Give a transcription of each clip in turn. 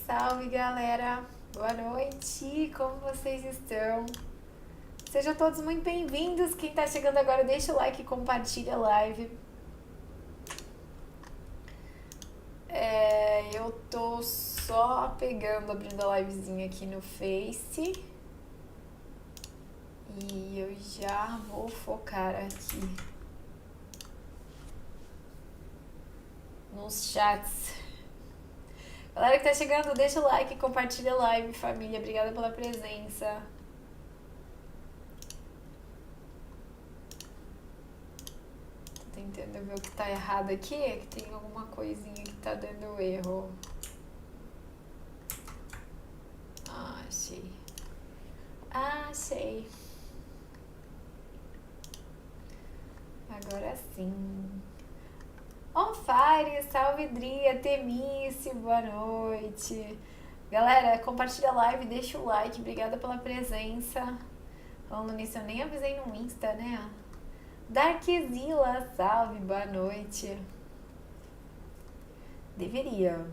salve galera! Boa noite! Como vocês estão? Sejam todos muito bem-vindos. Quem tá chegando agora, deixa o like e compartilha a live. Eu tô só abrindo a livezinha aqui no Face. E eu já vou focar aqui nos chats. Galera que tá chegando, deixa o like, compartilha a live, família. Obrigada pela presença. Tô tentando ver o que tá errado aqui, que tem alguma coisinha que tá dando erro. Achei. Achei. Agora sim. On Fire, salve Dria, Temice, boa noite. Galera, compartilha a live, deixa o like, obrigada pela presença. Falando nisso, eu nem avisei no Insta, né? Darkzilla, salve, boa noite. Deveria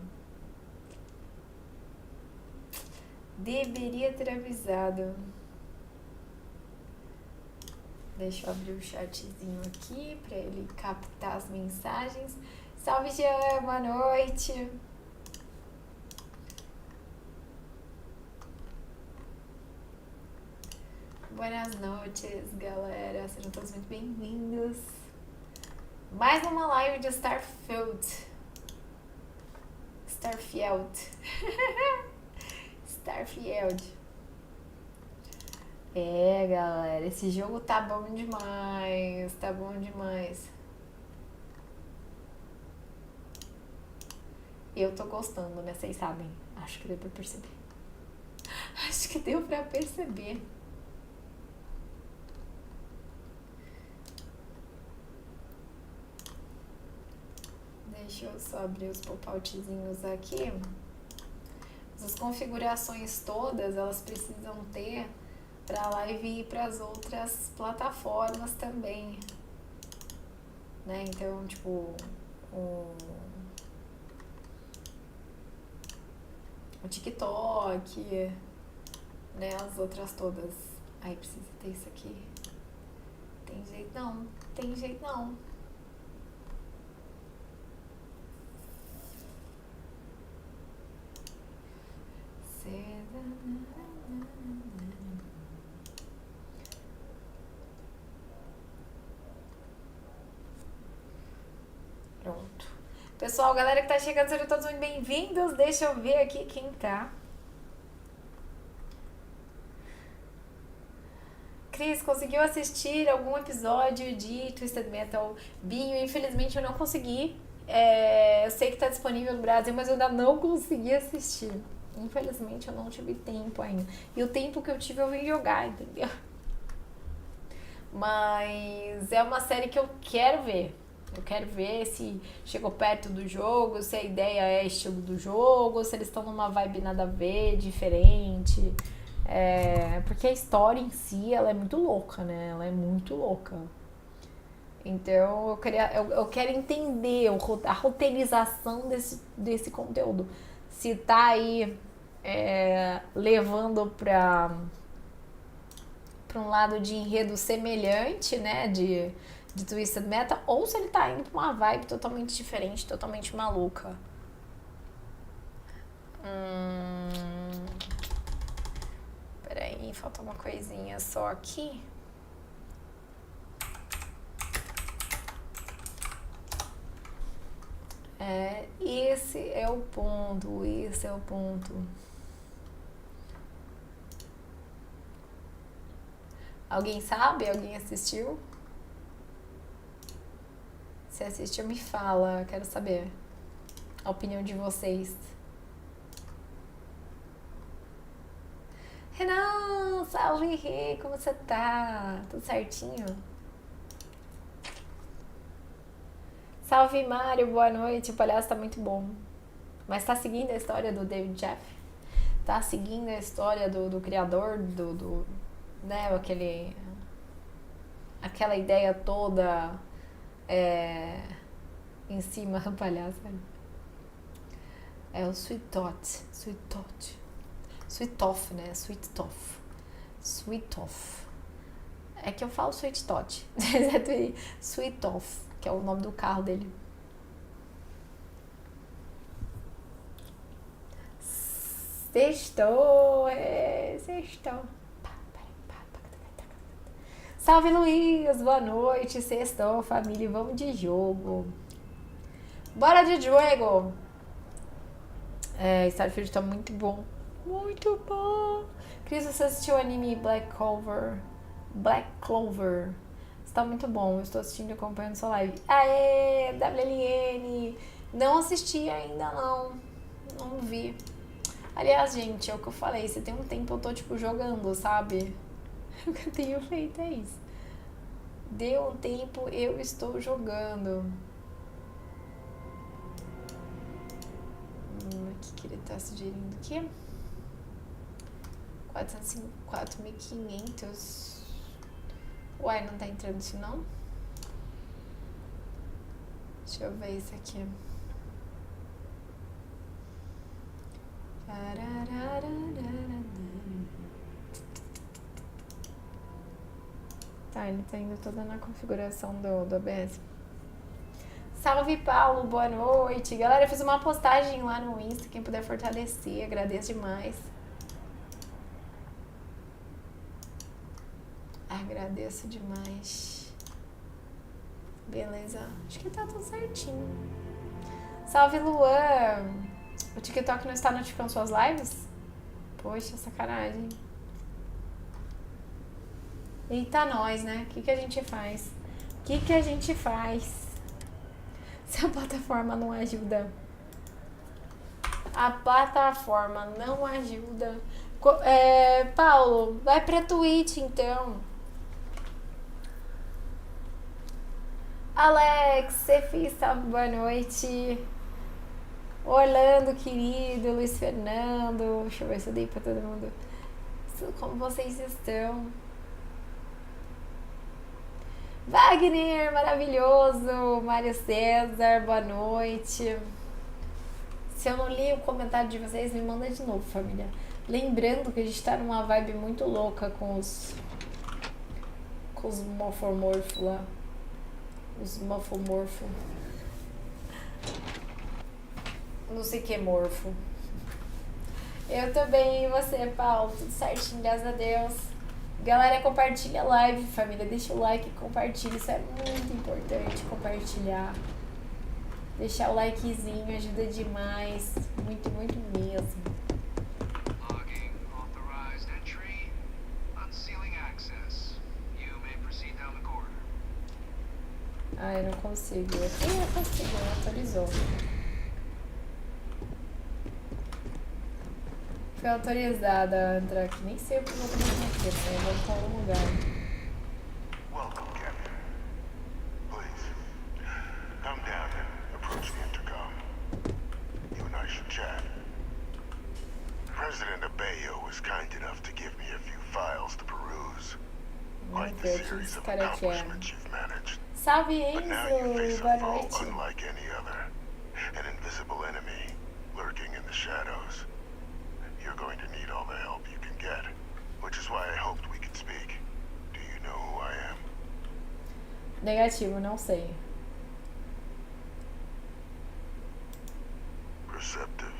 ter avisado. Deixa eu abrir o chatzinho aqui pra ele captar as mensagens. Salve, Jean, boa noite. Buenas noites, galera. Sejam todos muito bem-vindos. Mais uma live de STARFIELD. STARFIELD. Galera, esse jogo tá bom demais. Tá bom demais. Eu tô gostando, né? Vocês sabem. Acho que deu pra perceber. Deixa eu só abrir os pop-outzinhos aqui. As configurações todas, elas precisam ter pra live ir pras outras plataformas também, né? Então, tipo, o TikTok, né? As outras todas. Aí precisa ter isso aqui. Tem jeito não. Pronto. Pessoal, galera que tá chegando, sejam todos muito bem-vindos. Deixa eu ver aqui quem tá. Cris, conseguiu assistir algum episódio de Twisted Metal? Binho, infelizmente eu não consegui. Eu sei que tá disponível no Brasil, mas eu ainda não consegui assistir. Infelizmente eu não tive tempo ainda. E o tempo que eu tive eu vim jogar, entendeu? Mas é uma série que eu quero ver. Eu quero ver se chegou perto do jogo, se a ideia é estilo do jogo, se eles estão numa vibe nada a ver, diferente. Porque a história em si, ela é muito louca, né? Ela é muito louca. Então, eu quero entender a roteirização desse conteúdo. Se tá aí levando pra um lado de enredo semelhante, né? De Twisted Metal, ou se ele tá indo pra uma vibe totalmente diferente, totalmente maluca. Peraí, falta uma coisinha só aqui. Esse é o ponto. Alguém sabe? Alguém assistiu? Se assistiu, me fala. Quero saber a opinião de vocês. Renan, salve, Rê, como você tá? Tudo certinho? Salve, Mário, boa noite. O palhaço tá muito bom. Mas tá seguindo a história do David Jeff? Tá seguindo a história do criador, né, aquela ideia toda em cima do palhaço. É o Sweet Tot. Sweet Toff, né? Sweet Toff. É que eu falo Sweet Tot. Sweet Toff, que é o nome do carro dele. Sextou. Salve, Luiz. Boa noite. Sextou, família. Vamos de jogo. Bora de jogo. Starfield tá muito bom. Muito bom. Cris, você assistiu o anime Black Clover? Está muito bom. Eu estou assistindo e acompanhando sua live. Aê, WLN. Não assisti ainda, não. Não vi. Aliás, gente, é o que eu falei. Se tem um tempo eu tô, tipo, jogando, sabe? O que eu tenho feito é isso. Deu um tempo, eu estou jogando. O que ele tá sugerindo aqui? 4.500. Uai, não tá entrando isso não? Deixa eu ver isso aqui. Tá, ele tá indo toda na configuração do OBS. Salve, Paulo, boa noite. Galera, eu fiz uma postagem lá no Insta, quem puder fortalecer, agradeço demais. Agradeço demais. Beleza, acho que tá tudo certinho. Salve, Luan. O TikTok não está notificando suas lives? Poxa, sacanagem. Eita, nós, né? O que a gente faz? Se a plataforma não ajuda. A plataforma não ajuda. Paulo, vai pra Twitch, então. Alex, Cefista, boa noite. Orlando, querido, Luiz Fernando. Deixa eu ver se eu dei pra todo mundo. Como vocês estão? Wagner, maravilhoso. Mário César, boa noite. Se eu não li o comentário de vocês, me manda de novo, família. Lembrando que a gente tá numa vibe muito louca com os morfomorfos lá. Os morfomorfos. Não sei o que é morfo. Eu tô bem, e você, Paulo? Tudo certinho, graças a Deus. Galera, compartilha a live, família. Deixa o like e compartilha. Isso é muito importante, compartilhar. Deixar o likezinho ajuda demais. Muito, muito mesmo. Ai, não consigo. Aqui eu consigo, não atualizou. Foi autorizada a entrar aqui. Nem sei o que eu vou fazer aqui, mas eu vou para algum lugar. Welcome, Captain. Please, come down and approach the intercom. You and I should chat. President Abeyo was kind enough to give me a few files to peruse. Quite the series of accomplishments you've managed. Salve, But now you face Enzo! a Boa foe noite. unlike any other. An invisible enemy lurking in the shadows. You're going to need all the help you can get, which is why I hoped we could speak. Do you know who I am? Negativo, não sei. Perceptive.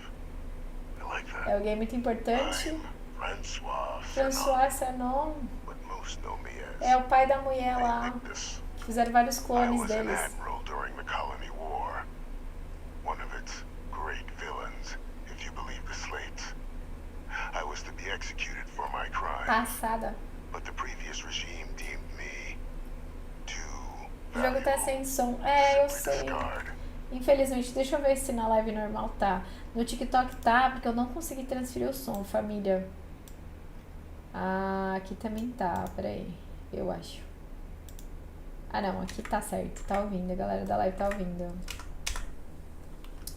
I like that. É alguém muito importante. I'm François François Sanon. but most know me as É o pai da mulher lá. Invictus. Fizeram vários I clones was an deles. admiral during the Colony War. One of its great villains, if you believe the slates. I was to be executed for my crime, Passada. but the previous regime deemed me too O jogo tá sem som. Eu sei. discard. Infelizmente, deixa eu ver se na live normal tá. No TikTok tá, porque eu não consegui transferir o som, família. Ah, aqui também tá. Peraí. Eu acho. Ah, não. Aqui tá certo. Tá ouvindo. A galera da live tá ouvindo.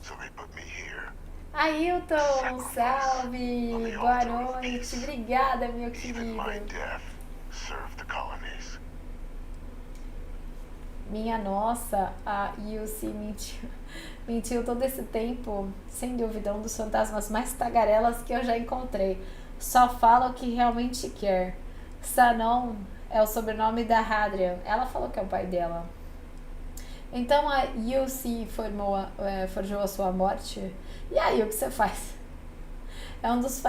So they put me here. Ailton, salve! Boa noite. Obrigada, meu Even my querido. death served the colonies. Minha nossa, a Yussi mentiu todo esse tempo. Sem dúvida, um dos fantasmas mais tagarelas que eu já encontrei. Só fala o que realmente quer. Sanon é o sobrenome da Hadrian. Ela falou que é o pai dela. Então a Yussi forjou a sua morte. E aí, o que você faz? É um dos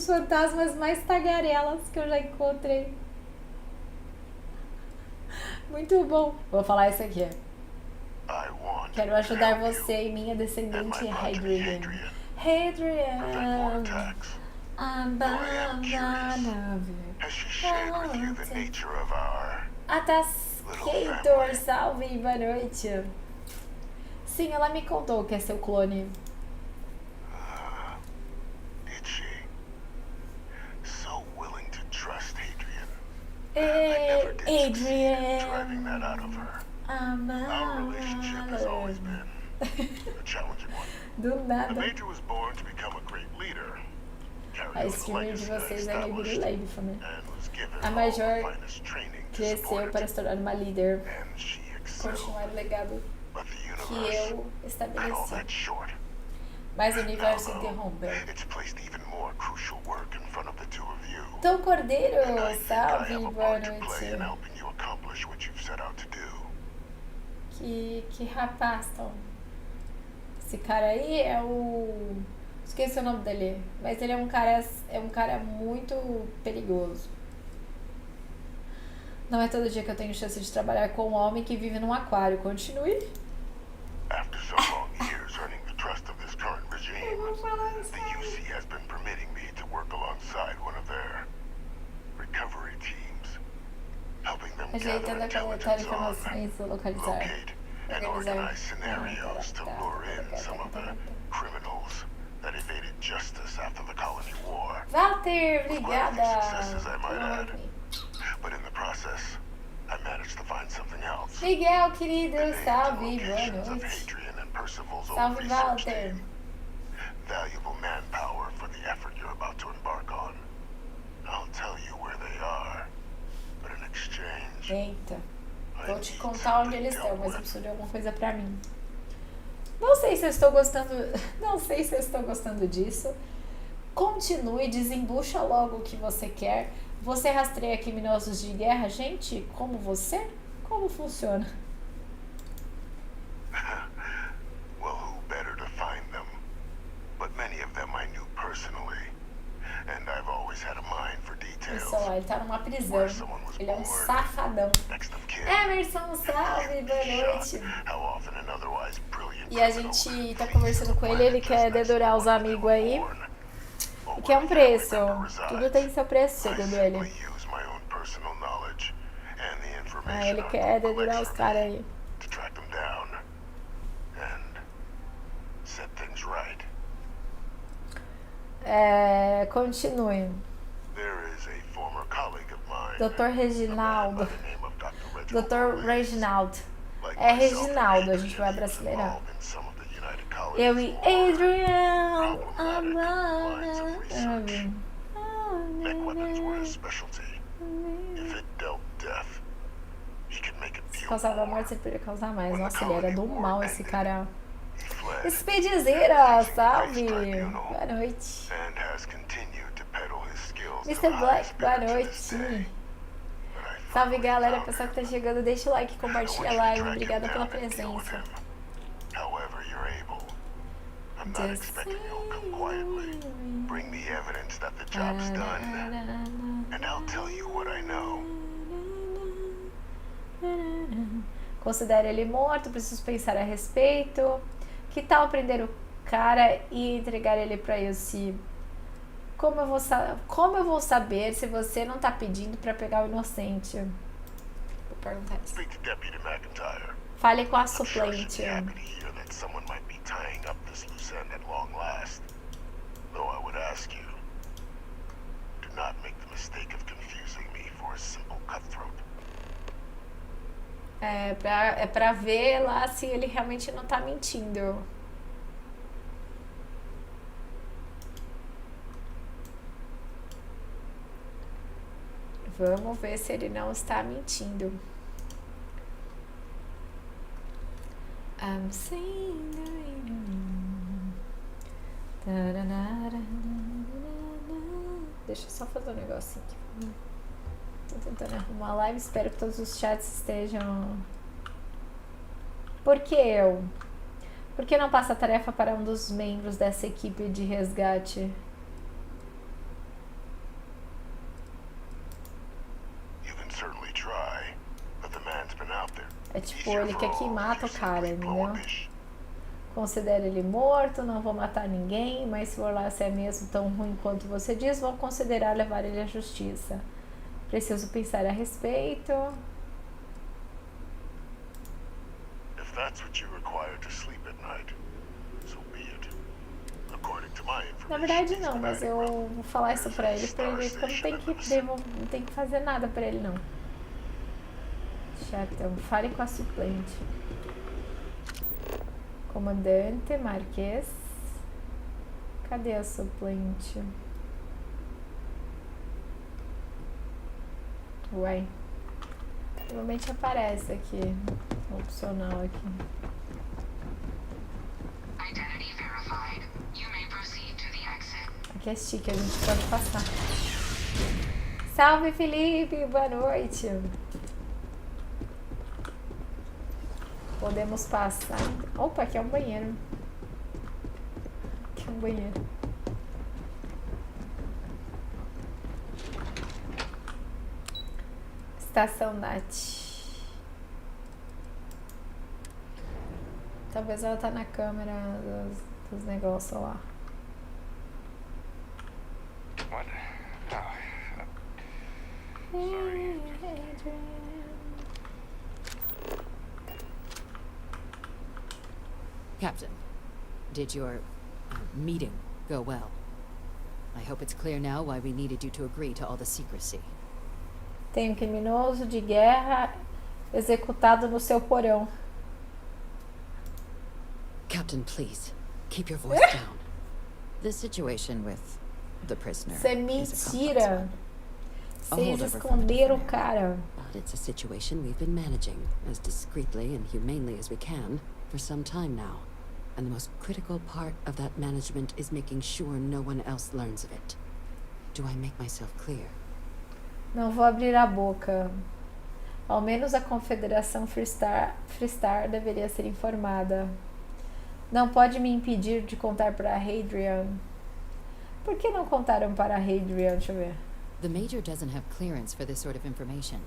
fantasmas mais tagarelas que eu já encontrei. Muito bom. Vou falar isso aqui. Quero ajudar você e minha descendente Hadrian. Hadrian. Atascator, salve, boa noite. Sim, ela me contou que é seu clone. Adrian. Do nada. A streamer de vocês é Libby Lady, família. A Major cresceu para se tornar uma líder. Continuar o legado que eu estabeleci. Mas o universo interrompeu. Tom Cordeiro, salve, boa noite. Que rapaz, Tom. Esse cara aí é o... Esqueci o nome dele. Mas ele é um cara muito perigoso. Não é todo dia que eu tenho chance de trabalhar com um homem que vive num aquário. Continue. After so long years earning the trust of this current regime, the UC has been permitting me to work alongside one of their recovery teams, helping them gather intelligence on, locate, and organize scenarios to lure in some of the criminals that evaded justice after the colony war. Walter, obrigada. Successes, I might add. But in the process, I managed to find something else. Miguel, querido, salve, boa noite. Salve, Walter. Valuable manpower for the effort you're about to embark on. I'll tell you where they are, but in exchange. Eita, vou te contar onde eles estão, mas eu preciso de alguma coisa pra mim. Não sei se eu estou gostando disso. Continue, desembucha logo o que você quer. Você rastreia criminosos de guerra, gente, como você? Como funciona? Well, who better to find them? But many of them I knew personally, and I've always had a mind for details. Isso lá, ele tá numa prisão. Ele é um safadão. Emerson, salve, boa noite. E a gente tá conversando com ele, ele quer dedurar os amigos aí. E que é um preço. Tudo tem seu preço, segundo ele. Ele quer dedurar os caras aí. Continue. Dr. Reginaldo. Dr. Reginaldo. É Reginaldo, a gente vai brasileirar. Eu e Adrian. Se causava morte, você poderia causar mais. Nossa, ele era do mal, esse cara. Speedzeira, salve. Boa noite. Mr. Black, boa noite. Salve, galera. Pessoal que tá chegando, deixa o like, compartilha a live. Obrigada pela presença. I'm not expecting you'll come quietly. Bring me evidence that the job's done, and I'll tell you what I know. Considere ele morto, preciso pensar a respeito. Que tal prender o cara e entregar ele pra Yossi? Como eu vou saber se você não tá pedindo pra pegar o inocente? Vou perguntar isso. Fale com a suplente. Someone might be tying up this loose end at long last. Though I would ask you, do not make the mistake of confusing me for a simple cutthroat. É pra ver lá se ele realmente não tá mentindo. Vamos ver se ele não está mentindo. I'm singing. Deixa eu só fazer um negocinho aqui. Tô tentando arrumar a live. Espero que todos os chats estejam. Por que eu? Por que não passa a tarefa para um dos membros dessa equipe de resgate? You can certainly try, but the man's been out there. É tipo, ele quer que mata o cara, entendeu? Considero ele morto, não vou matar ninguém, mas se o Orlace é mesmo tão ruim quanto você diz, vou considerar levar ele à justiça. Preciso pensar a respeito. If that's what you require to sleep at night, so be it. According to my information, Na verdade não, mas eu vou falar isso pra ele, porque eu não tenho que fazer nada pra ele não. Chatão, fale com a suplente. Comandante, Marquês. Cadê a suplente? Uai. Provavelmente aparece aqui. Opcional aqui. Identity verified. You may proceed to the exit. Aqui é chique, a gente pode passar. Salve, Felipe! Boa noite! Podemos passar. Opa, aqui é um banheiro. Aqui é um banheiro. Estação NAT. Talvez ela tá na câmera dos negócios lá. What? Sorry. Captain, did your meeting go well? I hope it's clear now why we needed you to agree to all the secrecy. Tem um criminoso de guerra executado no seu porão. Captain, please, keep your voice down. The situation with the prisoner Isso é is a complex mentira. one. Vocês esconderam o cara. But it's a situation we've been managing as discreetly and humanely as we can for some time now. And the most critical part of that management is making sure no one else learns of it. Do I make myself clear? Não vou abrir a boca. Ao menos a Confederação Freestar deveria ser informada. Não pode me impedir de contar para a Hadrian. Por que não contaram para a Hadrian? Deixa eu ver. The Major doesn't have clearance for this sort of information.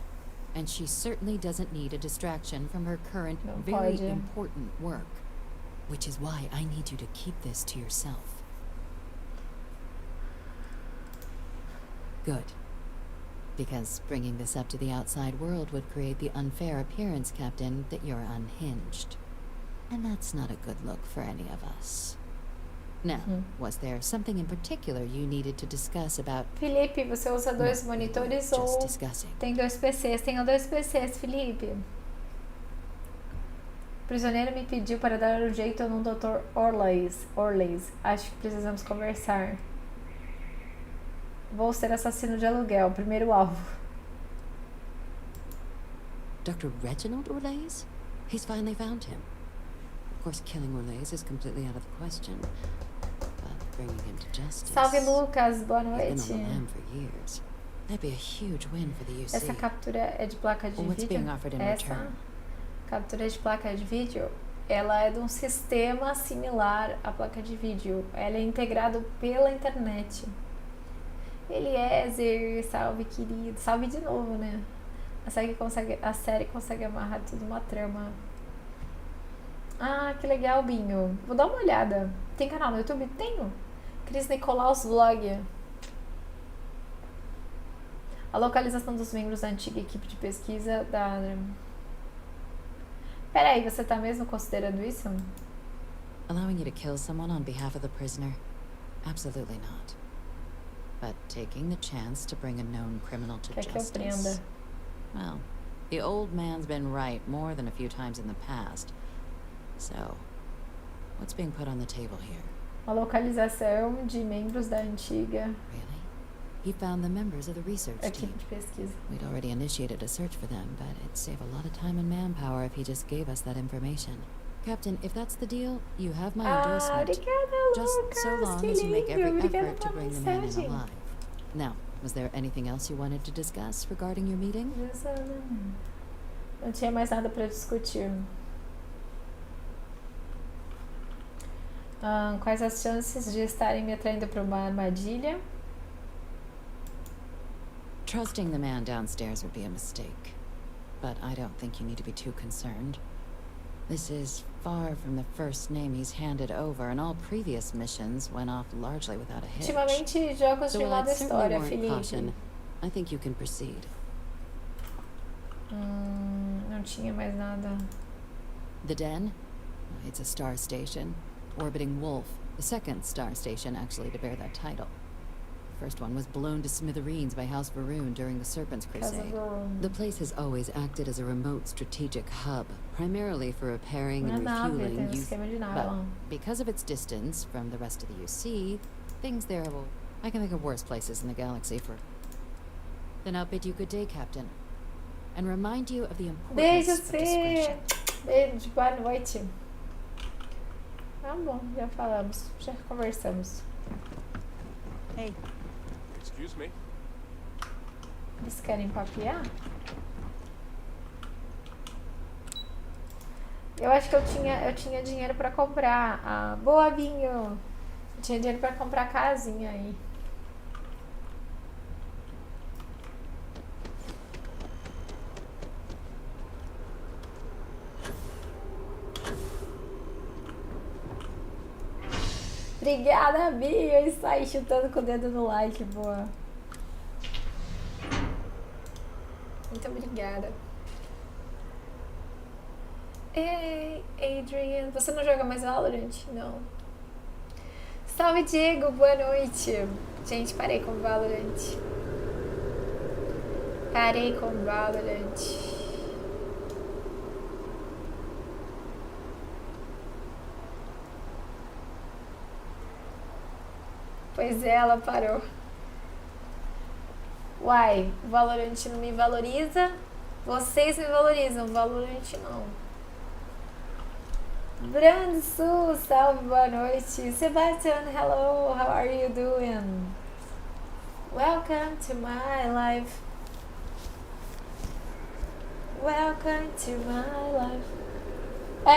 And she certainly doesn't need a distraction from her current, Não very pode. important work. Which is why I need you to keep this to yourself. Good. Because bringing this up to the outside world would create the unfair appearance, Captain, that you're unhinged. And that's not a good look for any of us. Now, was there something in particular you needed to discuss about... Felipe, você usa dois monitores just ou discussing? tem dois PCs? Tenho dois PCs, Felipe. O prisioneiro me pediu para dar um jeito no Dr. Orleis. Acho que precisamos conversar. Vou ser assassino de aluguel, primeiro alvo. Dr. Reginald Orleis? He's finally found him. Of course, killing Orleis is completely out of the question. But bringing him to justice... Salve, Lucas. Boa He's been on the noite. lam for years. That'd be a huge win for the UC. Essa captura é de placa de Well, what's being vídeo? offered in Essa return? captura de placa de vídeo, ela é de um sistema similar à placa de vídeo. Ela é integrado pela internet. Eliezer, salve, querido. Salve de novo, né? A série consegue amarrar tudo numa trama. Ah, que legal, Binho. Vou dar uma olhada. Tem canal no YouTube? Tenho. Cris Nicolaus Vlog. A localização dos membros da antiga equipe de pesquisa da... Peraí, você tá mesmo considerando isso? Allowing you to kill someone on behalf of the prisoner? Absolutely not. But taking the chance to bring a known criminal to Quer que eu justice? prenda? Well, the old man's been right more than a few times in the past. So, what's being put on the table here? A localização de membros da antiga Really? He found the members of the research team. equipe de pesquisa. We'd already initiated a search for them, but it'd save a lot of time and manpower if he just gave us that information. Captain, if that's the deal, you have my Ah, endorsement. obrigada, Just Lucas. so long Que as you make lindo. every Obrigada effort to pela bring the man in mensagem. alive. Now, was there anything else you wanted to discuss regarding your meeting? Não tinha mais nada pra discutir. Quais as chances de estarem me atraindo para uma armadilha? Trusting the man downstairs would be a mistake. But I don't think you need to be too concerned. This is far from the first name he's handed over, and all previous missions went off largely without a hitch. Ultimamente, jogos de So modo I'd certainly história, warrant Felipe. caution. I think you can proceed. Não tinha mais nada. The Den? It's a star station. Orbiting Wolf, the second star station actually to bear that title. The first one was blown to smithereens by House Varun during the Serpent's Crusade. The place has always acted as a remote strategic hub, primarily for repairing and refueling but because of its distance from the rest of the UC, things there will... I can think of worse places in the galaxy for... Then I'll bid you good day, Captain. And remind you of the importance Beijo, of discretion. Beijo, boa noite. Tá bom, já falamos, já conversamos. Hey. Excuse me. Eles querem papiar? Eu acho que eu tinha dinheiro pra comprar a... Boa, Vinho! Eu tinha dinheiro pra comprar a casinha aí. Obrigada, Bia. Isso aí, chutando com o dedo no like, boa. Muito obrigada. Ei, Adrian. Você não joga mais Valorant? Não. Salve, Diego. Boa noite. Gente, parei com Valorant. Parei com Valorant. Pois é, ela parou. Uai, o Valorant não me valoriza. Vocês me valorizam, o Valorant não. Brando Sul, salve, boa noite. Sebastian, hello, how are you doing? Welcome to my life. Welcome to my life.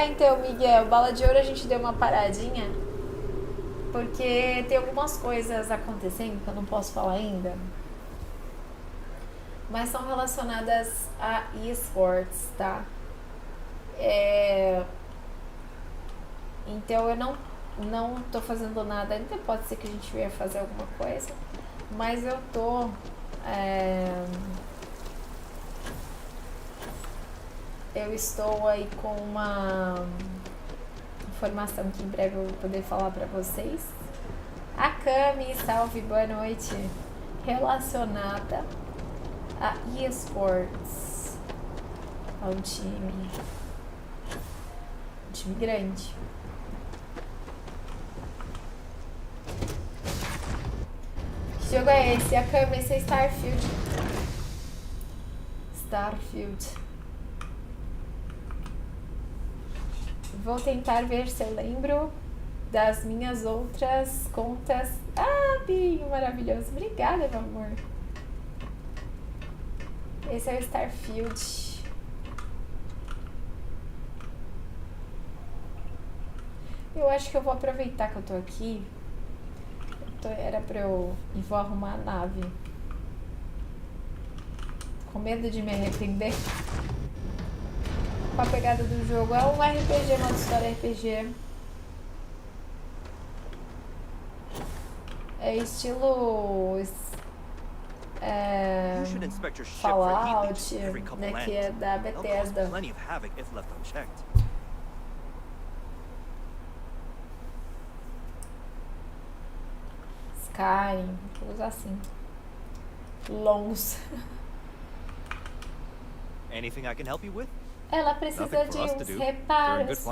Então, Miguel, Bala de Ouro a gente deu uma paradinha. Porque tem algumas coisas acontecendo que eu não posso falar ainda. Mas são relacionadas a esportes, tá? Então eu não tô fazendo nada ainda. Pode ser que a gente venha fazer alguma coisa. Mas eu tô... Eu estou aí com uma... informação que em breve eu vou poder falar pra vocês. A Cami, salve, boa noite. Relacionada a esportes. A um time grande. Que jogo é esse? A Cami, esse é Starfield. Starfield. Vou tentar ver se eu lembro das minhas outras contas. Ah, Binho, maravilhoso. Obrigada, meu amor. Esse é o Starfield. Eu acho que eu vou aproveitar que eu tô aqui. Era pra eu ir, vou arrumar a nave. Com medo de me arrepender. Com a pegada do jogo. É um RPG, uma história RPG. É estilo... Fallout, né, que é da Bethesda. Skyrim, coisa assim. Longs. Anything I can help you with? Ela precisa de uns reparos.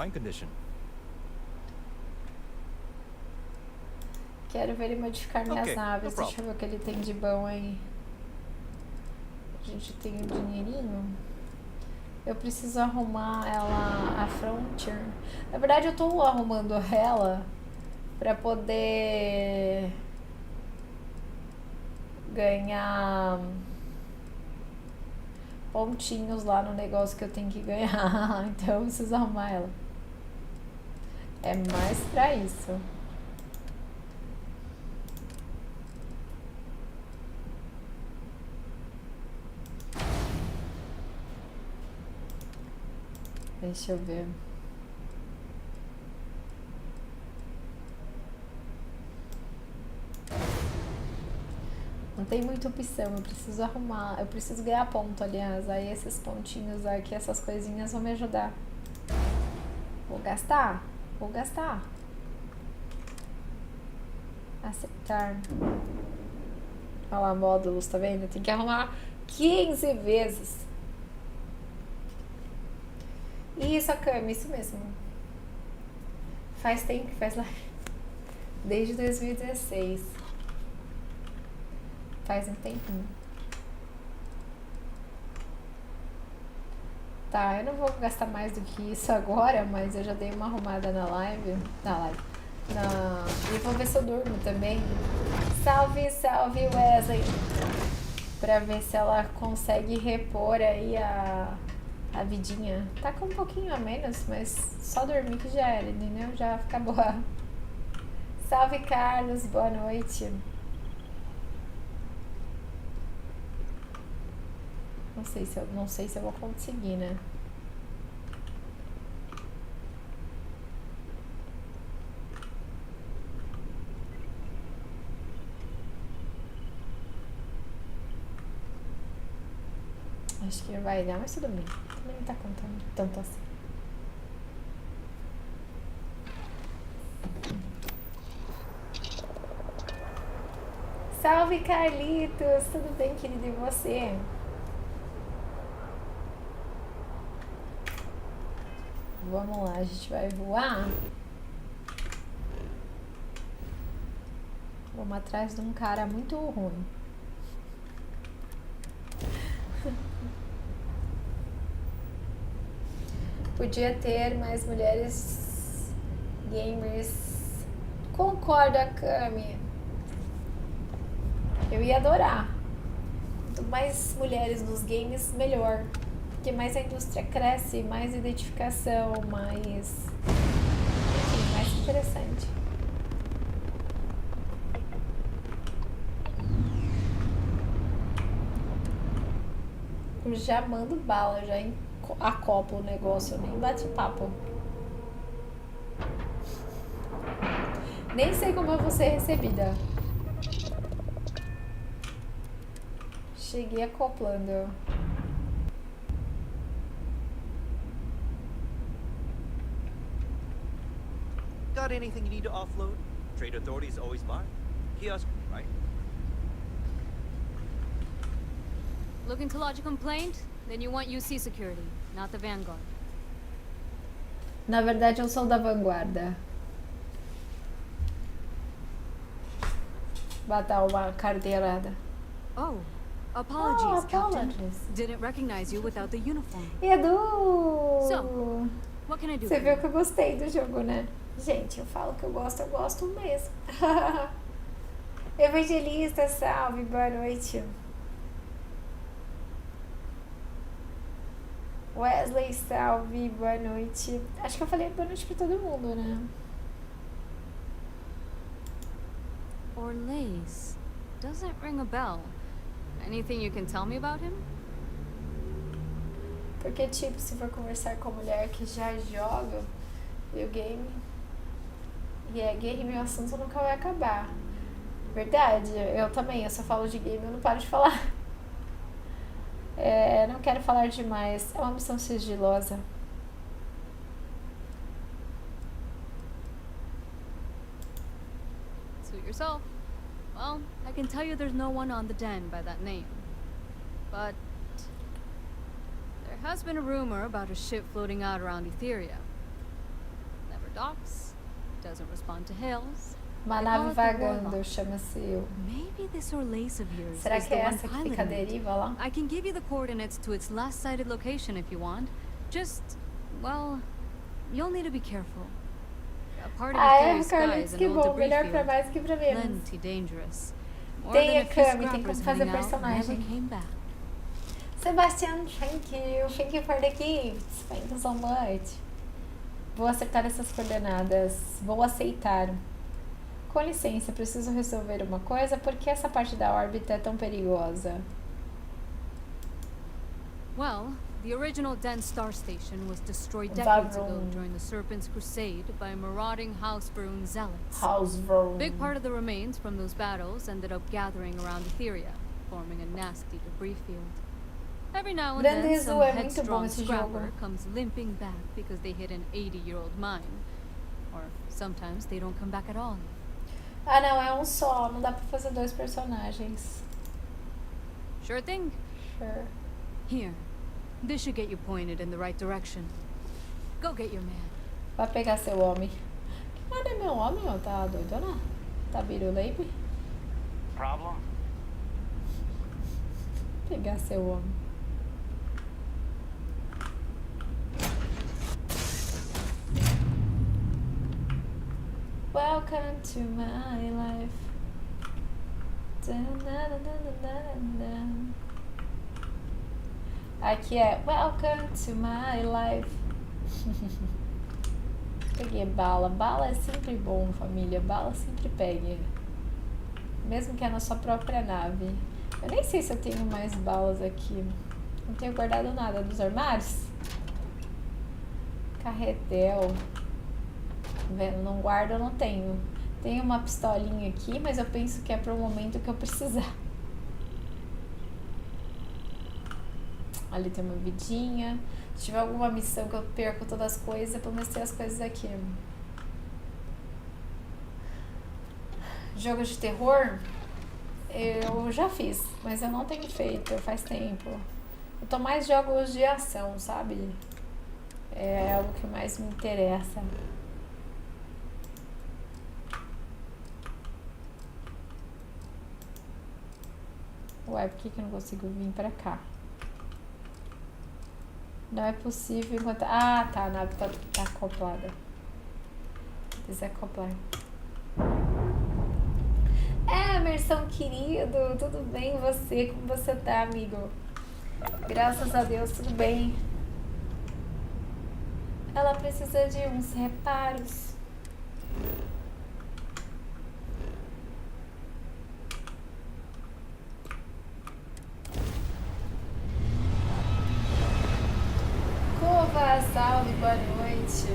Quero ver ele modificar minhas naves. Deixa eu ver o que ele tem de bom aí. A gente tem um dinheirinho. Eu preciso arrumar ela, a Frontier. Na verdade, eu tô arrumando ela pra poder ganhar pontinhos lá no negócio que eu tenho que ganhar. Então eu preciso arrumar ela. É mais pra isso. Deixa eu ver. Não tem muita opção, eu preciso arrumar, eu preciso ganhar ponto, aliás. Aí esses pontinhos aqui, essas coisinhas vão me ajudar. Vou gastar? Vou gastar. Aceitar. Olha lá, módulos, tá vendo? Tem que arrumar 15 vezes. Isso, a Cami, isso mesmo. Faz tempo que faz live. Desde 2016. Faz um tempinho. Tá, eu não vou gastar mais do que isso agora, mas eu já dei uma arrumada na live. E vou ver se eu durmo também. Salve, salve, Wesley. Pra ver se ela consegue repor aí a vidinha. Tá com um pouquinho a menos, mas só dormir que já era, entendeu? Já fica boa. Salve, Carlos, boa noite. Não sei se eu vou conseguir, né? Acho que não vai dar, mas tudo bem. Também não tá contando tanto assim. Salve, Carlitos! Tudo bem, querido? E você? Vamos lá, a gente vai voar. Vamos atrás de um cara muito ruim. Podia ter mais mulheres gamers. Concorda, Cami? Eu ia adorar. Quanto mais mulheres nos games, melhor. Porque mais a indústria cresce, mais identificação, mais... Enfim, mais interessante. Eu já mando bala, já acoplo o negócio, nem bate papo. Nem sei como eu vou ser recebida. Cheguei acoplando. Got anything you need to offload? Trade authorities always buy. Kiosk, right? Looking to lodge a complaint? Then you want UC security, not the Vanguard. Na verdade, eu sou da vanguarda. Batar uma carteirada. Oh, apologies, Captain. apologies. Didn't recognize you without the uniform. Edu! So, what can I do Você for viu you? que eu gostei do jogo, né? Gente, eu falo que eu gosto mesmo. Evangelista, salve, boa noite. Wesley, salve, boa noite. Acho que eu falei boa noite pra todo mundo, né? Orlace. Doesn't ring a bell. Anything you can tell me about him? Porque, tipo, se for conversar com a mulher que já joga o game e é game, meu assunto nunca vai acabar. Verdade, eu também, eu só falo de game, eu não paro de falar. Não quero falar demais, é uma missão sigilosa. Suit yourself. Well, I can tell you there's no one on the den by that name. But there has been a rumor about a ship floating out around Etheria. Never docks, doesn't respond to hails, Uma They nave call it the vagando, Warlock. chama-se... Maybe this Orlace of yours Será is que the é one essa que piloting fica à it. deriva lá? I can give you the coordinates to its last sighted location if you want. Just, well, you'll need to be careful. A part of Ah, the é, Ethereal sky Carlinhos, is an que old bom. debris Melhor pra field. mais que pra menos. Plenty dangerous. More Tem than a a few Cami, tem scrappers como fazer heading out never personagem. came back. Sebastian, thank you for the gifts. Thank you so much. Vou acertar essas coordenadas. Vou aceitar. Com licença, preciso resolver uma coisa. Por que essa parte da órbita é tão perigosa? Well, the original Den Star Station was destroyed decades ago Vavron. during the Serpent's Crusade by marauding Hausbrunn zealots. Hausvron. Big part of the remains from those battles ended up gathering around Etheria, forming a nasty debris field. Every now and Grande then, Azul, some é muito bom headstrong esse scrapper jogo. comes limping back because they hit an 80-year-old mine. Or sometimes they don't come back at all. Ah, não, é um só. Não dá pra fazer dois personagens. Sure thing. Sure. Here. This should get you pointed in the right direction. Go get your man. Vai pegar seu homem. Mas não é meu homem, ó. Tá doidona? Tá biruleibe? Problem? Pegar seu homem. Welcome to my life. Aqui é Welcome to my life. Peguei bala. Bala é sempre bom, família. Bala sempre pega. Mesmo que é na sua própria nave. Eu nem sei se eu tenho mais balas aqui. Não tenho guardado nada dos armários. Carretel. Vendo, não guardo, eu não tenho. Tenho uma pistolinha aqui, mas eu penso que é para o momento que eu precisar. Ali tem uma vidinha. Se tiver alguma missão que eu perco todas as coisas, é pra eu ter as coisas aqui. Jogo de terror, eu já fiz, mas eu não tenho feito, faz tempo. Eu tô mais jogos de ação, sabe? É algo que mais me interessa. Ué, por que eu não consigo vir pra cá? Não é possível enquanto... Ah, tá, a nave tá acoplada. Desacoplar. Emerson, querido, tudo bem você? Como você tá, amigo? Graças a Deus, tudo bem. Ela precisa de uns reparos. Cova, salve, boa noite.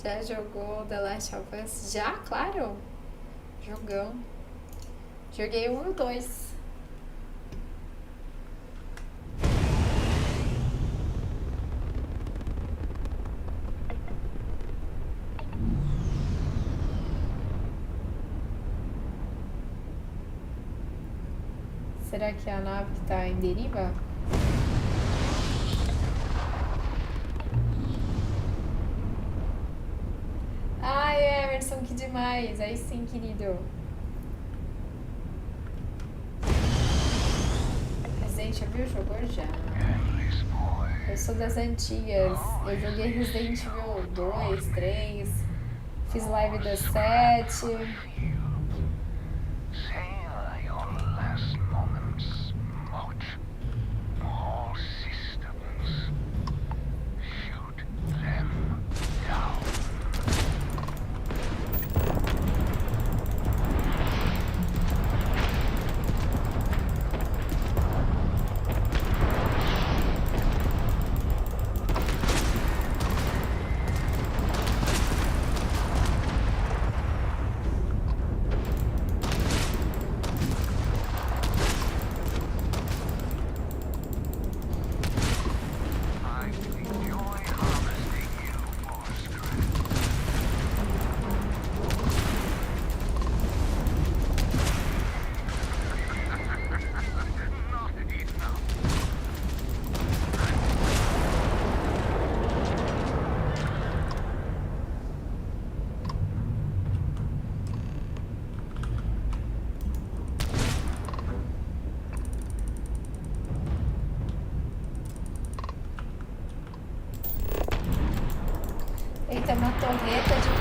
Já jogou The Last of Us? Já, claro. Jogão. Joguei 1 e o 2. Será que é a nave que tá em deriva? Ai, Emerson, que demais. Aí sim, querido. Resident Evil jogou já. Eu sou das antigas. Eu joguei Resident Evil 2, 3. Fiz live das 7. Sail your last moments, Mot. All systems. Shoot them down.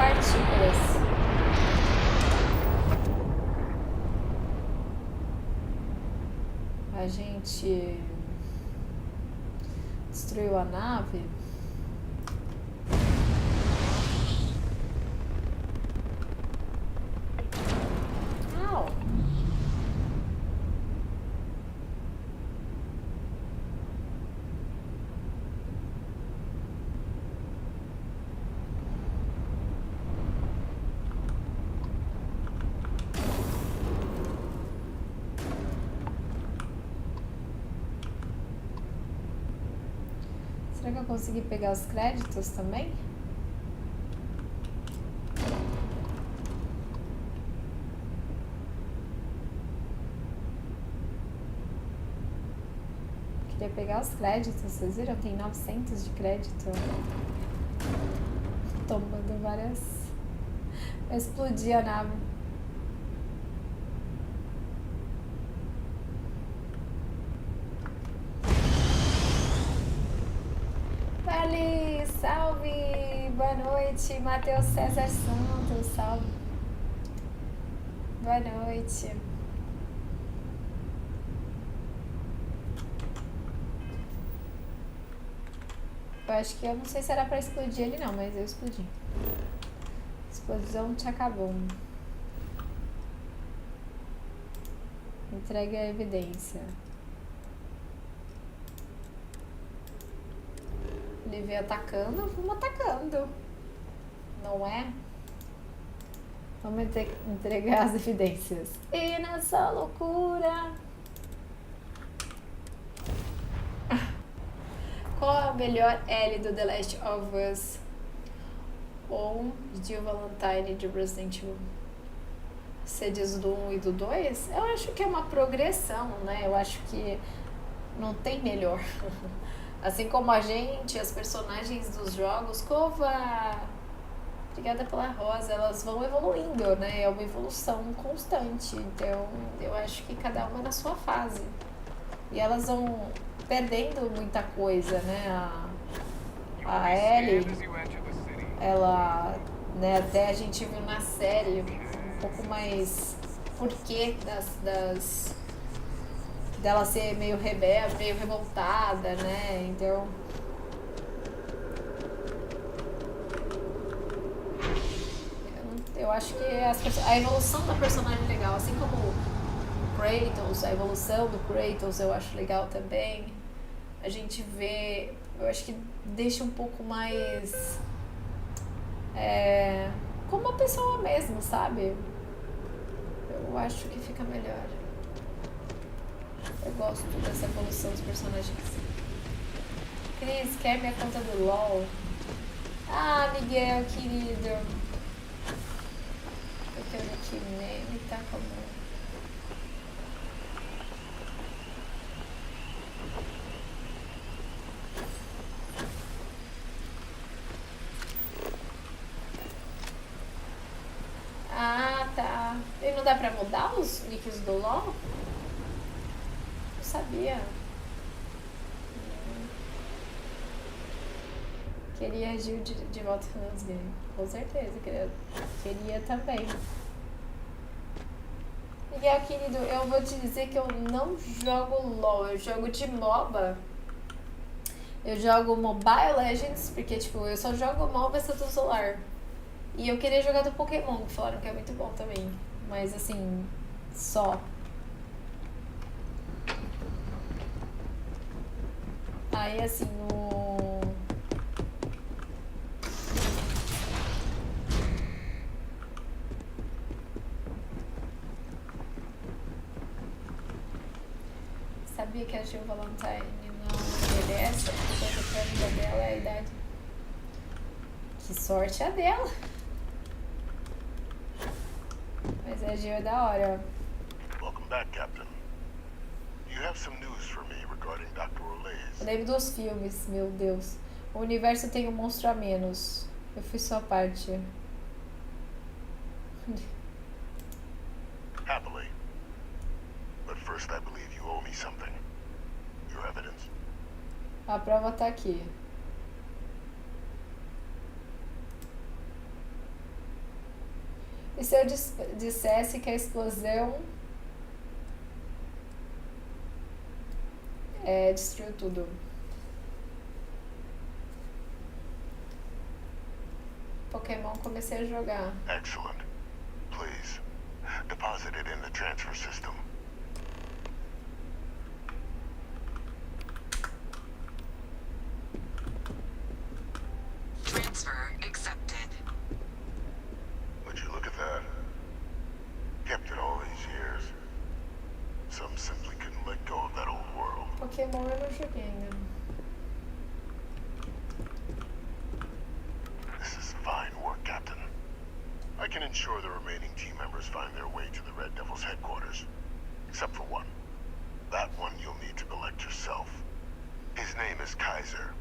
partículas. A gente destruiu a nave. Au. Será que eu consegui pegar os créditos também? Queria pegar os créditos, vocês viram? Tem 900 de crédito. Tomando várias... Vai explodir a nave. Vale, salve! Boa noite, Matheus César Santos, salve. Boa noite. Eu acho que eu não sei se era pra explodir ele não, mas eu explodi. Explosão te acabou. Entregue a evidência. Ele veio atacando, vamos atacando. Não é? Vamos entregar as evidências. E nessa loucura... Qual a melhor Ellie do The Last of Us? Ou Jill Valentine de Resident Evil? Você diz do 1 e do 2? Eu acho que é uma progressão, né? Eu acho que não tem melhor. Assim como a gente, as personagens dos jogos, Cova, obrigada pela rosa, elas vão evoluindo, né? É uma evolução constante. Então, eu acho que cada uma na sua fase. E elas vão perdendo muita coisa, né? A Ellie, ela, né, até a gente viu na série um pouco mais porquê dela ser meio rebelde, meio revoltada, né? Então... Eu acho que a evolução da personagem é legal, assim como o Kratos, a evolução do Kratos eu acho legal também. A gente vê, eu acho que deixa um pouco mais como uma pessoa mesmo, sabe? Eu acho que fica melhor. Eu gosto dessa evolução dos personagens. Cris, quer minha conta do LOL? Ah, Miguel, querido. Eu quero que nem tá como... Ah, tá. E não dá pra mudar os nicks do LoL? Não sabia. Queria a Gil de volta nos games. Com certeza, queria também. Miguel, querido, eu vou te dizer que eu não jogo LoL, eu jogo de MOBA. Eu jogo Mobile Legends, porque, tipo, eu só jogo MOBA do celular. E eu queria jogar do Pokémon, que falaram que é muito bom também. Mas, assim, só. Aí, assim, Sabia que a Jill Valentine não envelhece? A coisa pra vida dela é a idade. Que sorte a dela! Mas a Jill é da hora. Welcome back, Captain. You have some news for me regarding Dr. Olays. Eu lembro dos filmes, meu Deus. O universo tem um monstro a menos. Eu fui sua parte. Happily. But first I believe you owe me something. Your evidence. A prova tá aqui. E se eu dissesse que a explosão destruiu tudo? Pokémon comecei a jogar. Excellent. Please, deposit it in the transfer system. Transfer accepted. Would you look at that? Kept it all these years. Some simply couldn't let go of that old world. Pokémon eu não joguei ainda. This is fine work, Captain. I can ensure the remaining team members find their way to the Red Devil's headquarters. Except for one. That one you'll need to collect yourself. His name is Kaiser.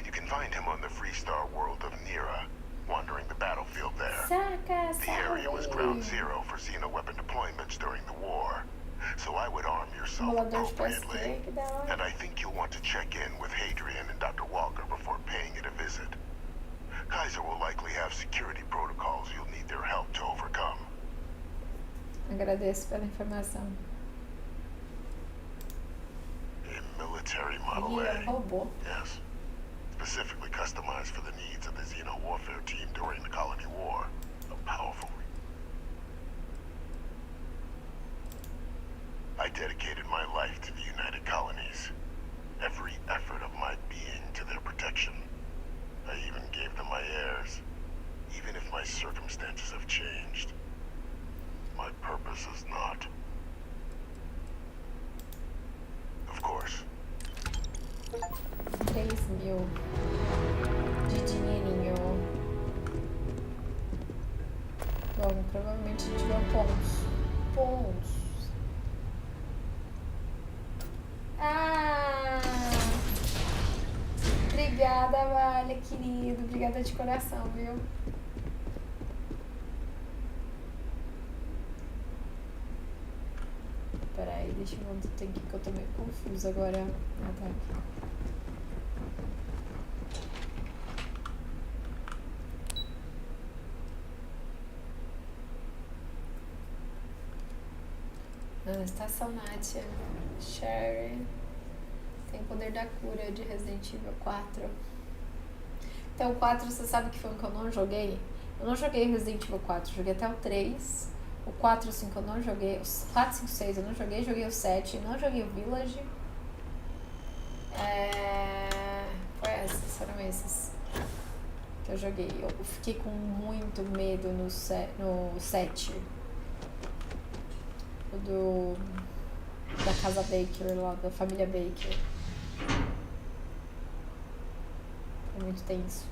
You can find him on the Freestar world of Nira, wandering the battlefield there. Saca, The area was ground zero for xenoweapon deployments during the war, so I would arm yourself Emulador de appropriately. PSP, que da hora. And I think you'll want to check in with Hadrian and Dr. Walker before paying it a visit. Kaiser will likely have security protocols you'll need their help to overcome. Agradeço pela informação. A military Model Ih, A. robô. Yes. Specifically customized for the needs of the Xeno warfare team during the Colony War. A powerful. I dedicated my life to the United Colonies. Every effort of my being to their protection. I even gave them my heirs. Even if my circumstances have changed. My purpose is not. Of course. 3.000 de dinheirinho. Bom, provavelmente a gente ganhou pontos. Ah! Obrigada, Vale, querido. Obrigada de coração, viu? Peraí, deixa eu ver onde tem que eu tô meio confusa agora. Ah, tá aqui. Estação Nátia. Sherry. Tem poder da cura de Resident Evil 4. Então o 4, você sabe que foi um que eu não joguei? Eu não joguei Resident Evil 4, joguei até o 3. O 4 e o 5 eu não joguei. O 4, 5, 6 eu não joguei. Joguei o 7, não joguei o Village. Foram esses que eu joguei. Eu fiquei com muito medo no 7. Da casa Baker lá, da família Baker. É muito tenso.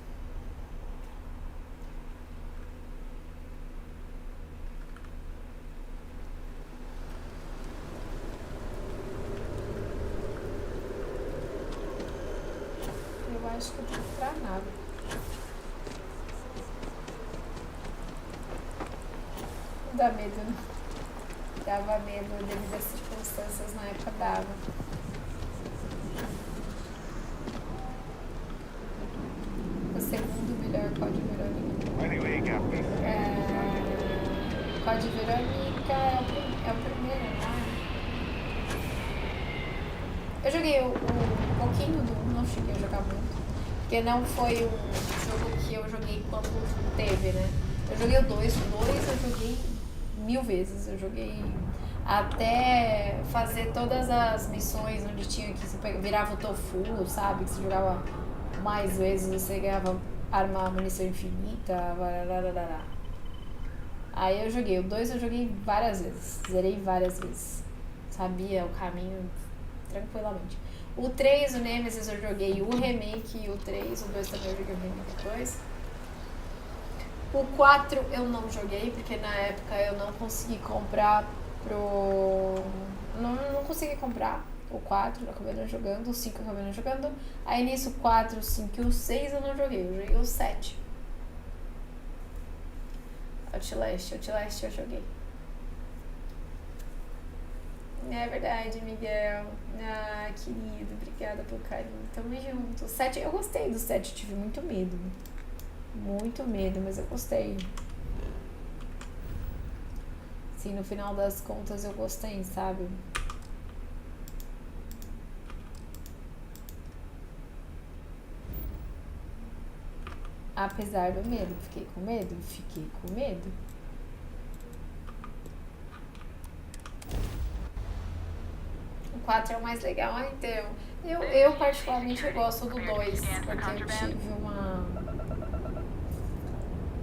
Eu acho que eu tenho que ir pra nave. Não dá medo, né? Dava medo devido às circunstâncias, na época dava. O segundo melhor Código Verônica. Anyway, Captain. Código Verônica é o primeiro, né? Eu joguei um pouquinho do 1, não cheguei a jogar muito. Porque não foi um jogo que eu joguei quando teve, né? Eu joguei o 2, eu joguei 1000 vezes. Eu joguei até fazer todas as missões onde tinha que você virava o tofu, sabe? Que você jogava mais vezes, você ganhava arma, munição infinita. Barararara. Aí eu joguei o 2, eu joguei várias vezes. Zerei várias vezes. Sabia o caminho tranquilamente. O 3, o Nemesis, eu joguei o remake e o 3. O 2 também eu joguei o remake 2. O 4 eu não joguei, porque na época eu não consegui comprar Não consegui comprar o 4, eu acabei não jogando. O 5 eu acabei não jogando. Aí nisso, o 4, o 5 e o 6 eu não joguei. Eu joguei o 7. Outlast eu joguei. É verdade, Miguel. Ah, querido, obrigada pelo carinho. Tamo junto. O 7, eu gostei do 7, eu tive muito medo. Muito medo, mas eu gostei. Assim, no final das contas eu gostei, sabe? Apesar do medo, fiquei com medo. O 4 é o mais legal, então. Eu particularmente eu gosto do 2, porque eu tive uma.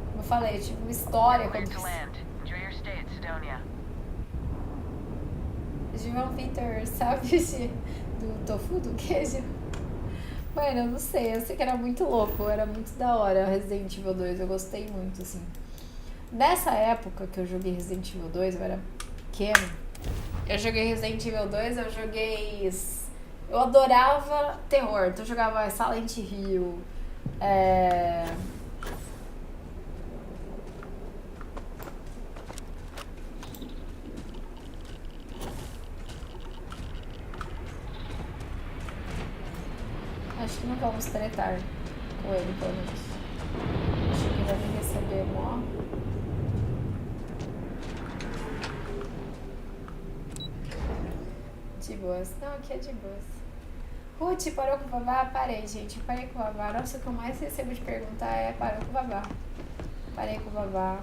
Como eu falei, eu tive uma história Cleared quando to land. Enjoy your stay at Sidonia. João Vitor, sabe, do tofu, do queijo? Mano, eu não sei, eu sei que era muito louco, era muito da hora Resident Evil 2, eu gostei muito, assim. Nessa época que eu joguei Resident Evil 2, eu era pequena, eu joguei Resident Evil 2, eu adorava terror, então eu jogava Silent Hill, acho que não vamos tretar com ele, pelo menos. Acho que vai me receber mó. De boas. Não, aqui é de boas. Ruth, parou com o babá? Parei, gente. Eu parei com o babá. Nossa, o que eu mais recebo de perguntar é parou com o babá. Parei com o babá.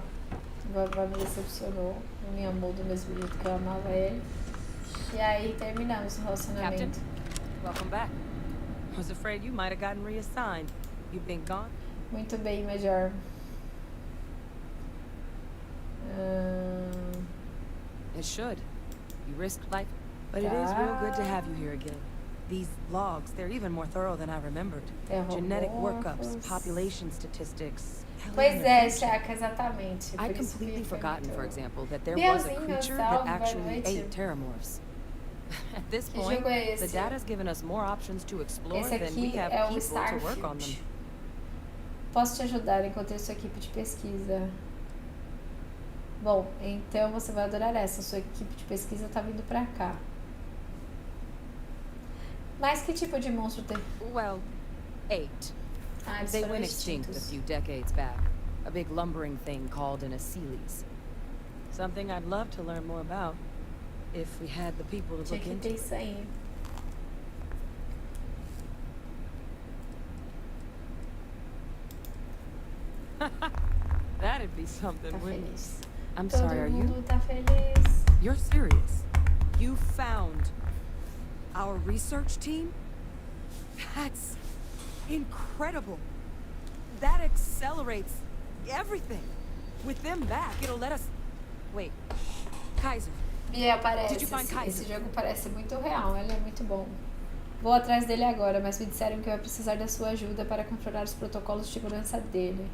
O babá me decepcionou. Não me amou do mesmo jeito que eu amava ele. E aí terminamos o relacionamento. Captain, welcome back. I was afraid you might have gotten reassigned. You've been gone? Muito bem, Major. It should. You risked life. But it is real good to have you here again. These logs, they're even more thorough than I remembered. Genetic workups, population statistics. Pois é, Chaka, exatamente. I'd completely forgotten, for example, that there was a creature that actually ate terramorphs. At this point, the data's given us more options to explore than we have people to work on them. Posso te ajudar? Encontrei sua equipe de pesquisa. Bom, então você vai adorar essa. Sua equipe de pesquisa tá vindo pra cá. Mas que tipo de monstro tem? Well, 8. Eles They foram went extinct a few decades back. A big lumbering thing called an Aceles. Something I'd love to learn more about, if we had the people to Tinha look que into. ter isso aí. That'd be something, Tá wouldn't it? feliz. I'm Todo sorry, are you? mundo tá feliz. You're serious? You found our research team? That's incredible. That accelerates everything. With them back, it'll let us... Wait, Kaiser. E aparece. Did you find Kaiser? Esse jogo parece muito real, ele é muito bom. Vou atrás dele agora, mas me disseram que eu ia precisar da sua ajuda para controlar os protocolos de segurança dele.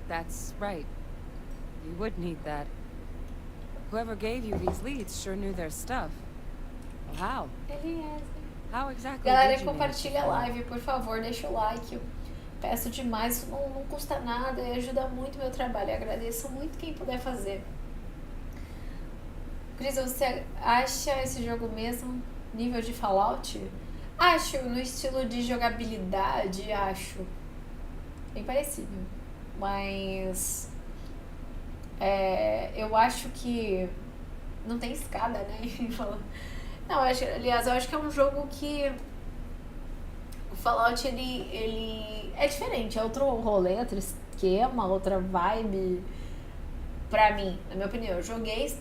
That's right. You would need that. Whoever gave you these leads sure knew their stuff. Well, how? How exactly Galera, did you manage to compartilha a find- live, por favor, deixa o like. Eu peço demais, isso não custa nada e ajuda muito o meu trabalho. Eu agradeço muito quem puder fazer. Cris, você acha esse jogo mesmo nível de Fallout? Acho, no estilo de jogabilidade, acho. Bem parecido. Mas eu acho que não tem escada, né? Não, aliás, eu acho que é um jogo que o Fallout ele é diferente, é outro rolê, outro esquema, outra vibe pra mim, na minha opinião. Eu joguei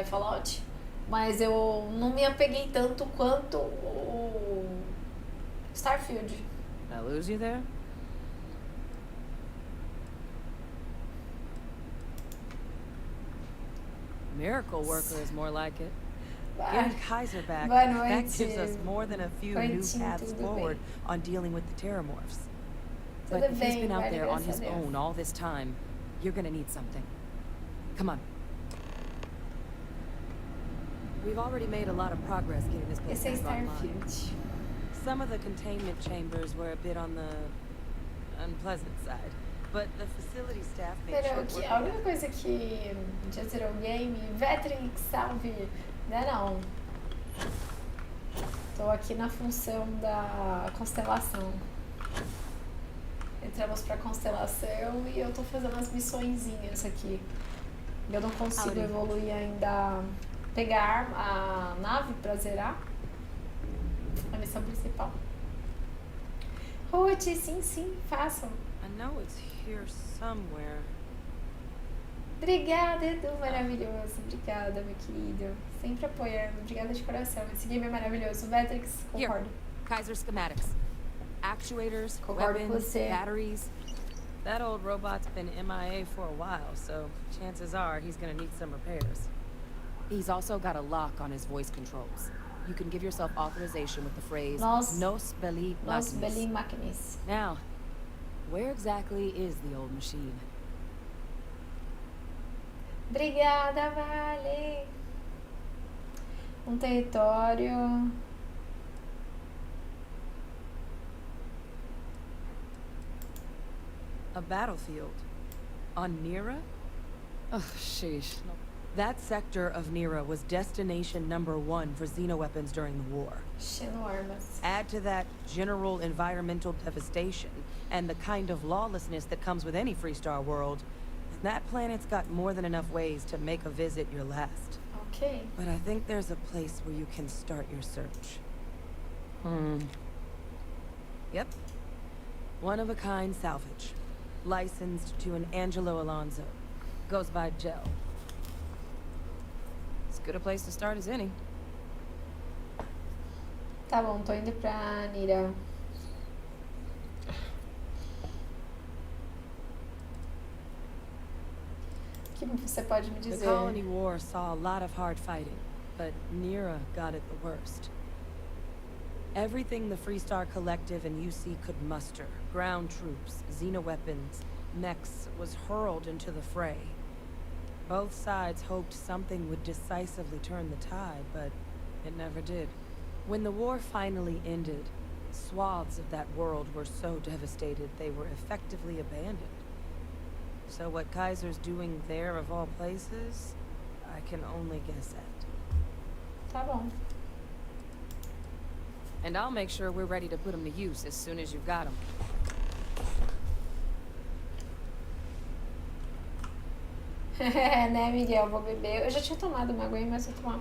Fallout, mas eu não me apeguei tanto quanto o Starfield. Did I lose you there? Miracle worker is more like it. Getting Kaiser back, Boa that noite. gives us more than a few new Noitinho, paths tudo forward bem? on dealing with the terramorphs. Tudo But if he's bem, been out vale, there on graças his a Deus. own all this time, you're gonna need something. Come on. We've already made a lot of progress getting this place Esse é back online. Starfield. Some of the containment chambers were a bit on the unpleasant side, but the facility staff made Pero short que work a of única it. coisa que já zerou o game, Vetrix, salve, né não. Tô aqui na função da constelação. Entramos pra constelação e eu tô fazendo as missõezinhas aqui. Eu não consigo evoluir ainda, pegar a nave pra zerar a missão principal. Ruth, sim, façam. I know it's here somewhere. Obrigada, Edu, maravilhoso. Obrigada, meu querido. Sempre apoiando. Obrigada de coração. Esse game é maravilhoso. Vetrix, concordo. Here, Kaiser schematics. Actuators, Concordo com weapons, você. batteries. That old robot's been MIA for a while, so chances are he's gonna need some repairs. He's also got a lock on his voice controls. You can give yourself authorization with the phrase Nos belli machinis. Now, where exactly is the old machine? Obrigada, Vale. Um território. A battlefield. On Nira? Oh, sheesh. That sector of Nira was destination #1 for xenoweapons during the war. Xenoarmas. Add to that general environmental devastation and the kind of lawlessness that comes with any Freestar world, and that planet's got more than enough ways to make a visit your last. Ok. But I think there's a place where you can start your search. Yep. One-of-a-kind salvage. Licensed to an Angelo Alonso. Goes by Gel. As good a place to start as any. Tá bom, tô indo pra Nira. O que você pode me The dizer? Colony War saw a lot of hard fighting, but Nira got it the worst. Everything the Freestar Collective and UC could muster, ground troops, xenoweapons, mechs, was hurled into the fray. Both sides hoped something would decisively turn the tide, but it never did. When the war finally ended, swaths of that world were so devastated they were effectively abandoned. So what Kaiser's doing there of all places, I can only guess at. Tá bom. And I'll make sure we're ready to put them to use as soon as you've got them. Né, Miguel? Vou beber. Eu já tinha tomado uma aguinha, mas vou tomar.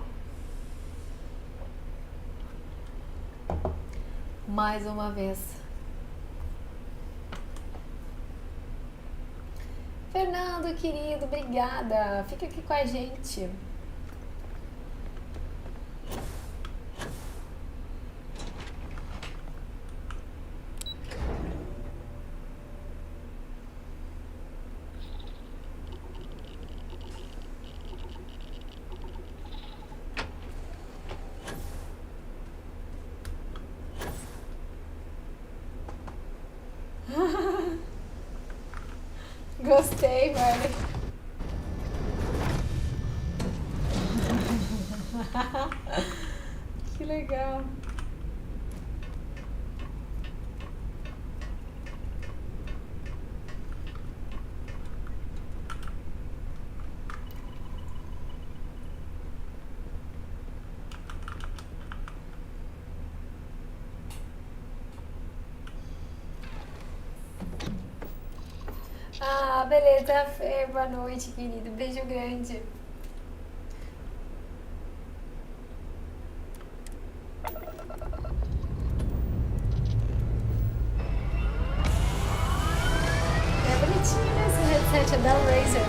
Mais uma vez. Fernando, querido, obrigada. Fica aqui com a gente. Gostei, velho. Que legal. Ah, beleza, Fê. Boa noite, querido. Beijo grande. É bonitinho, né, esse headset, é da Razer.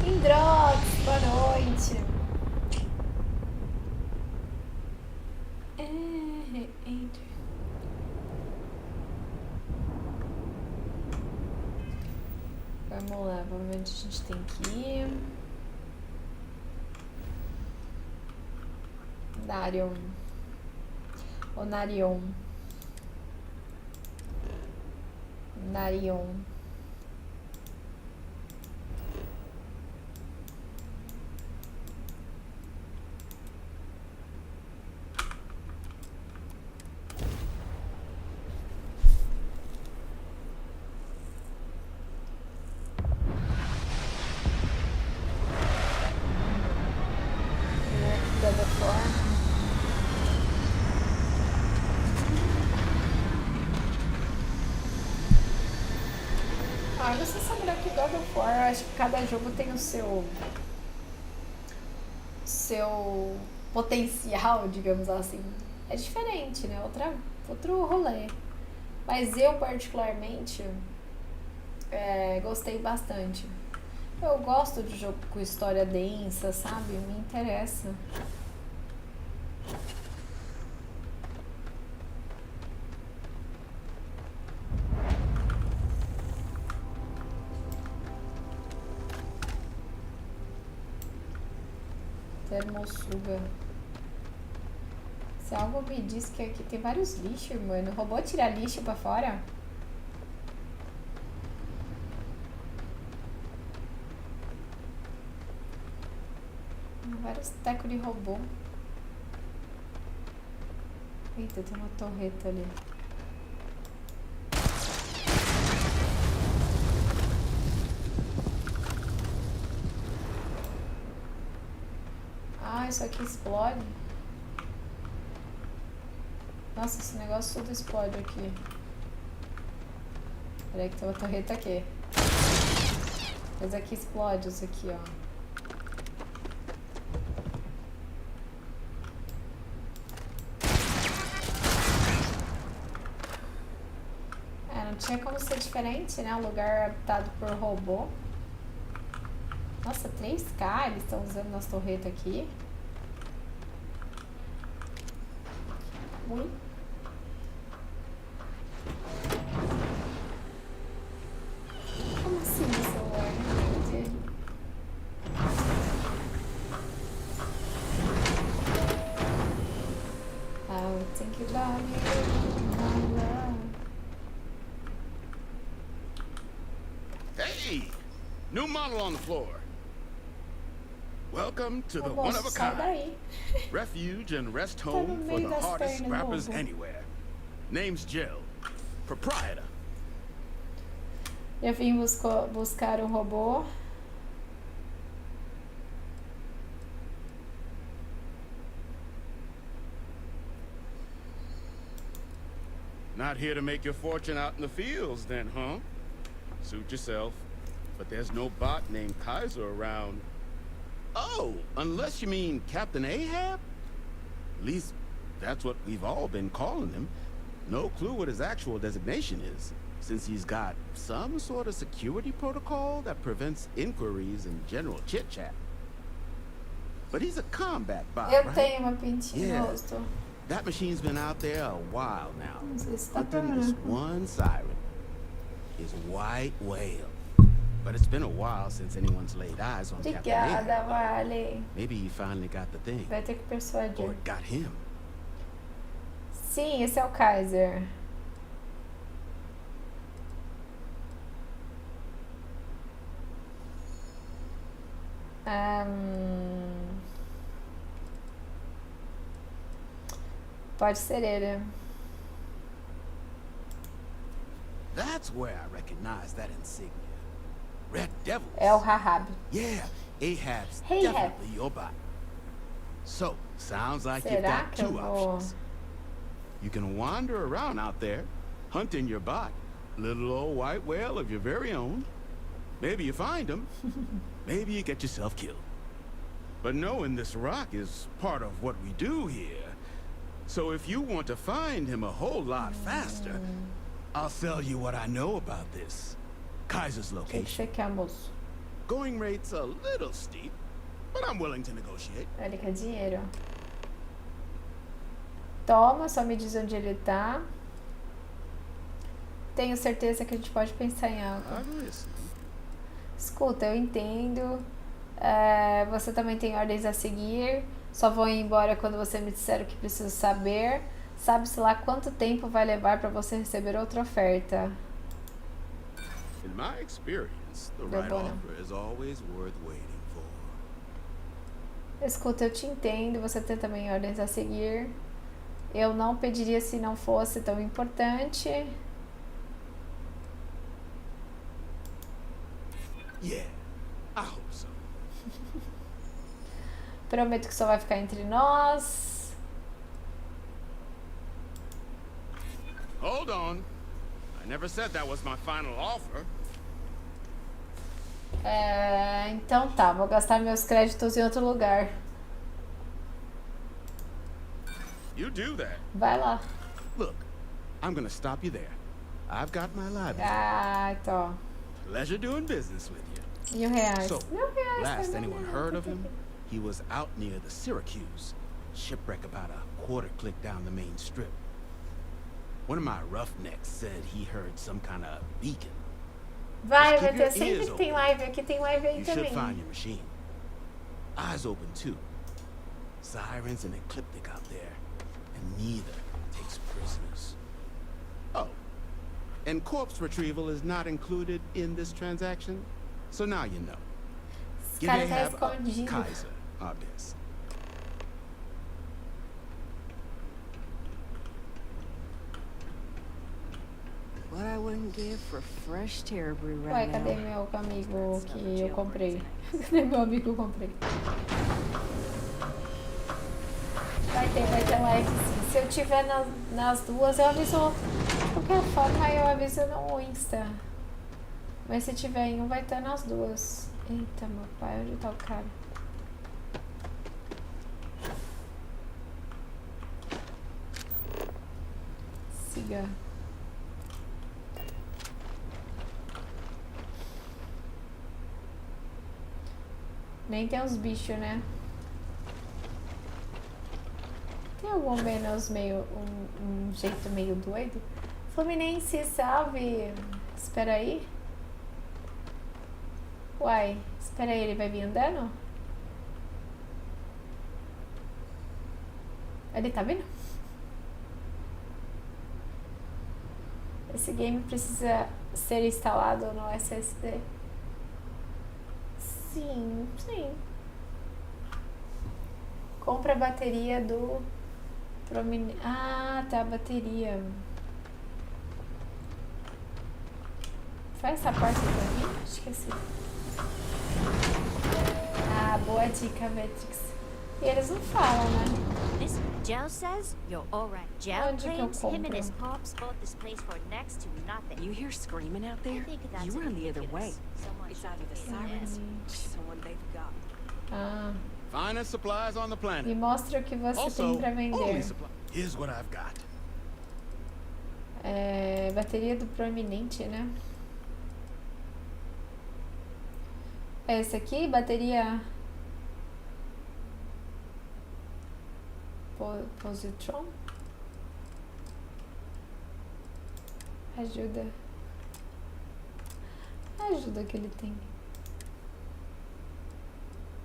Indrox, boa noite. Enter. Vamos lá, provavelmente a gente tem que ir. Narion. Narion. Narion. Ah, você sabe que God of War, eu acho que cada jogo tem o seu potencial, digamos assim. É diferente, né? Outro rolê. Mas eu, particularmente, gostei bastante. Eu gosto de jogo com história densa, sabe? Me interessa. Termossuga. Se algo me diz que aqui tem vários lixos, mano. O robô tira lixo pra fora? Vários tecos de robô. Eita, tem uma torreta ali. Ah, isso aqui explode. Nossa, esse negócio tudo explode aqui. Peraí que tem uma torreta aqui. Mas aqui explode isso aqui, ó. Não tinha como ser diferente, né? Um lugar habitado por robô. Nossa, 3K eles estão usando nas torretas aqui. Ui. Como assim o celular? Não entendi. I'll think about you, my love. Hey! New model on the floor. Welcome to the Ô, one moço, of a sai kind. daí. Refuge and rest no home for meio the das hardest pernas, scrappers bobo. anywhere. Name's Jill. Proprietor. Eu vim buscar um robô. Not here to make your fortune out in the fields then, huh? Suit yourself. But there's no bot named Kaiser around. Oh, unless you mean Captain Ahab? At least, that's what we've all been calling him. No clue what his actual designation is, since he's got some sort of security protocol that prevents inquiries and general chit-chat. But he's a combat bot, Eu right? tenho uma pintinha Yeah. no rosto. That machine's been out there a while now, Não sei se tá hunting this parando. one siren, his white whale. But it's been a while since anyone's laid eyes on Captain Obrigada, Ahab. Vale. Maybe he finally got the thing, Vai ter que or persuadir. it got him. Sim, esse é o Kaiser. Pode ser ele. That's where I recognize that insignia. Red Devils. É o Rahab. Yeah, Ahab's Ahab. definitely your bot. So, sounds like you've Será got que eu two vou... options. You can wander around out there, hunting your bot, little old white whale of your very own. Maybe you find him. Maybe you get yourself killed. But knowing this rock is part of what we do here. So if you want to find him a whole lot faster, I'll sell you what I know about this. Kaiser's O que location. você quer, moço? Going rate's a little steep, but I'm willing to negotiate. Ele quer dinheiro. Toma, só me diz onde ele tá. Tenho certeza que a gente pode pensar em algo. Obviously. Escuta, eu entendo. Você também tem ordens a seguir. Só vou embora quando você me disser o que preciso saber. Sabe-se lá quanto tempo vai levar para você receber outra oferta. In my experience, the Deu right bom, não? offer is always worth waiting for. Escuta, eu te entendo. Você tem também ordens a seguir. Eu não pediria se não fosse tão importante. Yeah, I hope so. Prometo que só vai ficar entre nós. Hold on. I never said that was my final offer. Então tá, vou gastar meus créditos em outro lugar. You do that. Vai lá. Look, I'm gonna stop you there. I've got my library. Então. Pleasure doing business with you. R$1.000. So, R$1.000. last anyone heard of him, he was out near the Syracuse. Shipwreck about a quarter click down the main strip. One of my roughnecks said he heard some kind of beacon. Vai keep ter your sempre ears que tem open. live. Aqui tem live aí You should também. find your machine. Eyes open too. Sirens and ecliptic out there. And neither takes prisoners. Oh. And corpse retrieval is not included in this transaction. So now you know. Esse Give cara tá Ahab a escondido. Kaiser our best. What I wouldn't give for fresh terror brew Ué, right cadê now. meu amigo que eu comprei? Cadê meu amigo que eu comprei? Vai ter live sim. Se eu tiver nas duas, eu aviso. De qualquer forma, eu aviso no Insta. Mas se tiver em um, vai ter nas duas. Eita, meu pai, onde tá o cara? Siga. Nem tem os bichos, né? Tem algum menos meio. Um jeito meio doido? Fluminense, salve! Espera aí. Uai, espera aí, ele vai vir andando? Ele tá vindo? Esse game precisa ser instalado no SSD. Sim, sim. Compra a bateria do prominente. Ah, tá, a bateria. Faz essa parte pra mim? Esqueci. Ah, boa dica, Vetrix. E eles não falam, né? Listen, Joe says you're all right. Joe Onde que eu claims him and his compro? pops bought this place for next to nothing. You hear screaming out I there? think that's You run the other way. ridiculous. Someone It's should either the figure it sirens out. or someone they've got. Ah, Finest supplies on the me planet. mostra o que você Also, tem pra only vender. supply. Here's what I've got. Bateria do proeminente, né? É esse aqui? Bateria... Positron? Ajuda. Ajuda que ele tem.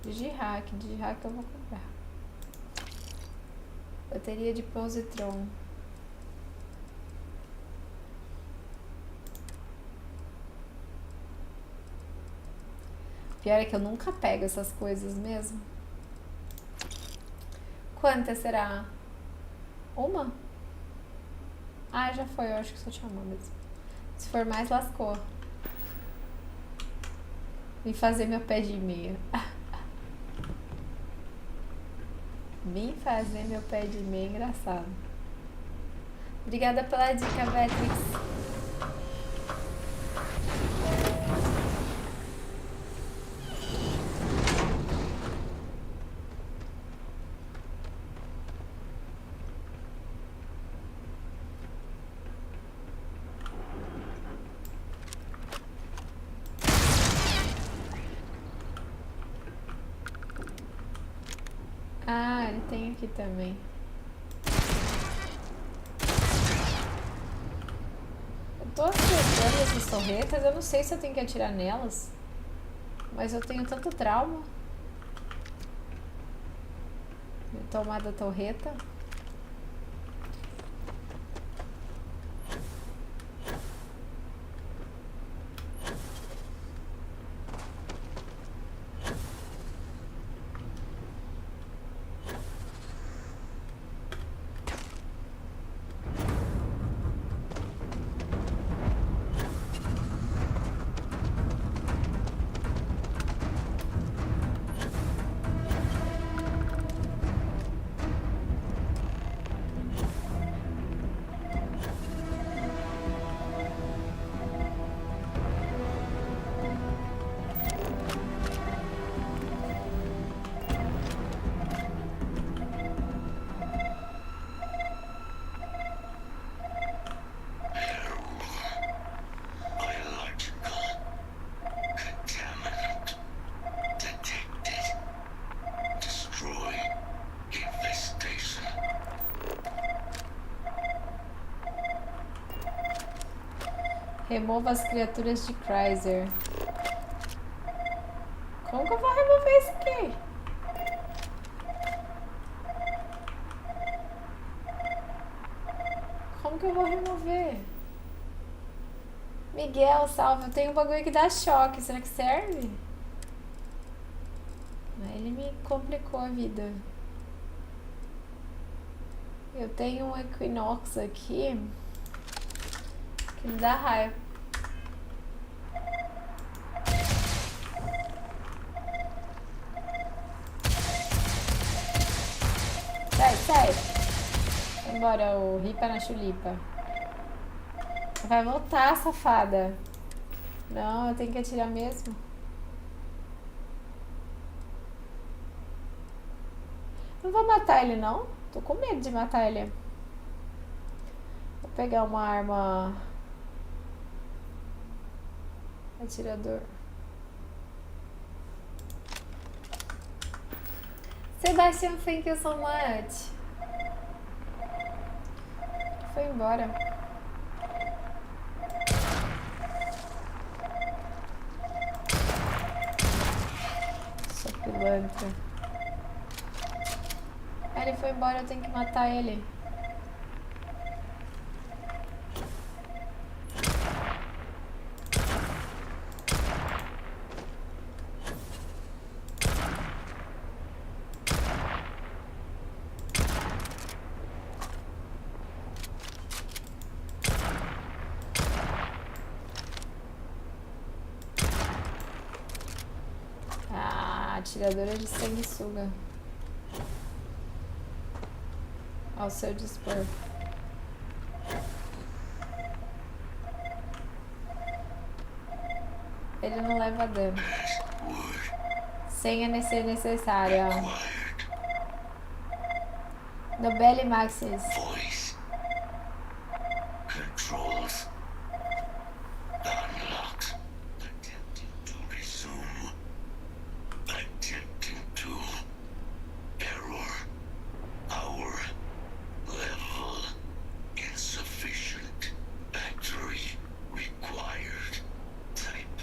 Digihack eu vou comprar. Bateria de positron. Pior é que eu nunca pego essas coisas mesmo. Quantas será? Uma? Ah, já foi. Eu acho que só tinha uma mesmo. Se for mais, lascou. Vim fazer meu pé de meia. Vim fazer meu pé de meia. Engraçado. Obrigada pela dica, Beatrix. Ah, ele tem aqui também. Eu tô acertando essas torretas, eu não sei se eu tenho que atirar nelas. Mas eu tenho tanto trauma de tomar da torreta. Remova as criaturas de Chrysler. Como que eu vou remover isso aqui? Como que eu vou remover? Miguel, salve. Eu tenho um bagulho que dá choque. Será que serve? Aí ele me complicou a vida. Eu tenho um Equinox aqui que me dá raiva. Sai, sai. Vai embora, o ripa na chulipa. Vai voltar, safada. Não, eu tenho que atirar mesmo. Não vou matar ele, não. Tô com medo de matar ele. Vou pegar uma arma... Atirador. Sebastian, thank you so much. Foi embora. Sou pilantra. Ah, ele foi embora, eu tenho que matar ele. Atiradora de sanguessuga. Ao seu dispor. Ele não leva dano. Sem ser necessária. Nobel Maxis. Voice controls unlocked. Attempting to resume. Attempting to error. Power level insufficient. Battery required. Type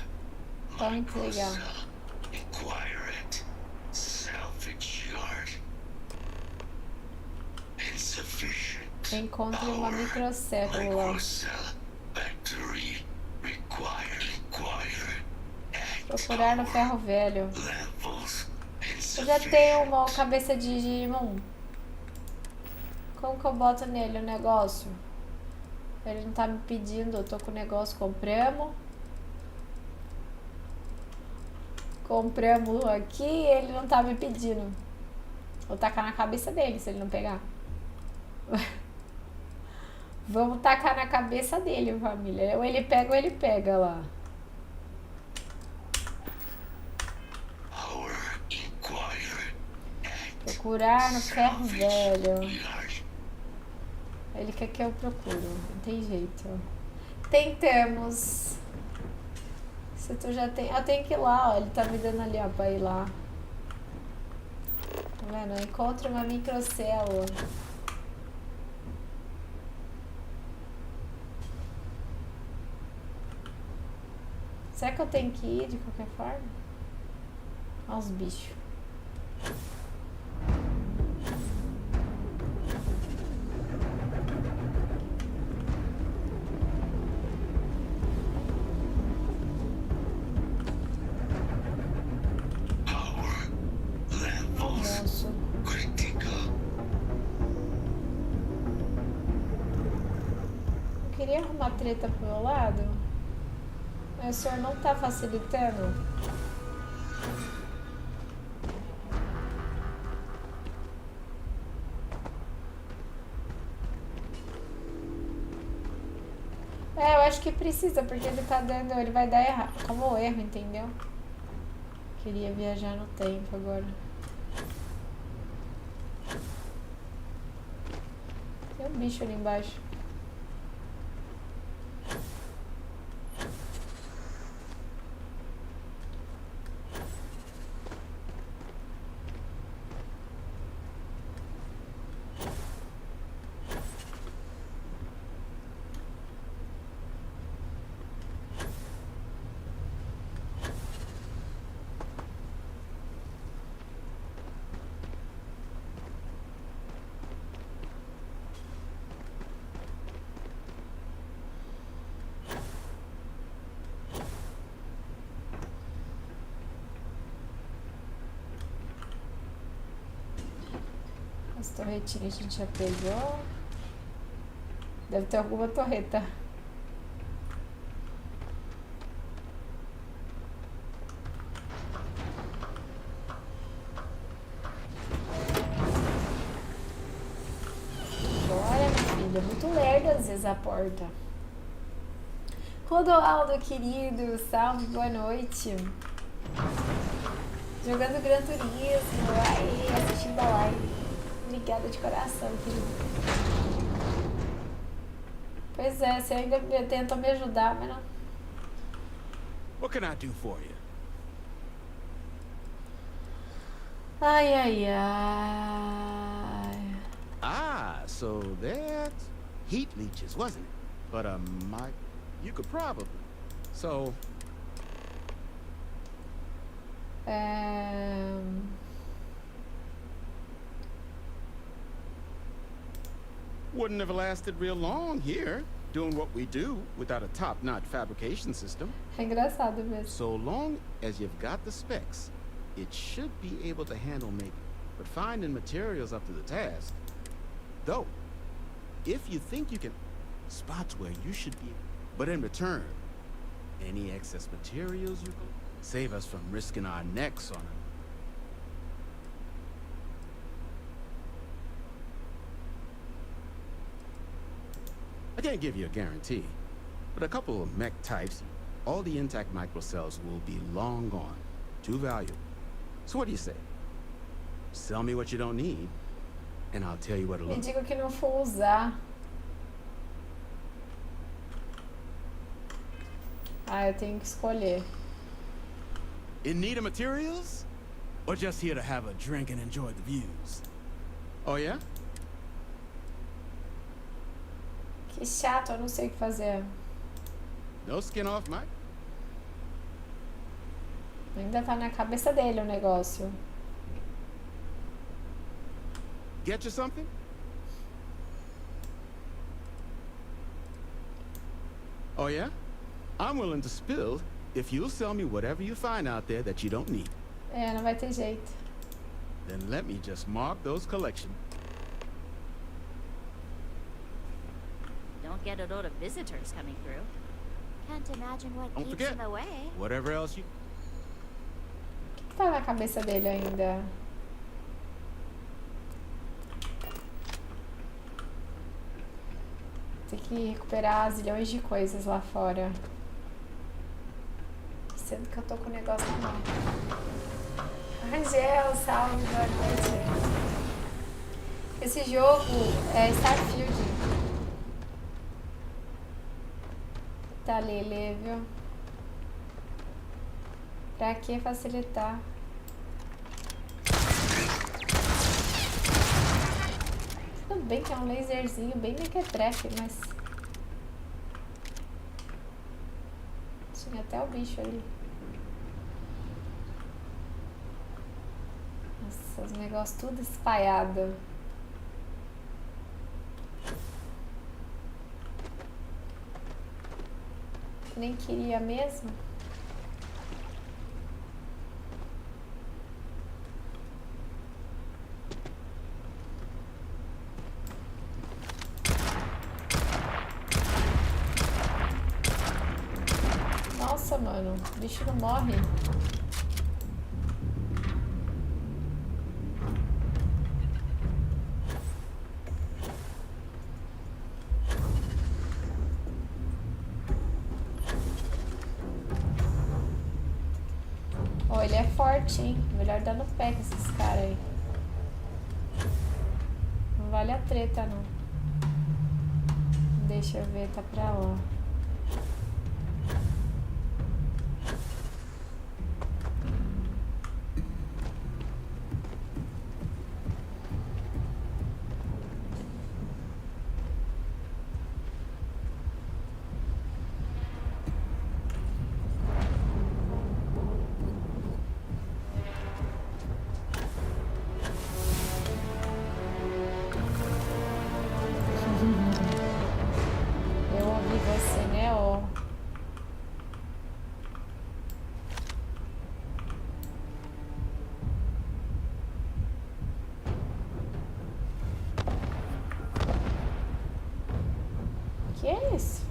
microcell. Acquire it. Salvage yard. Insufficient. Encontre uma microcélula. Battery required. Procurar no ferro velho. Eu já tenho uma cabeça de Digimon. Como que eu boto nele o negócio? Ele não tá me pedindo, eu tô com o negócio, compramos. Compramos aqui e ele não tá me pedindo. Vou tacar na cabeça dele se ele não pegar. Vamos tacar na cabeça dele, família. Ou ele pega lá. Procurar no ferro velho. Ele quer que eu procuro. Não tem jeito. Tentamos. Se tu já tem... Eu tenho que ir lá, ó. Ele tá me dando ali, ó, pra ir lá. Tá vendo? Encontre uma microcélula. Será que eu tenho que ir de qualquer forma? Olha os bichos. Nossa. Eu queria arrumar treta pro meu lado. Mas o senhor não tá facilitando? É, eu acho que precisa, porque ele tá dando... Ele vai dar errado. Como erro, entendeu? Queria viajar no tempo agora. Tem um bicho ali embaixo. Torretinha a gente já pegou. Deve ter alguma torreta. Bora, minha filha. Muito lerda às vezes a porta. Rodoaldo, querido. Salve, boa noite. Jogando Gran Turismo. Aí, assistindo a live. Obrigada de coração, querido. Pois é, você ainda tenta me ajudar, mas não. What can I do for you? Ai, ai, ai. Ah, so that's heat leeches, wasn't it? But you could probably. So wouldn't have lasted real long here, doing what we do without a top-notch fabrication system. É engraçado mesmo. So long as you've got the specs, it should be able to handle maybe. But finding materials up to the task. Though, if you think you can, spots where you should be. But in return, any excess materials you can save us from risking our necks on it. I can't give you a guarantee, but a couple of mech types, all the intact microcells will be long gone. Too valuable. So what do you say? Sell me what you don't need, and I'll tell you what it'll Me look. diga que não for usar. Ah, eu tenho que escolher. In need of materials? Or just here to have a drink and enjoy the views? Oh yeah? Que chato, eu não sei o que fazer. No skin off, Mike? Ainda tá na cabeça dele o negócio. Get you something? Oh yeah? I'm willing to spill if you'll sell me whatever you find out there that you don't need. É, não vai ter jeito. Then let me just mark those collections. Don't get a load of visitors coming through. Can't imagine what Don't keeps forget, in the way. whatever else you... O que tá na cabeça dele ainda? Tem que recuperar zilhões de coisas lá fora. Sendo que eu tô com o negócio na mão. Angel, salve, boa noite. Esse jogo é Starfield. Tá, Lele, viu? Pra que facilitar? Tudo bem que é um laserzinho bem mequetrefe, mas... Tinha até o bicho ali. Nossa, os negócios tudo espalhado. Nem queria mesmo. Nossa, mano, o bicho não morre. Oh, ele é forte, hein? Melhor dar no pé com esses caras aí. Não vale a treta, não. Deixa eu ver, tá pra lá. Eu ouvi você. Que é esse?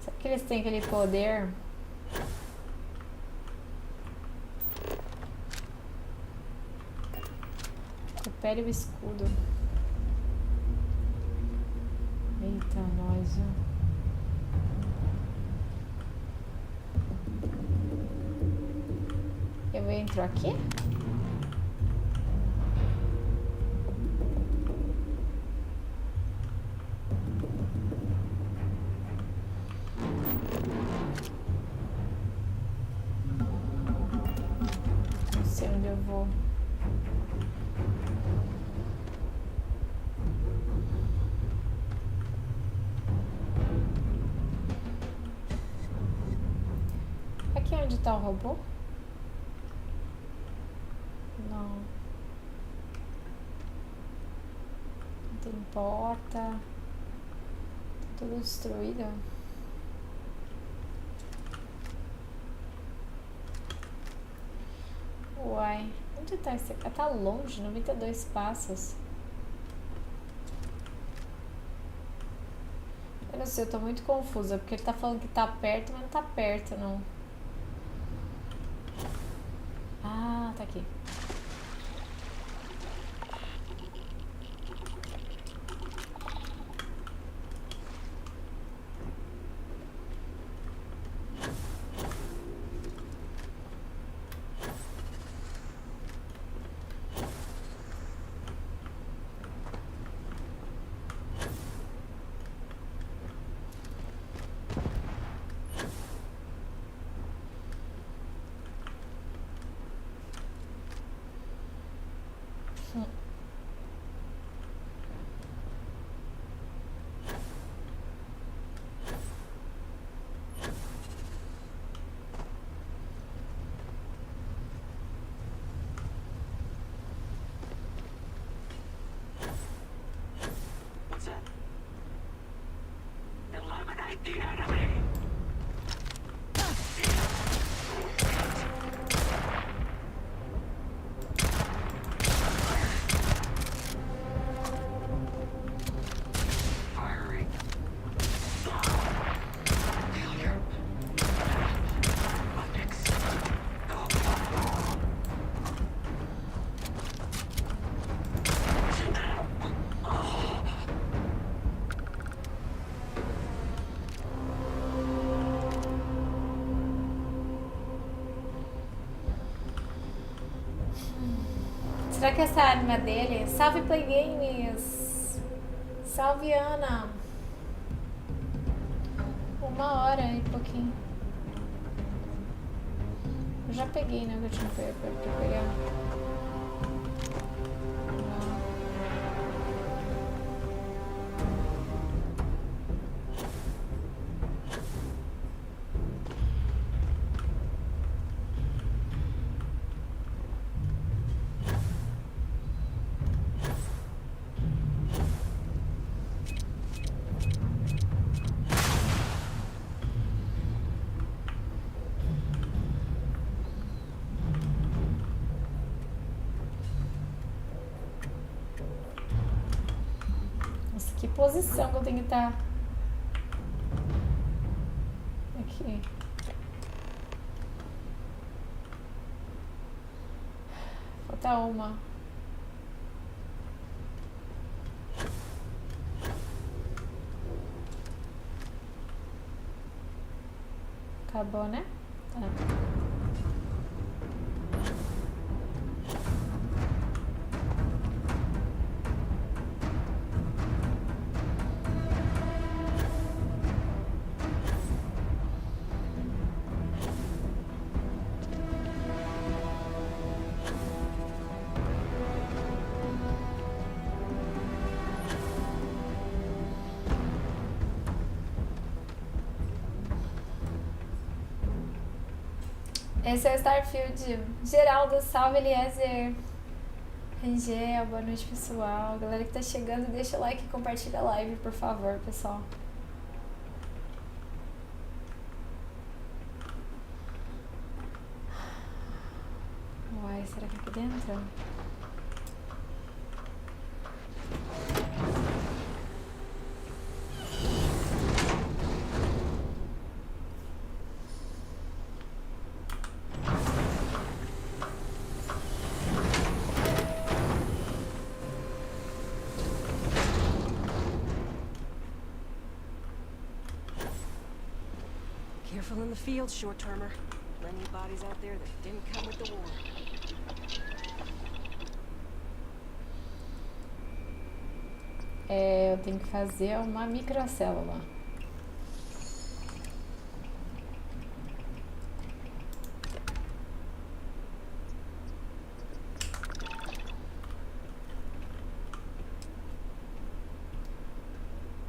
Será que eles têm aquele poder? Recupere o escudo. Eita, nós, viu? Eu entro aqui? Não sei onde eu vou. Aqui é onde tá o robô? Não. Não tem porta. Tá tudo destruído. Uai. Onde tá esse cara? Tá longe, 92 passos. Eu não sei, eu tô muito confusa, porque ele tá falando que tá perto, mas não tá perto, não. Ah, tá aqui. What's that? Eliminate the enemy. Firing. Failure. Unacceptable. Será que essa é a arma dele? Salve Play Games! Salve Ana! 1h e pouquinho. Eu já peguei, né? Que eu tinha pra pegar. Nossa, que posição que eu tenho que estar. Aqui. Falta uma. Acabou, né? Tá. Esse é o Starfield. Geraldo, salve, Eliezer. Angel, boa noite, pessoal. Galera que tá chegando, deixa o like e compartilha a live, por favor, pessoal. Uai, será que é aqui dentro? Careful in the field, short-termer. Plenty of bodies out there that didn't come with the war. Eu tenho que fazer uma microcélula.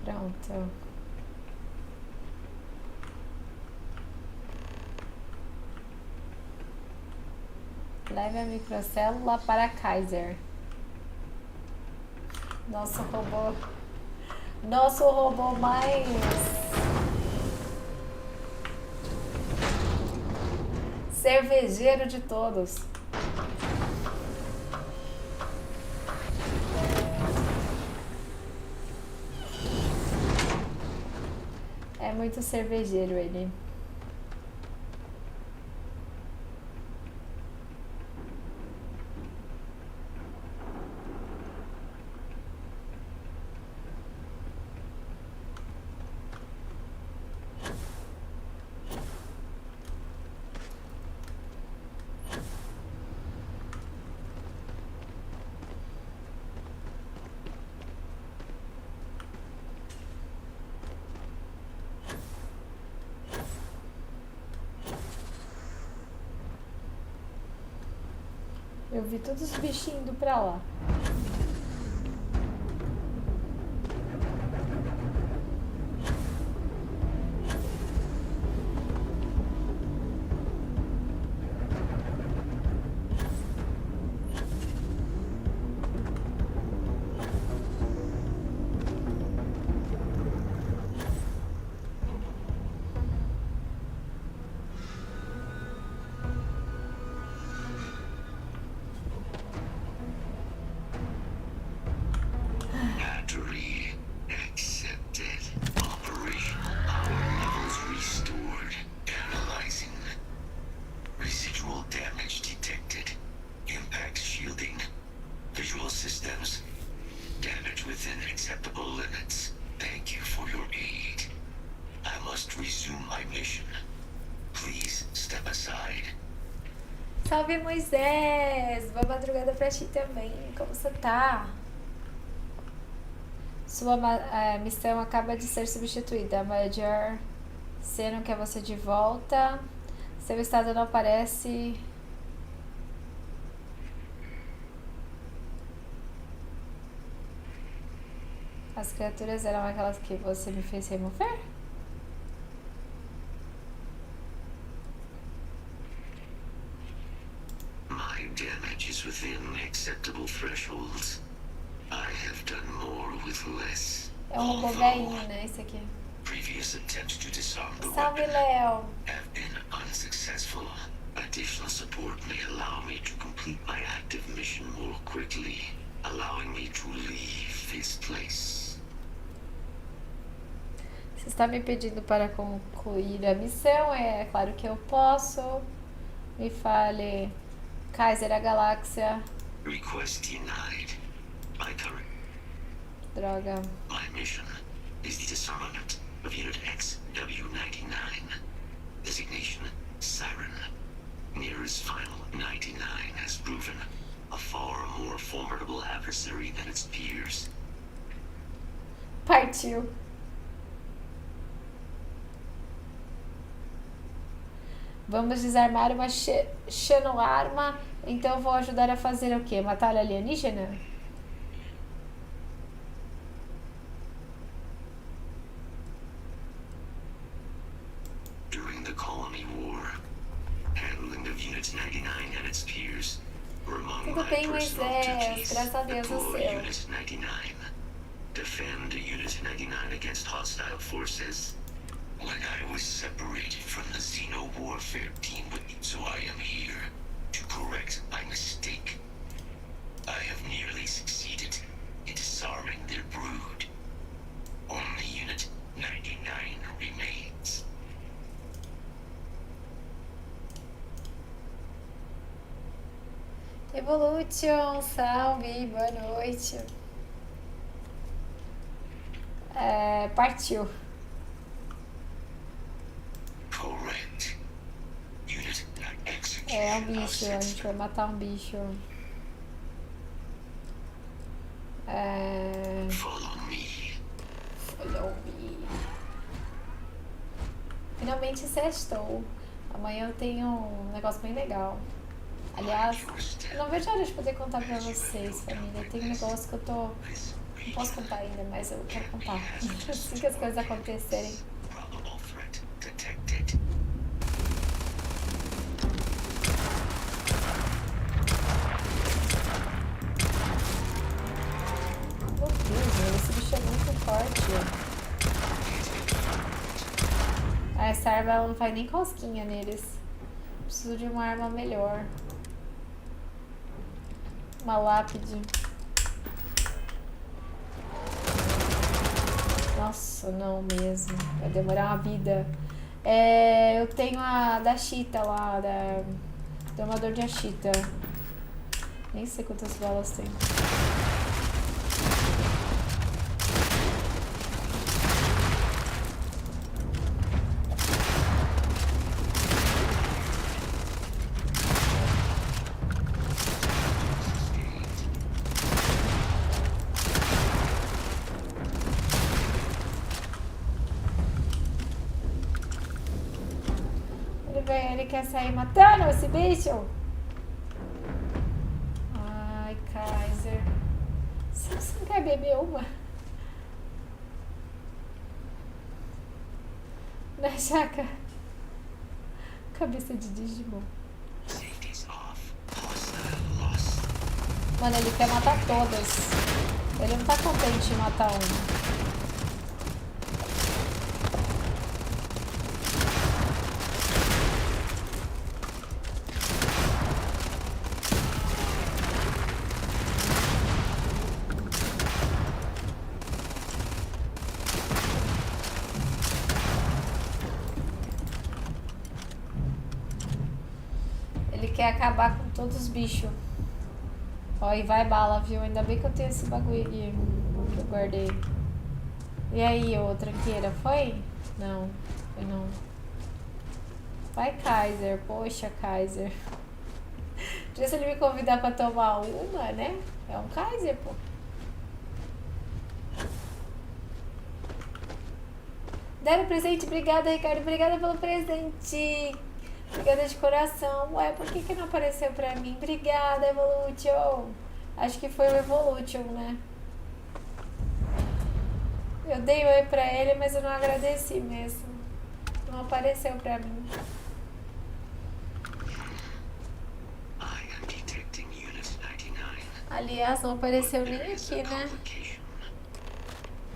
Pronto. Leve a microcélula para Kaiser. Nosso robô mais cervejeiro de todos. É muito cervejeiro ele. Eu vi todos os bichinhos indo pra lá. Salve, Moisés! Boa madrugada pra ti também. Como você tá? Sua missão acaba de ser substituída. A Major C não quer você de volta. Seu estado não aparece. As criaturas eram aquelas que você me fez remover? Damage is within acceptable thresholds. I have done more with less. É um robô velhinho, né? Esse aqui. Previous attempts to disarm the Salve, weapon Léo! have been unsuccessful. Additional support may allow me to complete my active mission more quickly, allowing me to leave this place. Você está me pedindo para concluir a missão? É claro que eu posso. Me fale. Kaiser, a galáxia. Request denied. My current. Droga. My mission is the disarmament of Unit XW-99. Designation, Siren. Near's final 99 has proven a far more formidable adversary than its peers. Partiu. Vamos desarmar uma xenoarma. Então eu vou ajudar a fazer o quê? Matar a alienígena? During the Colony War, handling the Unit 99 and its peers were among Tudo my bem, personal Moisés. duties. Graças a Deus, o Deploy seu. Unit 99. Defend Unit 99 against hostile forces. When I was separated from the Xeno warfare team, so I am here to correct my mistake. I have nearly succeeded in disarming their brood. Only Unit 99 remains. Evolution, salve, boa noite. Partiu. Correct. Unit execution. É um bicho, a gente vai matar um bicho. Follow me. Follow me. Finalmente sextou. Amanhã eu tenho um negócio bem legal. Aliás, eu não vejo a hora de poder contar pra vocês, família. Tem um negócio que eu tô... Não posso contar ainda, mas eu quero contar. Assim que as coisas acontecerem. Probable threat detected. Meu Deus, esse bicho é muito forte. Essa arma ela não faz nem cosquinha neles. Preciso de uma arma melhor. Uma lápide. Nossa, não mesmo. Vai demorar uma vida. Eu tenho a da Cheetah lá, da domador de Cheetah. Nem sei quantas balas tem. Ele quer sair matando esse bicho? Ai, Kaiser. Você não quer beber uma? Na jaca. Cabeça de Digimon. Mano, ele quer matar todas. Ele não tá contente em matar uma. Quer acabar com todos os bichos. Ó, e vai bala, viu? Ainda bem que eu tenho esse bagulho aqui que eu guardei. E aí, ô tranqueira, foi? Não, foi não. Vai, Kaiser. Poxa, Kaiser. Podia se ele me convidar pra tomar uma, né? É um Kaiser, pô. Deram presente? Obrigada, Ricardo. Obrigada pelo presente. Obrigada de coração. Ué, por que não apareceu pra mim? Obrigada, Evolution. Acho que foi o Evolution, né? Eu dei oi pra ele, mas eu não agradeci mesmo. Não apareceu pra mim. Aliás, não apareceu nem aqui, né?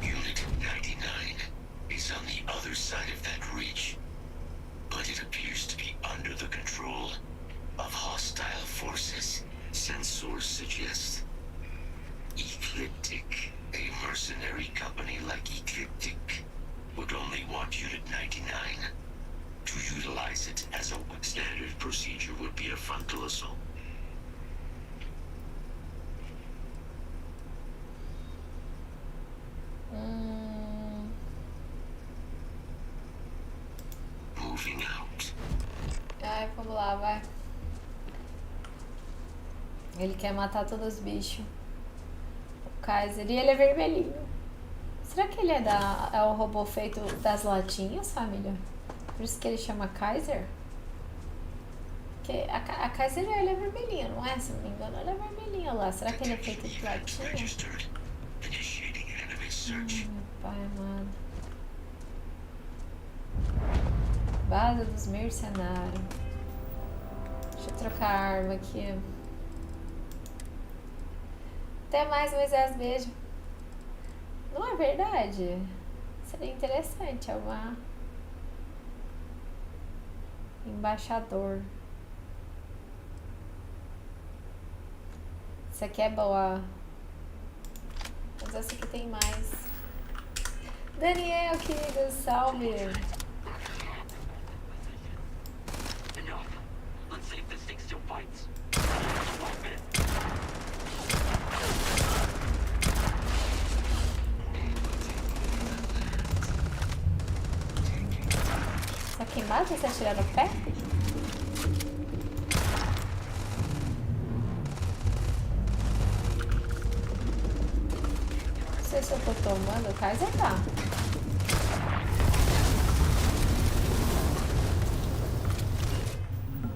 Unit 99 is on the other side of that reach. But it appears to be under the control of hostile forces. Sensors suggest Ecliptic, a mercenary company like Ecliptic, would only want Unit 99. To utilize it as a standard procedure would be a frontal assault. Moving out. Ai, vamos lá, vai. Ele quer matar todos os bichos. O Kaiser. E ele é vermelhinho. Será que ele é o robô feito das latinhas, família? Por isso que ele chama Kaiser? Porque a Kaiser ele é vermelhinha, não é? Se não me engano, ela é vermelhinha lá. Será que ele é feito de latinha? Meu pai amado. Base dos mercenários. Deixa eu trocar a arma aqui. Até mais, Moisés, beijo. Não é verdade? Seria interessante, é uma... Embaixador. Isso aqui é boa. Mas essa aqui tem mais. Daniel, querido, salve. Só quem mata você atirar no pé? Não sei se eu tô tomando, o Kaiser tá.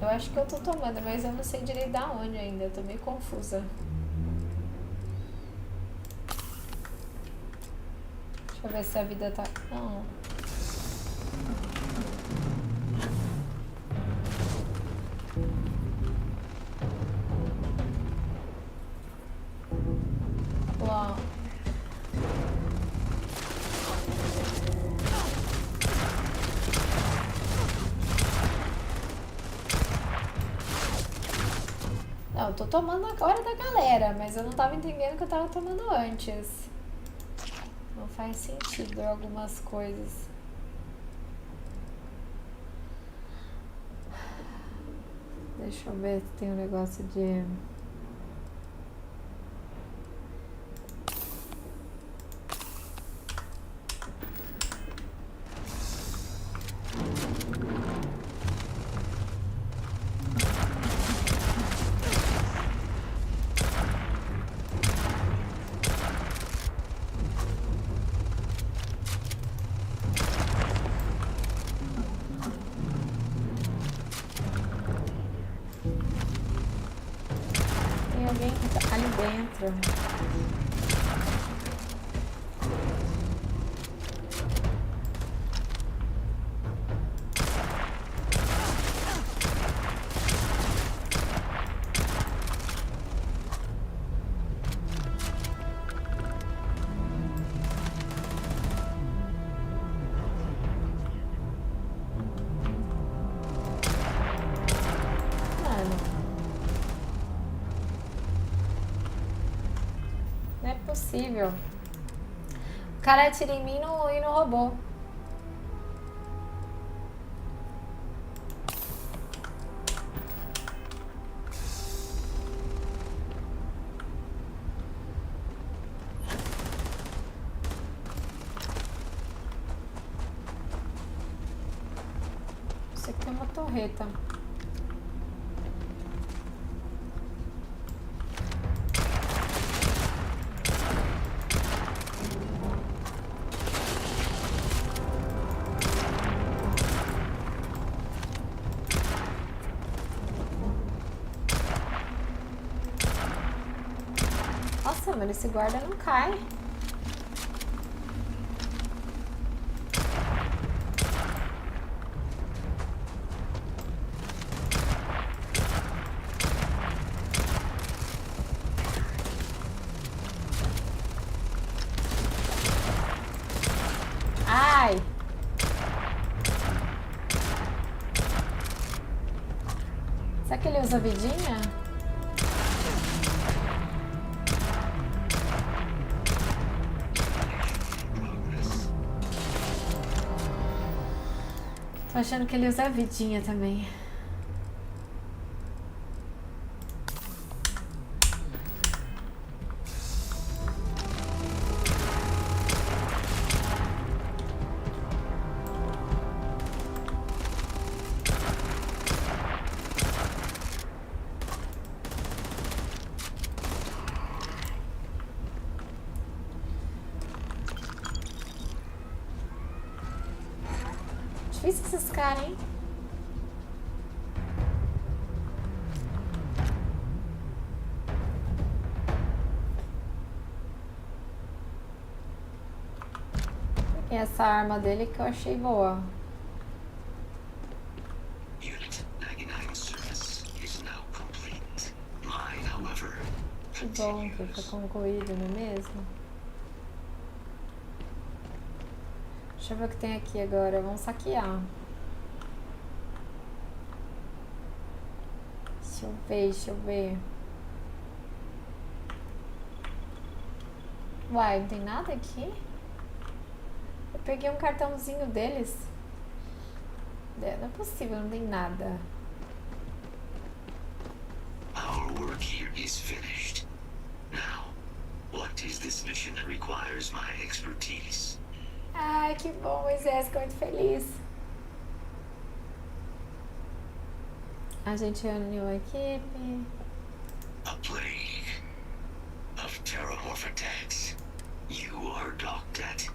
Eu acho que eu tô tomando, mas eu não sei direito da onde ainda, eu tô meio confusa. Deixa eu ver se a vida tá... Não. Uau. Não, eu tô tomando agora da galera, mas eu não tava entendendo que eu tava tomando antes. Não faz sentido algumas coisas. Deixa eu ver se tem um negócio de... Tem alguém que tá ali dentro. Não é possível. O cara atira em mim e não roubou. Isso aqui é uma torreta. Nossa, mano, esse guarda não cai. Ai! Será que ele usa vidinha? Tô achando que ele usa a vidinha também. Difícil esses caras, hein? E essa arma dele que eu achei boa. Unit 99 service is now Que bom que foi concluído, não é mesmo? Deixa eu ver o que tem aqui agora. Vamos saquear. Deixa eu ver. Uai, não tem nada aqui? Eu peguei um cartãozinho deles. Não é possível, não tem nada. Our work here is finished. Now, what is this mission that requires my expertise? Ai, que bom, Moisés, fico muito feliz. A gente reuniu a equipe. A plague of terramorph attacks. You are docked at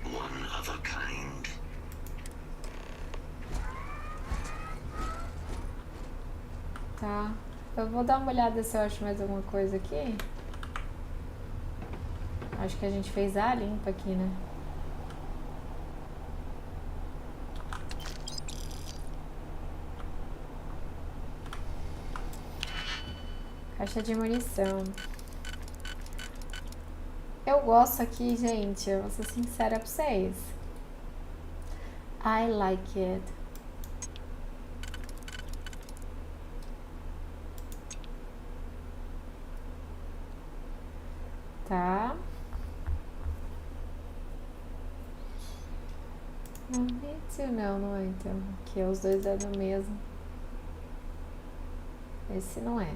one of a kind. Tá. Eu vou dar uma olhada se eu acho mais alguma coisa aqui. Acho que a gente fez a limpa aqui, né? Caixa de munição. Eu gosto aqui, gente. Eu vou ser sincera pra vocês. I like it. Tá. Momento não é então. Aqui os dois é do mesmo. Esse não é.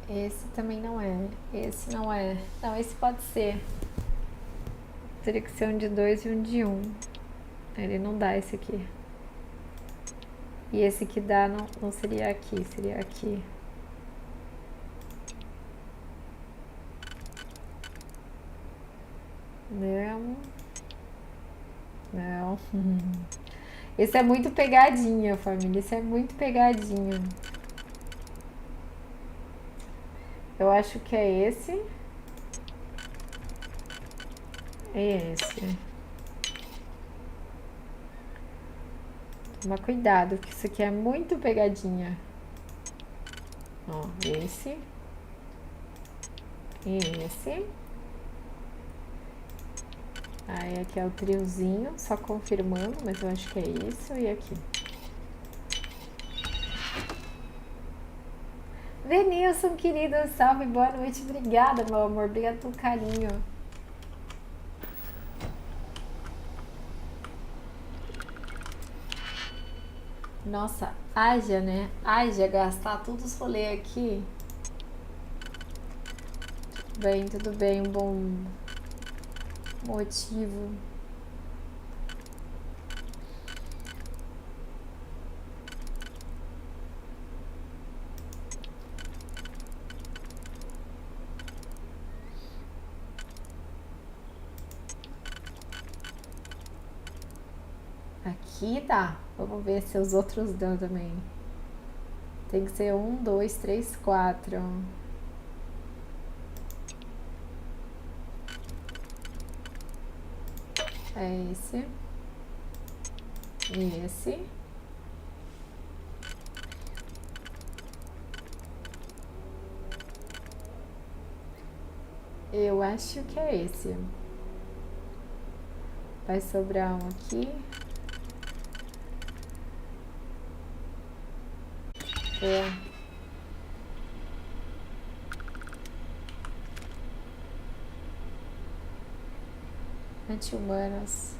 Esse também não é. Esse não é. Não, esse pode ser. Teria que ser um de 2 e um de 1. Ele não dá esse aqui. E esse que dá não seria aqui, seria aqui. Não. Não. Esse é muito pegadinha, família. Esse é muito pegadinha. Eu acho que é esse. É esse. Toma cuidado, que isso aqui é muito pegadinha. Ó, esse. E esse. Aí aqui é o triozinho, só confirmando, mas eu acho que é isso. E aqui. Denilson, querido, salve, boa noite. Obrigada, meu amor. Obrigada pelo carinho. Nossa, haja, né? Haja gastar todos os rolês aqui. Tudo bem, um bom motivo. Aqui dá. Vamos ver se os outros dão também. Tem que ser 1, 2, 3, 4. É esse. E esse. Eu acho que é esse. Vai sobrar um aqui. É. Anti-humanos.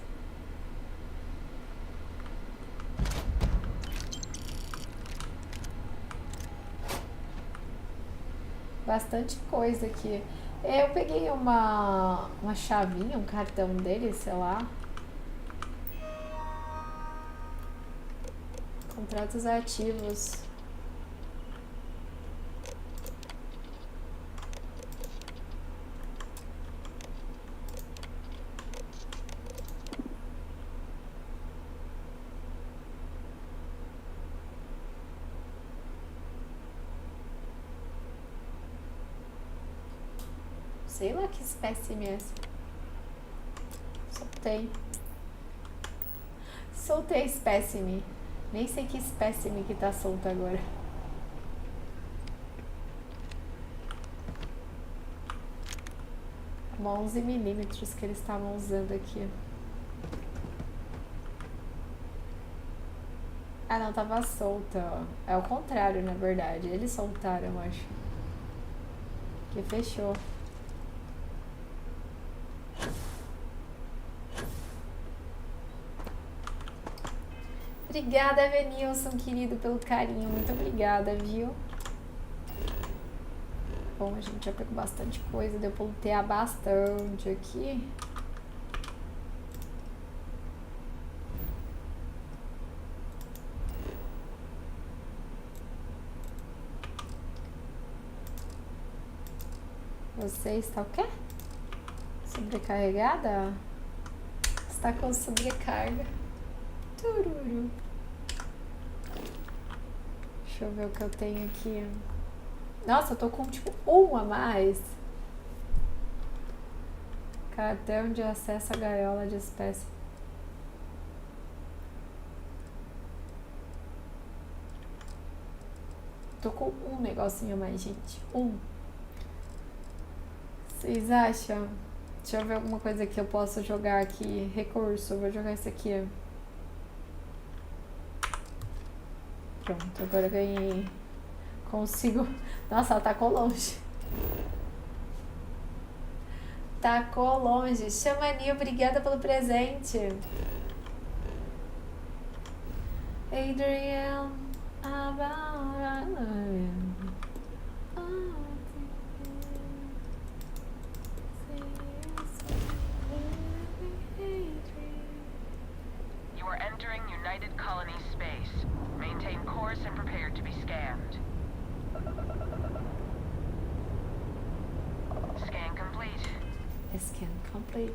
Bastante coisa aqui. Eu peguei uma chavinha, um cartão dele, sei lá. Contratos ativos. Sei lá que espécime é essa. Soltei espécime. Nem sei que espécime que tá solto agora. uma 11mm que eles estavam usando aqui. Ah, não, tava solta, ó. É o contrário, na verdade. Eles soltaram, eu acho. Que fechou. Obrigada, Venilson, querido, pelo carinho. Muito obrigada, viu? Bom, a gente já pegou bastante coisa. Deu pra lutear bastante aqui. Você está o quê? Sobrecarregada? Está com sobrecarga. Tururu. Deixa eu ver o que eu tenho aqui. Nossa, eu tô com tipo um a mais. Cartão de acesso à gaiola de espécie. Tô com um negocinho a mais, gente. Um. Vocês acham? Deixa eu ver alguma coisa que eu possa jogar aqui. Recurso, eu vou jogar esse aqui. Pronto, agora eu ganhei. Consigo. Nossa, ela tacou longe. Tacou longe. Xamani, obrigada pelo presente. Adrian. You are entering United Colony space. Maintain course and prepare to be scanned. Scan complete. Scan complete.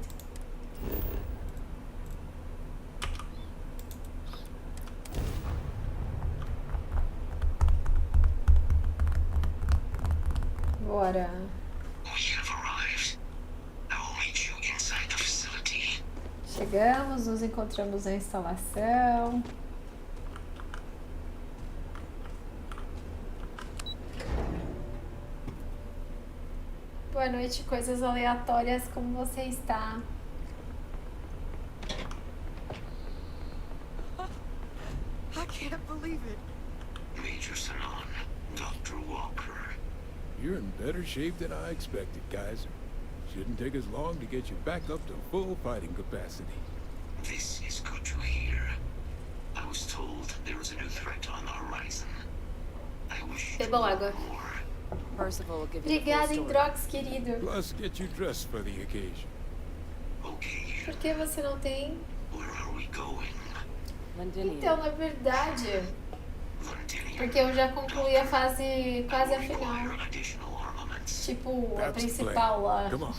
Bora. Chegamos, nos encontramos na instalação. Boa noite, coisas aleatórias, como você está? I can't believe it. Major Sanon, Dr. Walker. You're in better shape than I expected, Kaiser. Shouldn't take as long to get you back up to full fighting capacity. This is good to hear. I was told there was a new threat on the horizon. I wish Bebam água. Percival will give you the full Obrigada, story. Indrox, querido. Plus, get you dressed for the occasion. Okay, Por que você não tem? where are we going? Londinium. Então, na verdade, porque eu já concluí a fase quase a final. Tipo, a That's the principal plan. lá. Come on.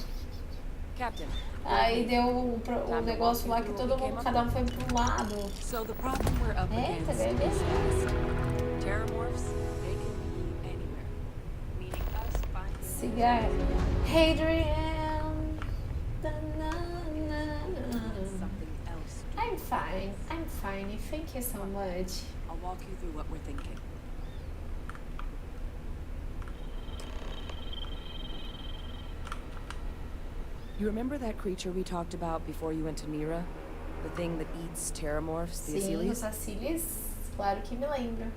Captain. Aí deu o negócio lá que todo mundo, cada um foi pra um lado. So the problem we're up Eita, against beleza. is fast. Terramorphs, they can be anywhere. Meaning us finding Cigar. Hadrian. something else. I'm fine. I'm fine. Thank you so much. I'll walk you through what we're thinking. You remember that creature we talked about before you went to Mira? The thing that eats terramorphs, the Sim, os Asilies? Asilies, claro que me lembro.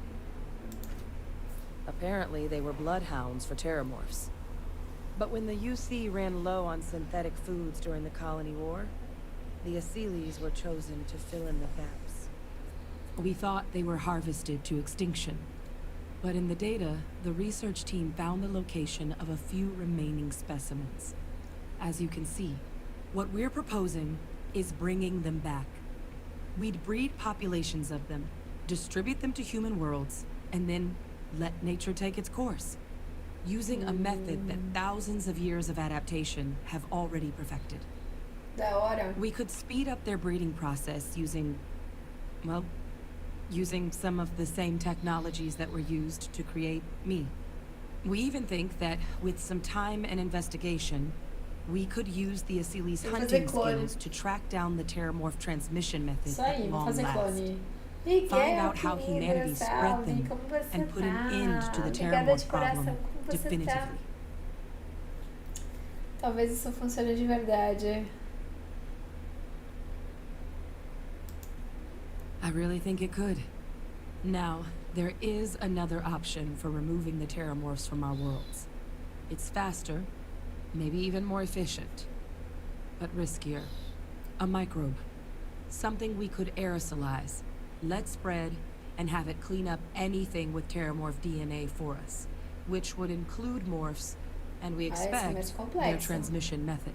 Apparently, they were bloodhounds for terramorphs. But when the UC ran low on synthetic foods during the colony war, the Asilies were chosen to fill in the gaps. We thought they were harvested to extinction. But in the data, the research team found the location of a few remaining specimens. As you can see, what we're proposing is bringing them back. We'd breed populations of them, distribute them to human worlds, and then let nature take its course, using a method that thousands of years of adaptation have already perfected. Da hora. We could speed up their breeding process using, well, using some of the same technologies that were used to create me. We even think that with some time and investigation, we could use the Asili's Vou fazer hunting clone. skills to track down the terramorph transmission method Isso aí, at vou long fazer last. clone. Find Miguel, out how querido, humanity spread salve, them como você and put tá? an end to the Obrigada de terramorph coração, problem como você tá? definitively. Talvez isso funcione de verdade. I really think it could. Now, there is another option for removing the terramorphs from our worlds. It's faster, maybe even more efficient, but riskier. A microbe. Something we could aerosolize, let spread, and have it clean up anything with terramorph DNA for us, which would include morphs, and we expect their transmission method.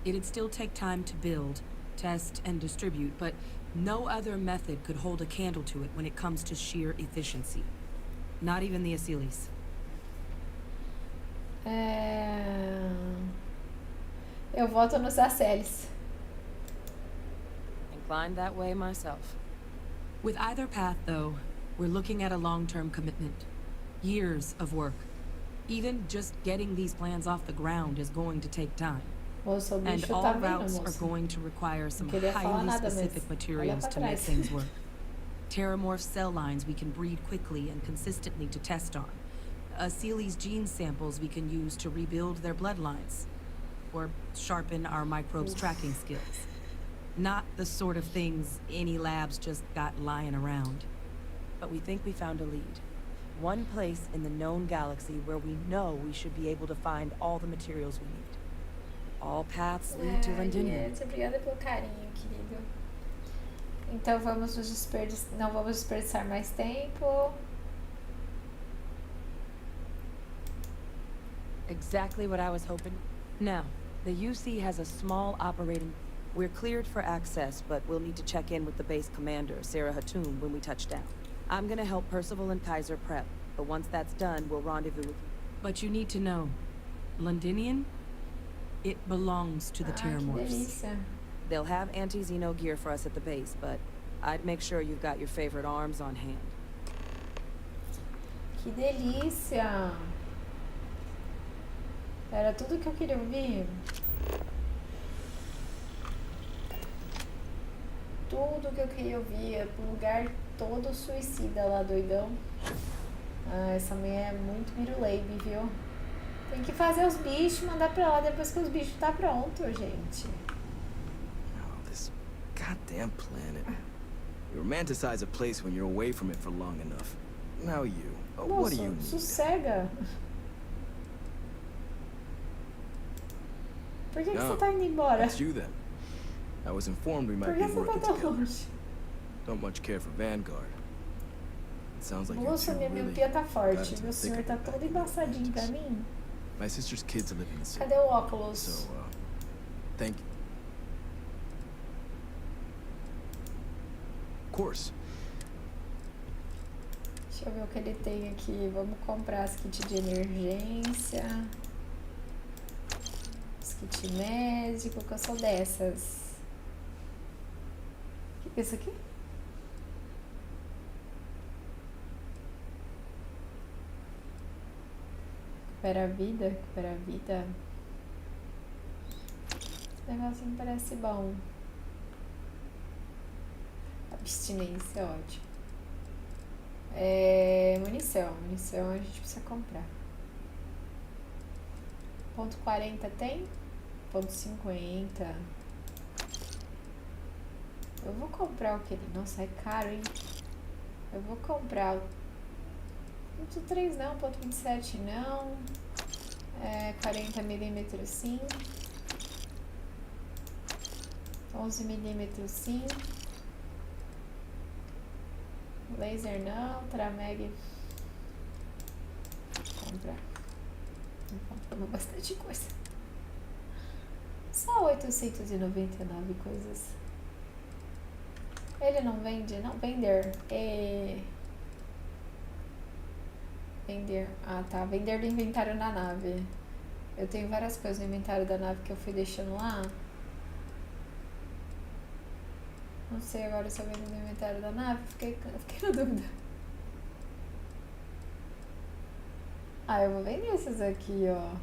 It'd still take time to build, test, and distribute, but no other method could hold a candle to it when it comes to sheer efficiency. Not even the Aciles. Eu voto nos Aceles. Inclined that way myself. With either path, though, we're looking at a long-term commitment. Years of work. Even just getting these plans off the ground is going to take time. Moço, o And bicho all tá vindo, routes are moço. going to require some Não queria falar highly nada, mas specific olha materials pra to make trás. things work. Terramorph cell lines we can breed quickly and consistently to test on. Aciles gene samples we can use to rebuild their bloodlines. Or sharpen our microbes' tracking skills. Not the sort of things any labs just got lying around. But we think we found a lead. One place in the known galaxy where we know we should be able to find all the materials we need. All paths lead to Londinium. Obrigada pelo carinho, querido. Então vamos nos desperdiçar. Não vamos desperdiçar mais tempo. Exactly what I was hoping. Now, the UC has a small operating... We're cleared for access, but we'll need to check in with the base commander, Sarah Hatoum, when we touch down. I'm gonna help Percival and Kaiser prep, but once that's done, we'll rendezvous with you. But you need to know, Londinium, it belongs to the Que terramorphs. delícia. They'll have anti-Xeno gear for us at the base, but I'd make sure you've got your favorite arms on hand. Que delícia. Era tudo que eu queria ouvir. Tudo que eu queria ouvir. É pro lugar todo suicida lá, doidão. Ah, essa mulher é muito miruleibe, viu? Tem que fazer os bichos, mandar pra lá depois que os bichos tá pronto, gente. Oh, this goddamn planet. You romanticize a place when you're away from it for long enough. Now you. Oh, what do you Moço, need? sossega. Por que você tá indo embora? It's you then. I was informed we Por might que be você tá working tão together. longe? Don't much care for Vanguard. It sounds like you're Moça, two minha really miopia tá got forte. into the Meu thick senhor of tá it todo back in embaçadinho pra Atlantis. mim. My sister's kids live in the city. Cadê o óculos? So, thank you. Of course. Deixa eu ver o que ele tem aqui. Vamos comprar as kits de emergência. Os kits médicos, que eu sou dessas. O que é isso aqui? Recupera a vida, recupera a vida. Esse negocinho parece bom. Abstinência, ótimo. Munição. Munição a gente precisa comprar. Ponto 40 tem? Ponto 50. Eu vou comprar o que? Nossa, é caro, hein? Eu vou comprar o ponto 3 não, ponto 27 não. 40mm sim. 11mm sim. Laser não, Trameg. Vou comprar. Compramos bastante coisa. Só 899 coisas. Ele não vende? Não, vender. Vender. Ah, tá. Vender do inventário na nave. Eu tenho várias coisas no inventário da nave que eu fui deixando lá. Não sei agora se eu vendo no inventário da nave. Fiquei na dúvida. Ah, eu vou vender esses aqui, ó.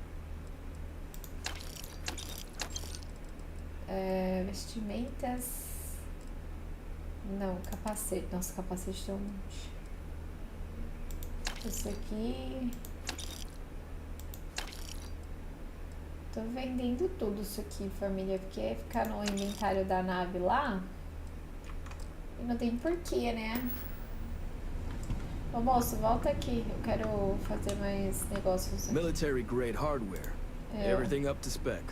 Vestimentas. Não, capacete. Nossa, capacete tem um monte. Esse aqui. tô vendendo tudo isso aqui, família, porque ficar no inventário da nave lá e não tem porquê, né? Ô moço, volta aqui, eu quero fazer mais negócios aqui. Military grade hardware. Everything up to spec.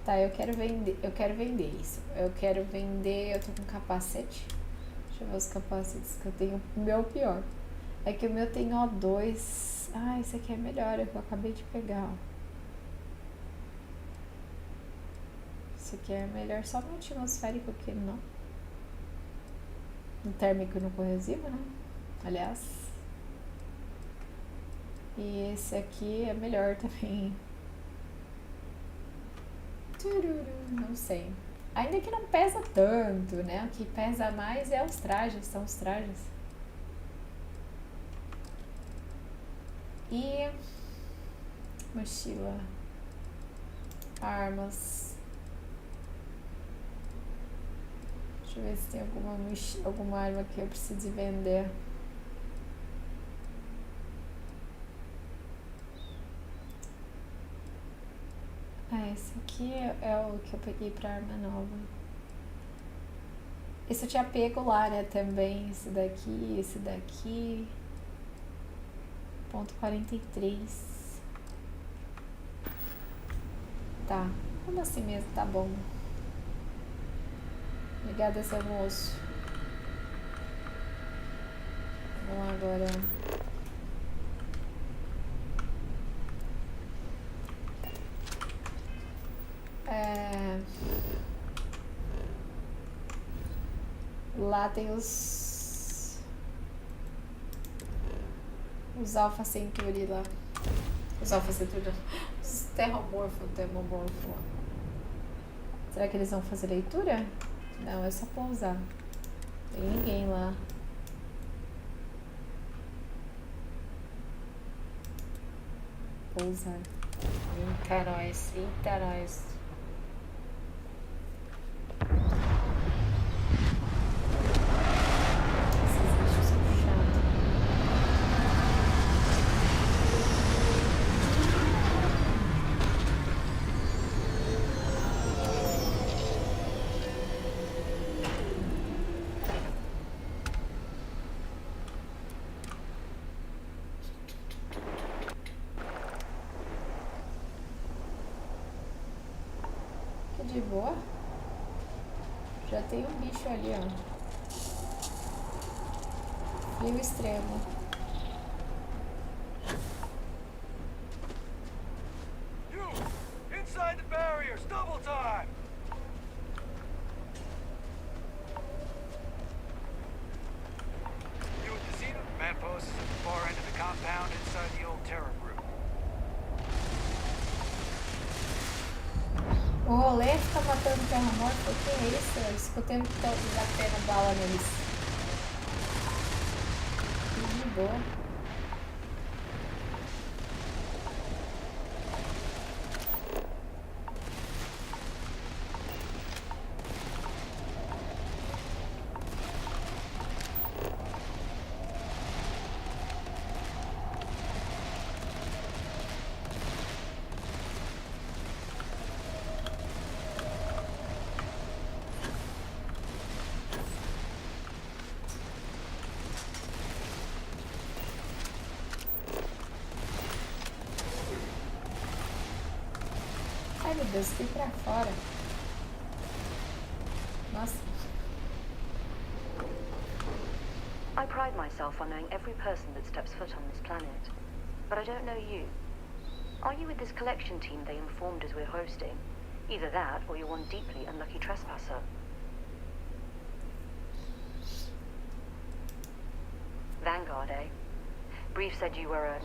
Tá, eu quero vender isso. Eu quero vender, eu tô com capacete. Deixa eu ver os capacetes que eu tenho. O meu é o pior. É que o meu tem O2. Ah, esse aqui é melhor, é que eu acabei de pegar, ó. Esse aqui é melhor só no atmosférico, que não. No térmico e no corrosivo, né? Aliás. E esse aqui é melhor também. Não sei. Ainda que não pesa tanto, né? O que pesa mais é os trajes, são os trajes. E mochila, armas. Deixa eu ver se tem alguma arma que eu preciso vender. Ah, esse aqui é o que eu peguei pra arma nova. Esse eu tinha pego lá, né, também. Esse daqui. Ponto 43. Tá. Como assim mesmo? Tá bom. Obrigada, seu moço. Vamos lá agora. Lá tem os Alpha Centauri lá. Os Alpha Centauri. Os terromorfo. Será que eles vão fazer leitura? Não, é só pousar. Tem ninguém lá. Pousar. Eita nós. Esses bichos são chatos. De boa. Já tem um bicho ali, ó. Frio extremo. You! Inside the barriers! Double time! You at the Zenith? Man post is at the far end of the compound inside the old terror group. O rolê fica matando terremorfo, o que é isso? Eles ficam o tempo todo batendo bala neles. Que de boa. Ai meu Deus, fui pra fora. Nossa. I pride myself on knowing every person that steps foot on this planet. But I don't know you. Are you with this collection team they informed us we're hosting? Either that, or you're one deeply unlucky trespasser. Vanguard, eh? Brief said you were an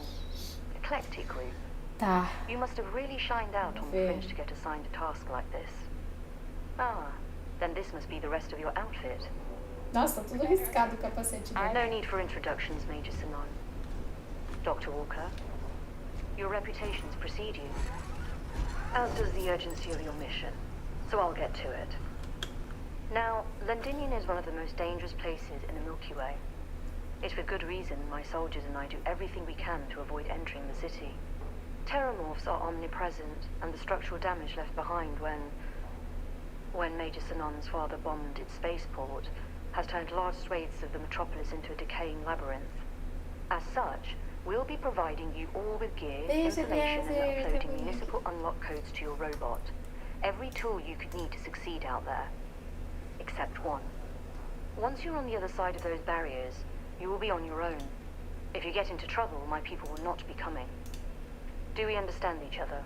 eclectic group. Tá. You must have really shined out on the fringe to get assigned a task like this. Ah, then this must be the rest of your outfit. Nossa, tá tudo riscado o capacete dele. No need for introductions, Major Sinon. Dr. Walker, your reputations precede you, as does the urgency of your mission, so I'll get to it. Now, Londinium is one of the most dangerous places in the Milky Way. It's with good reason my soldiers and I do everything we can to avoid entering the city. Terramorphs are omnipresent, and the structural damage left behind when Major Sinon's father bombed its spaceport has turned large swathes of the metropolis into a decaying labyrinth. As such, we'll be providing you all with gear, information, and uploading municipal unlock codes to your robot. Every tool you could need to succeed out there. Except one. Once you're on the other side of those barriers, you will be on your own. If you get into trouble, my people will not be coming. Do we understand each other?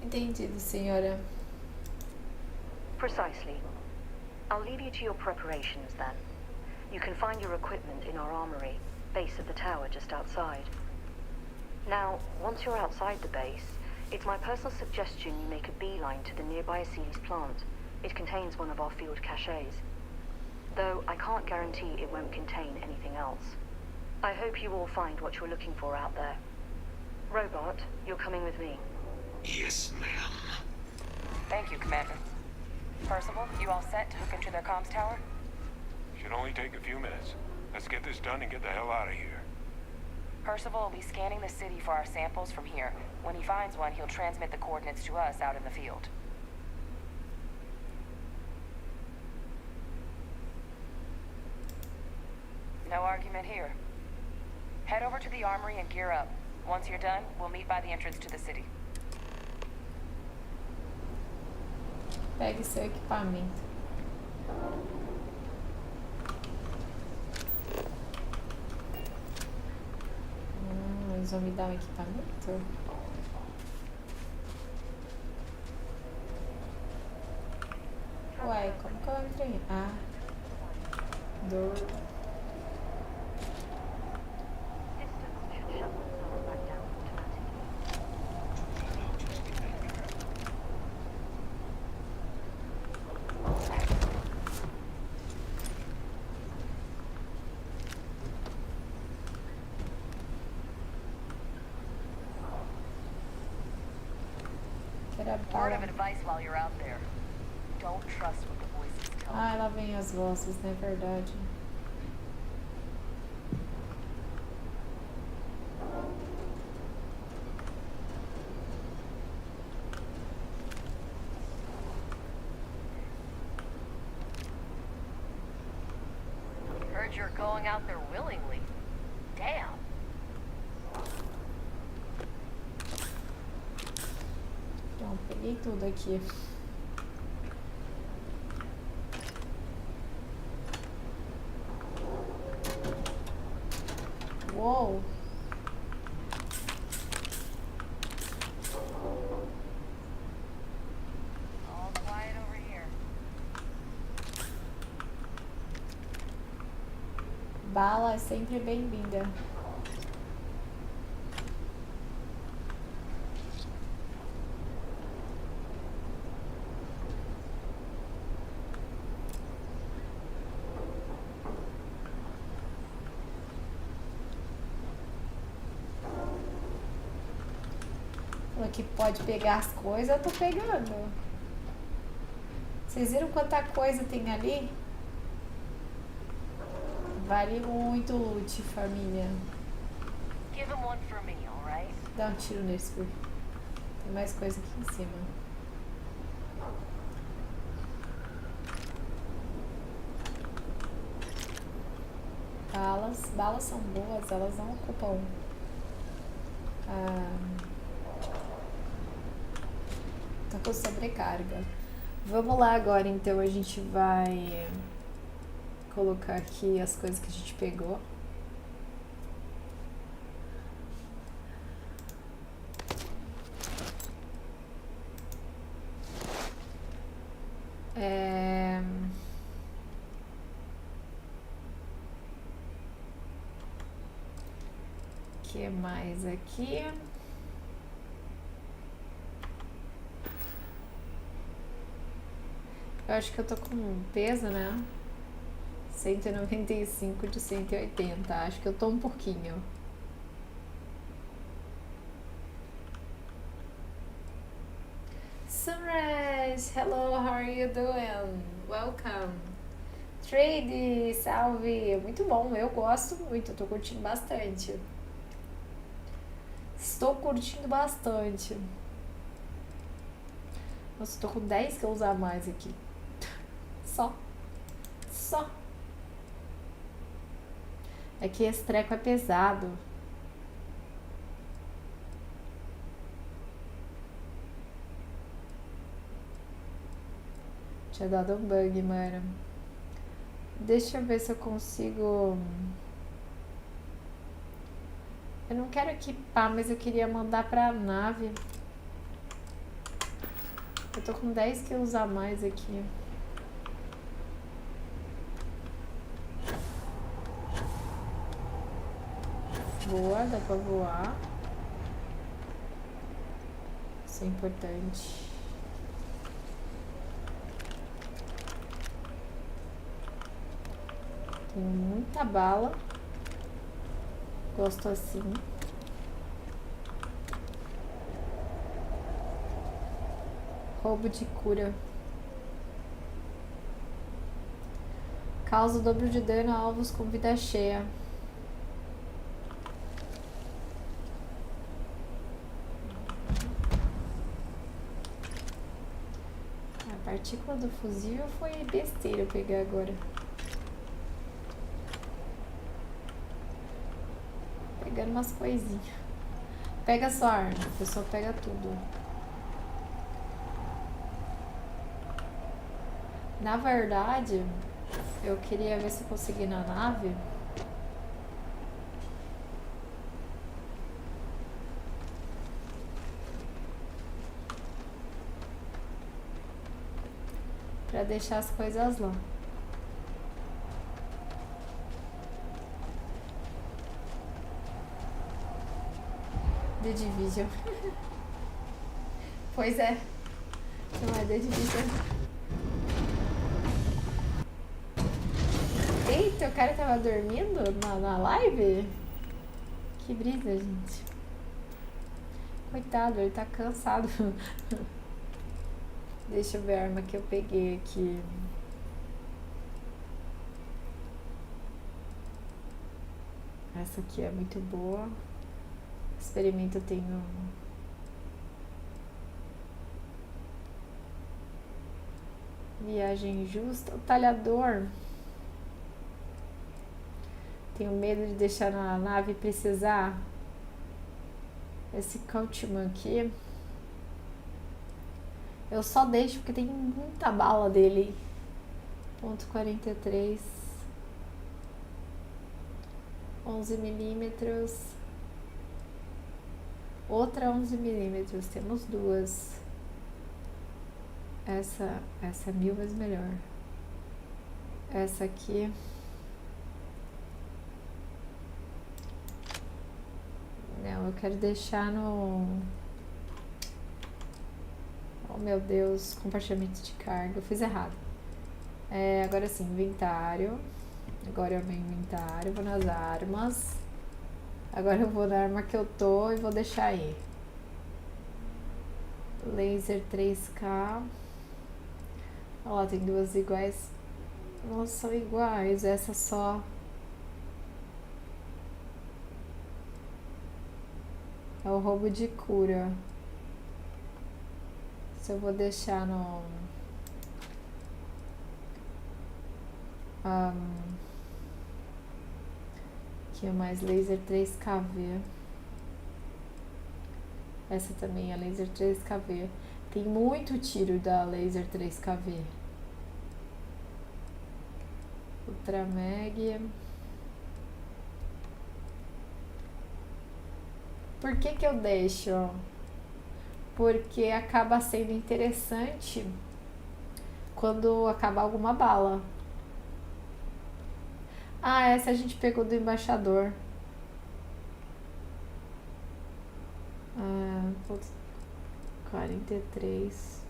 Entendido, senhora. Precisely. I'll leave you to your preparations then. You can find your equipment in our armory, base of the tower just outside. Now, once you're outside the base, it's my personal suggestion you make a beeline to the nearby Aceles plant. It contains one of our field caches. Though I can't guarantee it won't contain anything else. I hope you all find what you're looking for out there. Robot, you're coming with me. Yes, ma'am. Thank you, Commander. Percival, you all set to hook into their comms tower? Should only take a few minutes. Let's get this done and get the hell out of here. Percival will be scanning the city for our samples from here. When he finds one, he'll transmit the coordinates to us out in the field. No argument here. Head over to the armory and gear up. Once you're done, we'll meet by the entrance to the city. Pegue seu equipamento. Eles vão me dar um equipamento? Ué, como que eu entrei? Ah. Word of advice while you're out there. Don't trust what the voices tell you. Ah, lá vem as vozes, não é verdade? Heard you're going out there willingly. Damn. Então, peguei tudo aqui. Uou! All quiet over here. Bala é sempre bem-vinda. Que pode pegar as coisas, eu tô pegando. Vocês viram quanta coisa tem ali? Vale muito loot, família. Give him one for me, all right? Dá um tiro nesse, por. Tem mais coisa aqui em cima. Balas são boas, elas não ocupam. Tá com sobrecarga. Vamos lá agora, então a gente vai colocar aqui as coisas que a gente pegou. O que mais aqui? Eu acho que eu tô com um peso, né? 195 de 180. Acho que eu tô um pouquinho. Sunrise! Hello, how are you doing? Welcome! Trade, salve! Muito bom, eu gosto muito, tô curtindo bastante. Estou curtindo bastante. Nossa, tô com 10 que eu usar mais aqui. Só. É que esse treco é pesado. Tinha dado um bug, mano. Deixa eu ver se eu consigo... Eu não quero equipar, mas eu queria mandar pra nave. Eu tô com 10 que usar mais aqui. Boa, dá pra voar. Isso é importante. Tenho muita bala. Gosto assim. Roubo de cura. Causa o dobro de dano a alvos com vida cheia. A partícula do fuzil foi besteira eu pegar agora. Pegando umas coisinhas. Pega sua arma, a pessoa pega tudo. Na verdade, eu queria ver se eu consegui na nave. Pra deixar as coisas lá. The Division. Pois é. Não é The Division. Eita, o cara tava dormindo na live? Que brisa, gente. Coitado, ele tá cansado. Deixa eu ver a arma que eu peguei aqui. Essa aqui é muito boa. Experimento, eu tenho... Viagem justa. O talhador. Tenho medo de deixar na nave e precisar. Esse Couchman aqui. Eu só deixo porque tem muita bala dele. Ponto 43. 11 milímetros. Outra 11 milímetros. Temos duas. Essa é 1000 vezes melhor. Essa aqui. Não, eu quero deixar no... Oh, meu Deus, compartilhamento de carga. Eu fiz errado. Agora sim, inventário. Agora é o meu inventário. Vou nas armas. Agora eu vou na arma que eu tô e vou deixar aí. Laser 3K. Olha lá, tem duas iguais. Nossa, são iguais. Essa só... É o roubo de cura. Se eu vou deixar no... aqui é mais laser 3KV. Essa também é laser 3KV. Tem muito tiro da laser 3KV. Ultra Mag. Por que que eu deixo? Porque acaba sendo interessante quando acabar alguma bala. Ah, essa a gente pegou do embaixador. 43.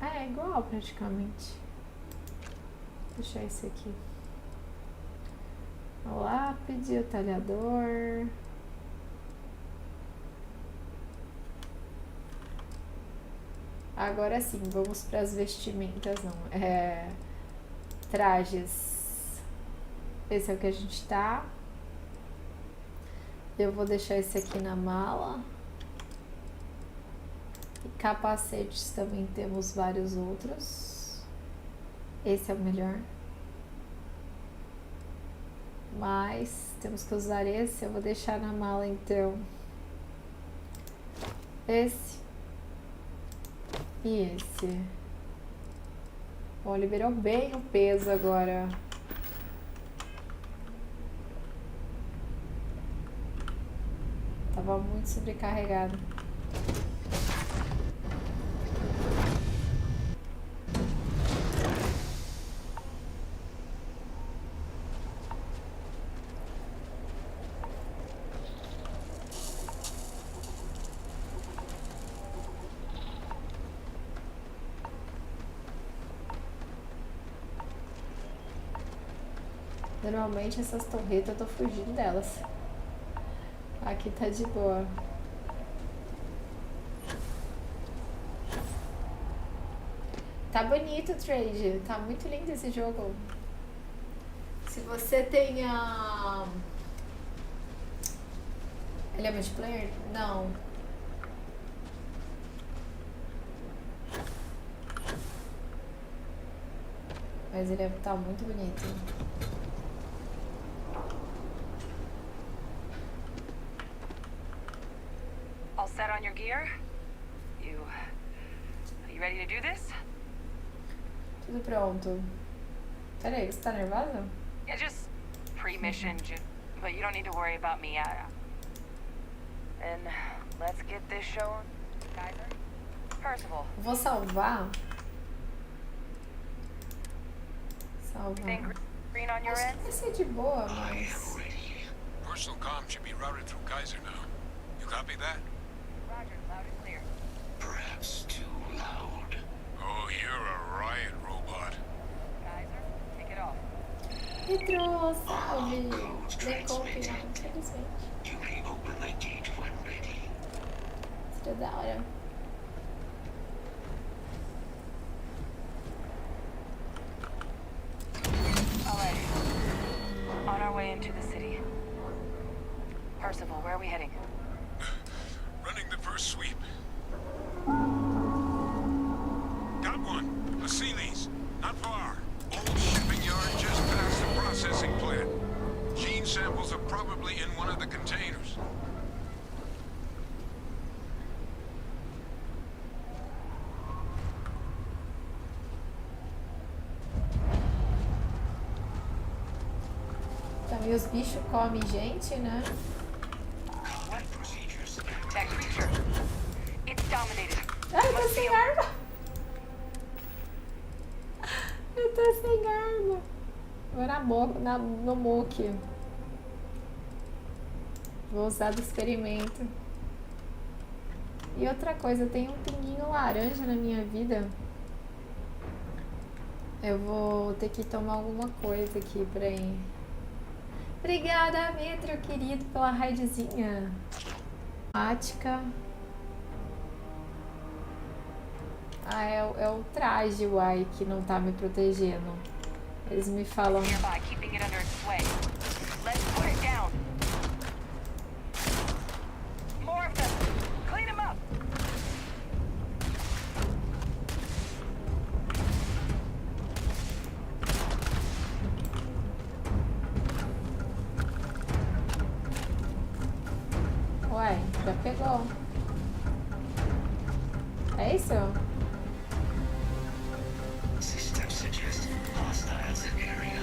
É igual praticamente. Vou deixar esse aqui. O lápide, o talhador. Agora sim, vamos para as vestimentas, não. Trajes. Esse é o que a gente tá. Eu vou deixar esse aqui na mala. E capacetes também temos vários outros. Esse é o melhor. Mas temos que usar esse. Eu vou deixar na mala então. Esse. E esse. Bom, liberou bem o peso agora. Tava muito sobrecarregado. Normalmente essas torretas eu tô fugindo delas. Aqui tá de boa. Tá bonito o trade. Tá muito lindo esse jogo. Se você tem a... Ele é multiplayer? Não. Mas ele tá muito bonito. Set on your gear? Are you ready to do this? Tudo pronto. Peraí, você tá nervosa? Yeah, just pre-mission, but you don't need to worry about me. And let's get this show on. Kaiser? Percival. Vou salvar. Salvar. Green on your Acho end? que vai ser de boa, mas... Personal comm should be routed through Kaiser now. You copy that? Roger, loud and clear. Perhaps too loud. Oh, you're a riot robot. Kaiser, take it off. Entrou, salve. Deconfinado, infelizmente. You may open the gate when ready. Seria da hora. Alright. On our way into the city. Percival, where are we heading? Running the first sweep. Got one. A Sealy's. Not far. Old shipping yard just past the processing plant. Gene samples are probably in one of the containers. Também os bichos comem gente, né? It's dominated. Ai, eu tô sem arma. Eu tô sem arma. Vou no Mook. Vou usar do experimento. E outra coisa, tem um pinguinho laranja na minha vida. Eu vou ter que tomar alguma coisa aqui pra ir. Obrigada, Metro, querido, pela raidzinha. Ática. Ah, é o traje, uai, que não tá me protegendo. Eles me falam... Nearby, keeping it under its sway. Let's put it down. More of them. Clean them up. Uai, já pegou. É isso? Systems suggest hostiles in area.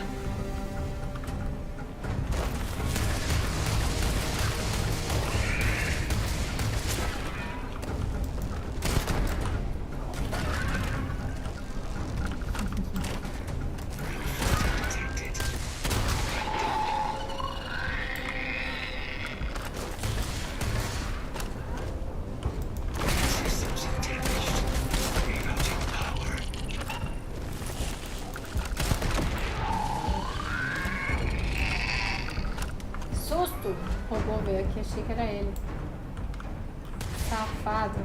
Susto! Roubou, veio aqui, achei que era ele. Safado.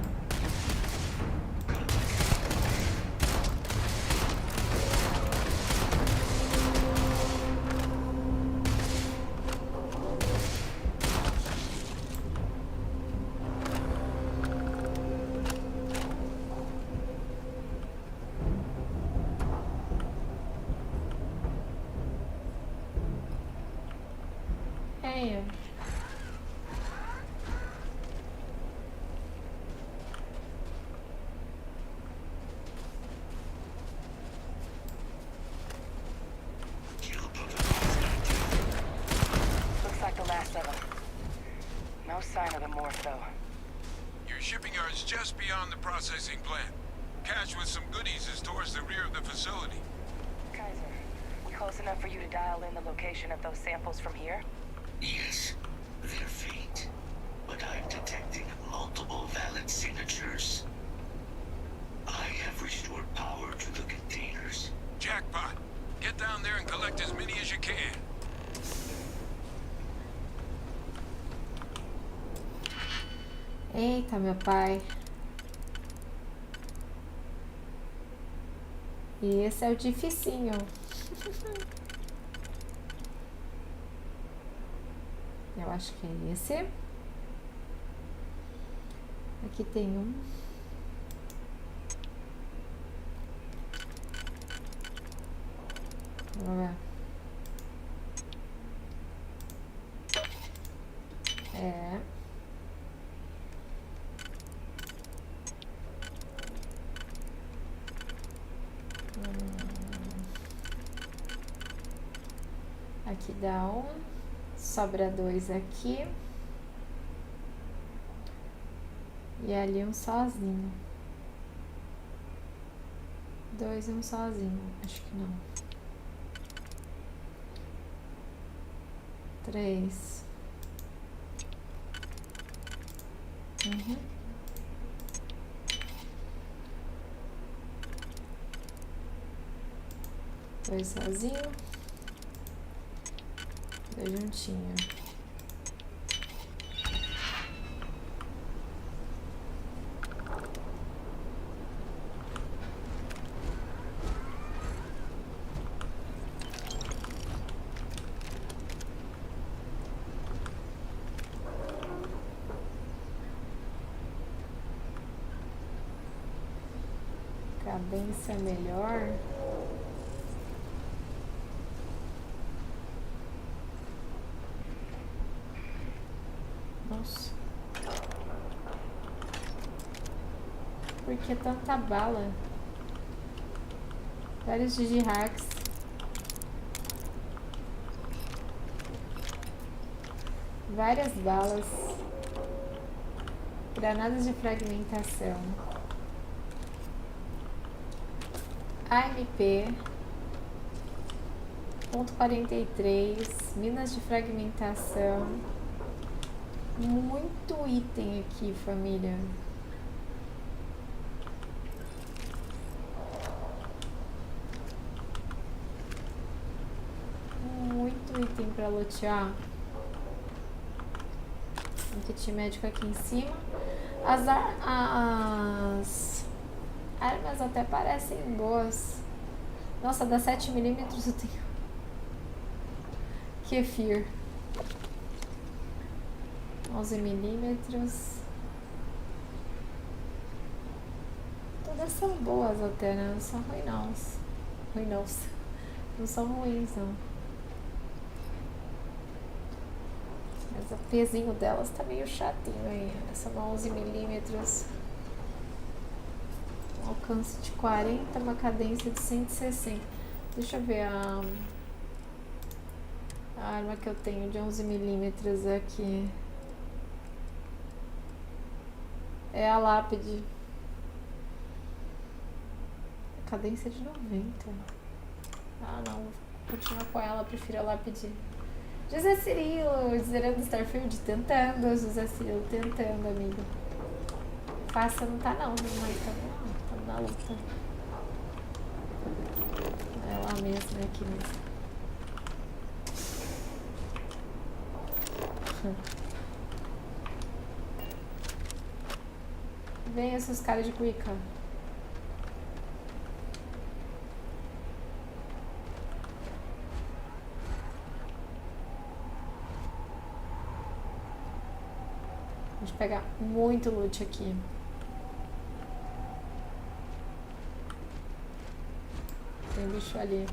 beyond the processing plant. Cache with some goodies is towards the rear of the facility. Kaiser, we close enough for you to dial in the location of those samples from here? Yes, they're faint, but I'm detecting multiple valid signatures. I have restored power to the containers. Jackpot. Get down there and collect as many as you can. Eita, meu pai. E esse é o dificinho. Eu acho que é esse. Aqui tem um. Vamos ver. É. Aqui dá um. Sobra 2 aqui. E ali um sozinho. 2 e um sozinho. Acho que não. 3. Uhum. 2 sozinho. 2 juntinho. Cadência melhor. Nossa. Por que tanta bala? Vários digihacks. Várias balas. Granadas de fragmentação. AMP. Ponto 43. Minas de fragmentação. Muito item aqui, família. Muito item pra lutear. Um kit médico aqui em cima. As armas até parecem boas. Nossa, da 7mm eu tenho Kefir. 11mm. Todas são boas até, né? Não são ruins. Não são ruins, não. Mas o pezinho delas tá meio chatinho aí. Essa é uma 11mm. Um alcance de 40, uma cadência de 160. Deixa eu ver a arma que eu tenho de 11mm aqui. É a lápide. Cadência de 90. Ah, não. Vou continuar com ela. Prefiro a lápide. José Cirilo, zerando Starfield, tentando. José Cirilo tentando, amigo. Fácil não tá não, mas tá na luta. É lá mesmo, é aqui mesmo. Vem esses caras de cuica. Vamos pegar muito loot aqui. Tem bicho ali.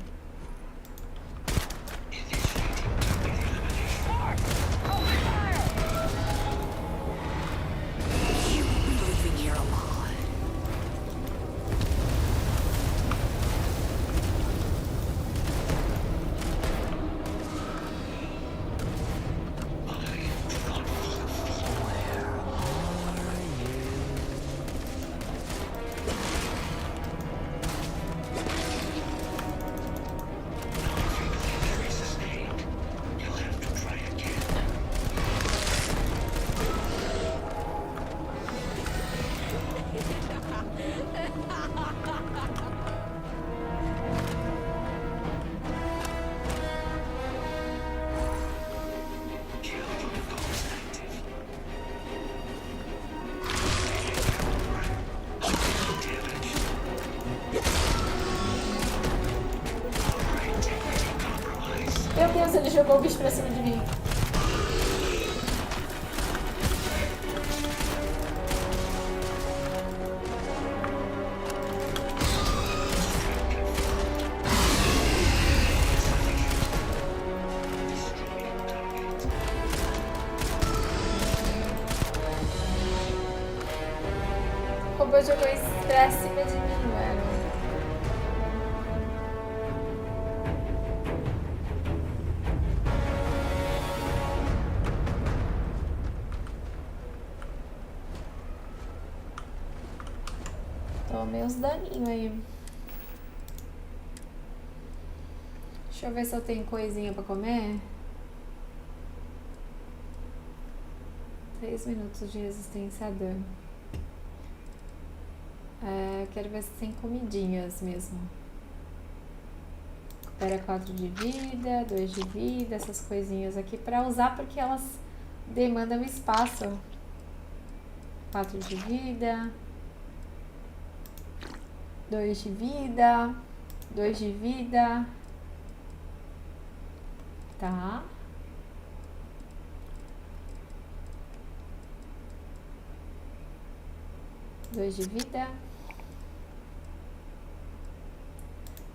Meu Deus, ele jogou o bicho pra cima de mim. O robô jogou isso pra cima de mim, mano. Tomei uns daninhos aí. Deixa eu ver se eu tenho coisinha pra comer. 3 minutos de resistência a dano. Quero ver se tem comidinhas mesmo. Recupera 4 de vida, 2 de vida, essas coisinhas aqui pra usar porque elas demandam espaço. 4 de vida. 2 de vida. 2 de vida. Tá. Dois de vida.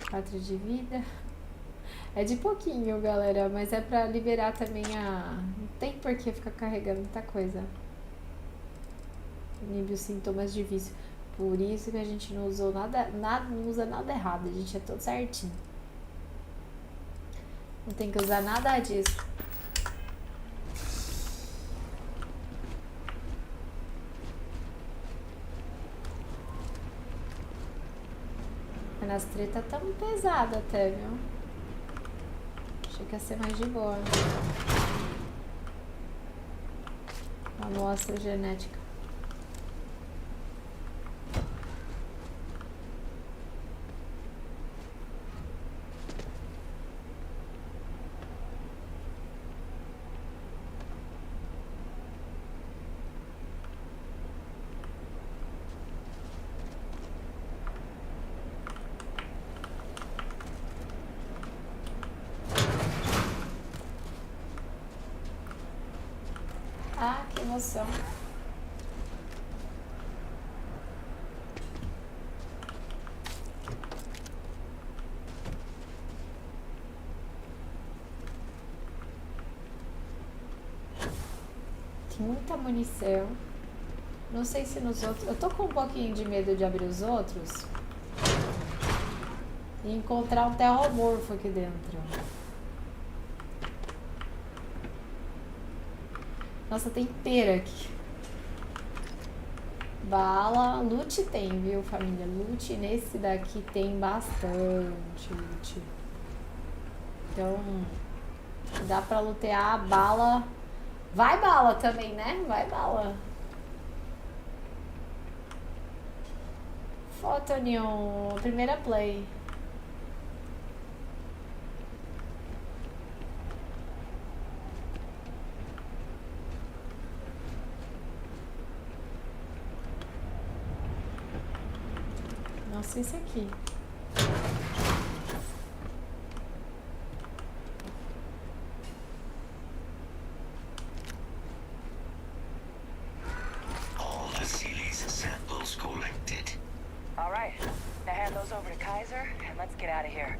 4 de vida. É de pouquinho, galera, mas é pra liberar também a... Não tem por que ficar carregando muita coisa. Inibe os sintomas de vício. Por isso que a gente não usou nada, não usa nada errado, a gente é todo certinho. Não tem que usar nada disso. Mas as tretas tão pesadas até, viu? Achei que ia ser mais de boa. Amostra genética. Ah, que emoção. Tem muita munição. Não sei se nos outros... Eu tô com um pouquinho de medo de abrir os outros e encontrar um terromorfo aqui dentro. Nossa, tem pera aqui. Bala. Loot tem, viu, família? Loot nesse daqui tem bastante loot. Então, dá pra lootear a bala. Vai bala também, né? Vai bala. Photonion. Primeira play. Nossa, esse aqui. All Vasily's samples collected. All right. Now hand those over to Kaiser, and let's get out of here.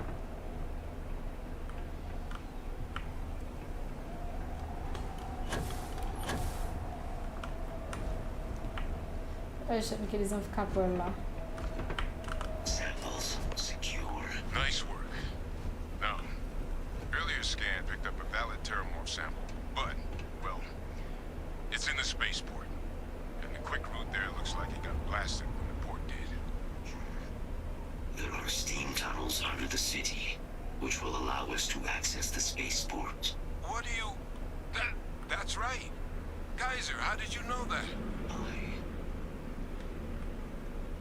Tô achando que eles vão ficar por lá. Samples secure. Nice work. Now, earlier scan picked up a valid Terramorph sample, but, well, it's in the spaceport. And the quick route there looks like it got blasted when the port did. There are steam tunnels under the city, which will allow us to access the spaceport. What do you... That's right. Kaiser, how did you know that?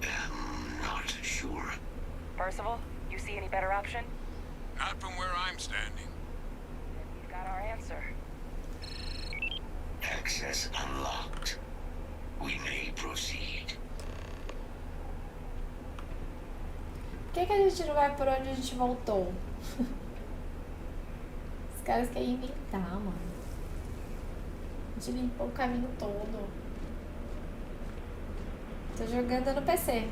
I'm not sure. Percival, you see any better option? Not from where I'm standing. We've got our answer. Access unlocked. We may proceed. Por que a gente não vai por onde a gente voltou? caras querem inventar, mano. A gente limpou o caminho todo. Tô jogando no PC.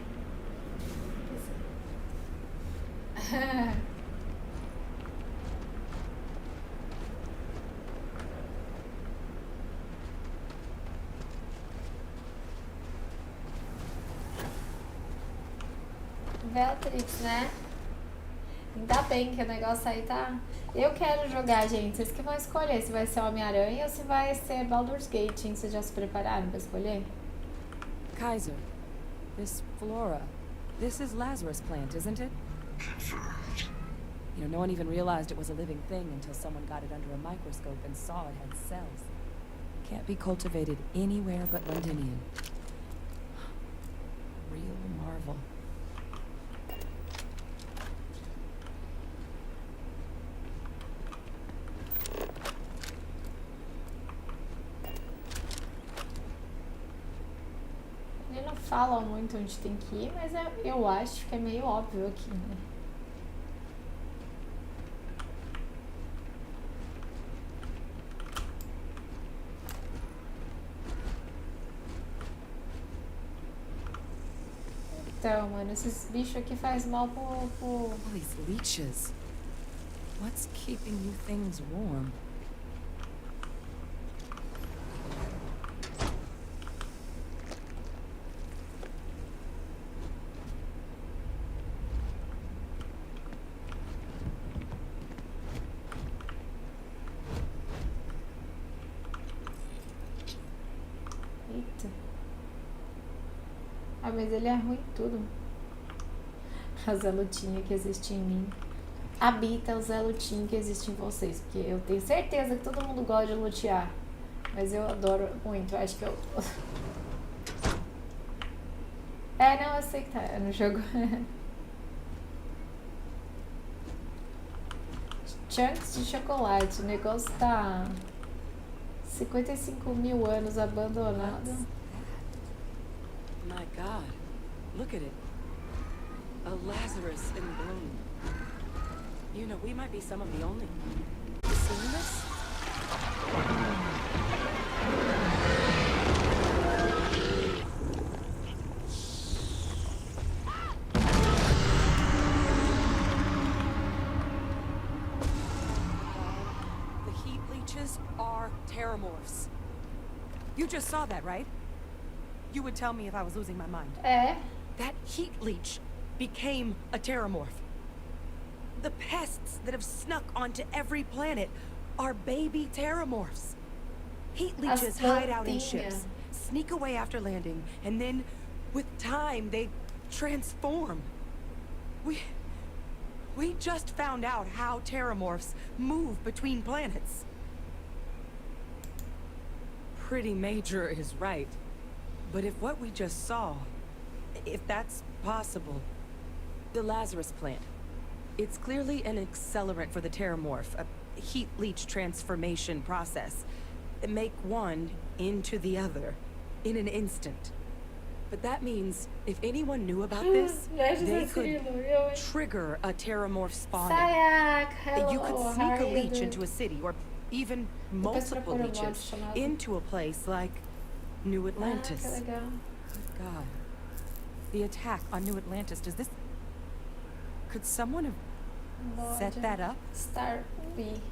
Veltrix, né? Ainda bem que o negócio aí tá... Eu quero jogar, gente. Vocês que vão escolher se vai ser Homem-Aranha ou se vai ser Baldur's Gate, hein? Vocês já se prepararam pra escolher? Kaiser, this flora, this is Lazarus plant, isn't it? Confirmed. You know, no one even realized it was a living thing until someone got it under a microscope and saw it had cells. Can't be cultivated anywhere but Londinium. Real marvel. Ele não fala muito onde tem que ir, mas eu acho que é meio óbvio aqui, né? Então, mano, esses bichos aqui faz mal pro... All these leeches. What's keeping you things warm? Eita. Ah, mas ele é ruim em tudo. A Zé Lutinha que existe em mim habita o Zé Lutinha que existe em vocês. Porque eu tenho certeza que todo mundo gosta de lutear. Mas eu adoro muito. Acho que eu... não, eu sei que tá no jogo. Chunks de chocolate. O negócio tá 55 mil anos abandonado. My God, look at it. A Lazarus in bloom. You know, we might be some of the only... You seen this? The heat leeches are terramorphs. You just saw that, right? You would tell me if I was losing my mind. That heat leech became a terramorph. The pests that have snuck onto every planet are baby terramorphs. Heat leeches hide out in ships, sneak away after landing, and then, with time, they transform. We just found out how terramorphs move between planets. Pretty major is right. But if what we just saw, if that's possible, the Lazarus plant, it's clearly an accelerant for the terramorph, a heat leech transformation process. Make one into the other in an instant. But that means if anyone knew about this, they could trigger a terramorph spawning. You could sneak a leech into a city, or even multiple leeches, into a place like New Atlantis. Good God. The attack on New Atlantis, does this... Could someone have set that up? STARFIELD.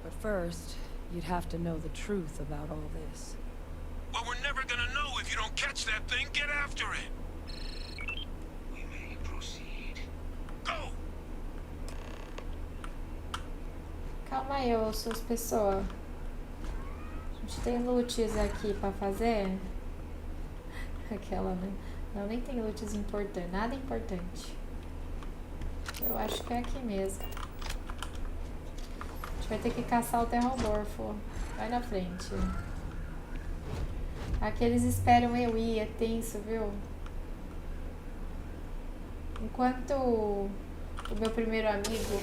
But first, you'd have to know the truth about all this. Well, we're never gonna know if you don't catch that thing. Get after it. We may proceed. Go! Calma aí, ô suas pessoas. A gente tem loots aqui pra fazer. Aquela, né? Não, nem tem loots importantes. Nada importante. Eu acho que é aqui mesmo. A gente vai ter que caçar o terromorfo. Vai na frente. Aqui eles esperam eu ir. É tenso, viu? Enquanto o meu primeiro amigo...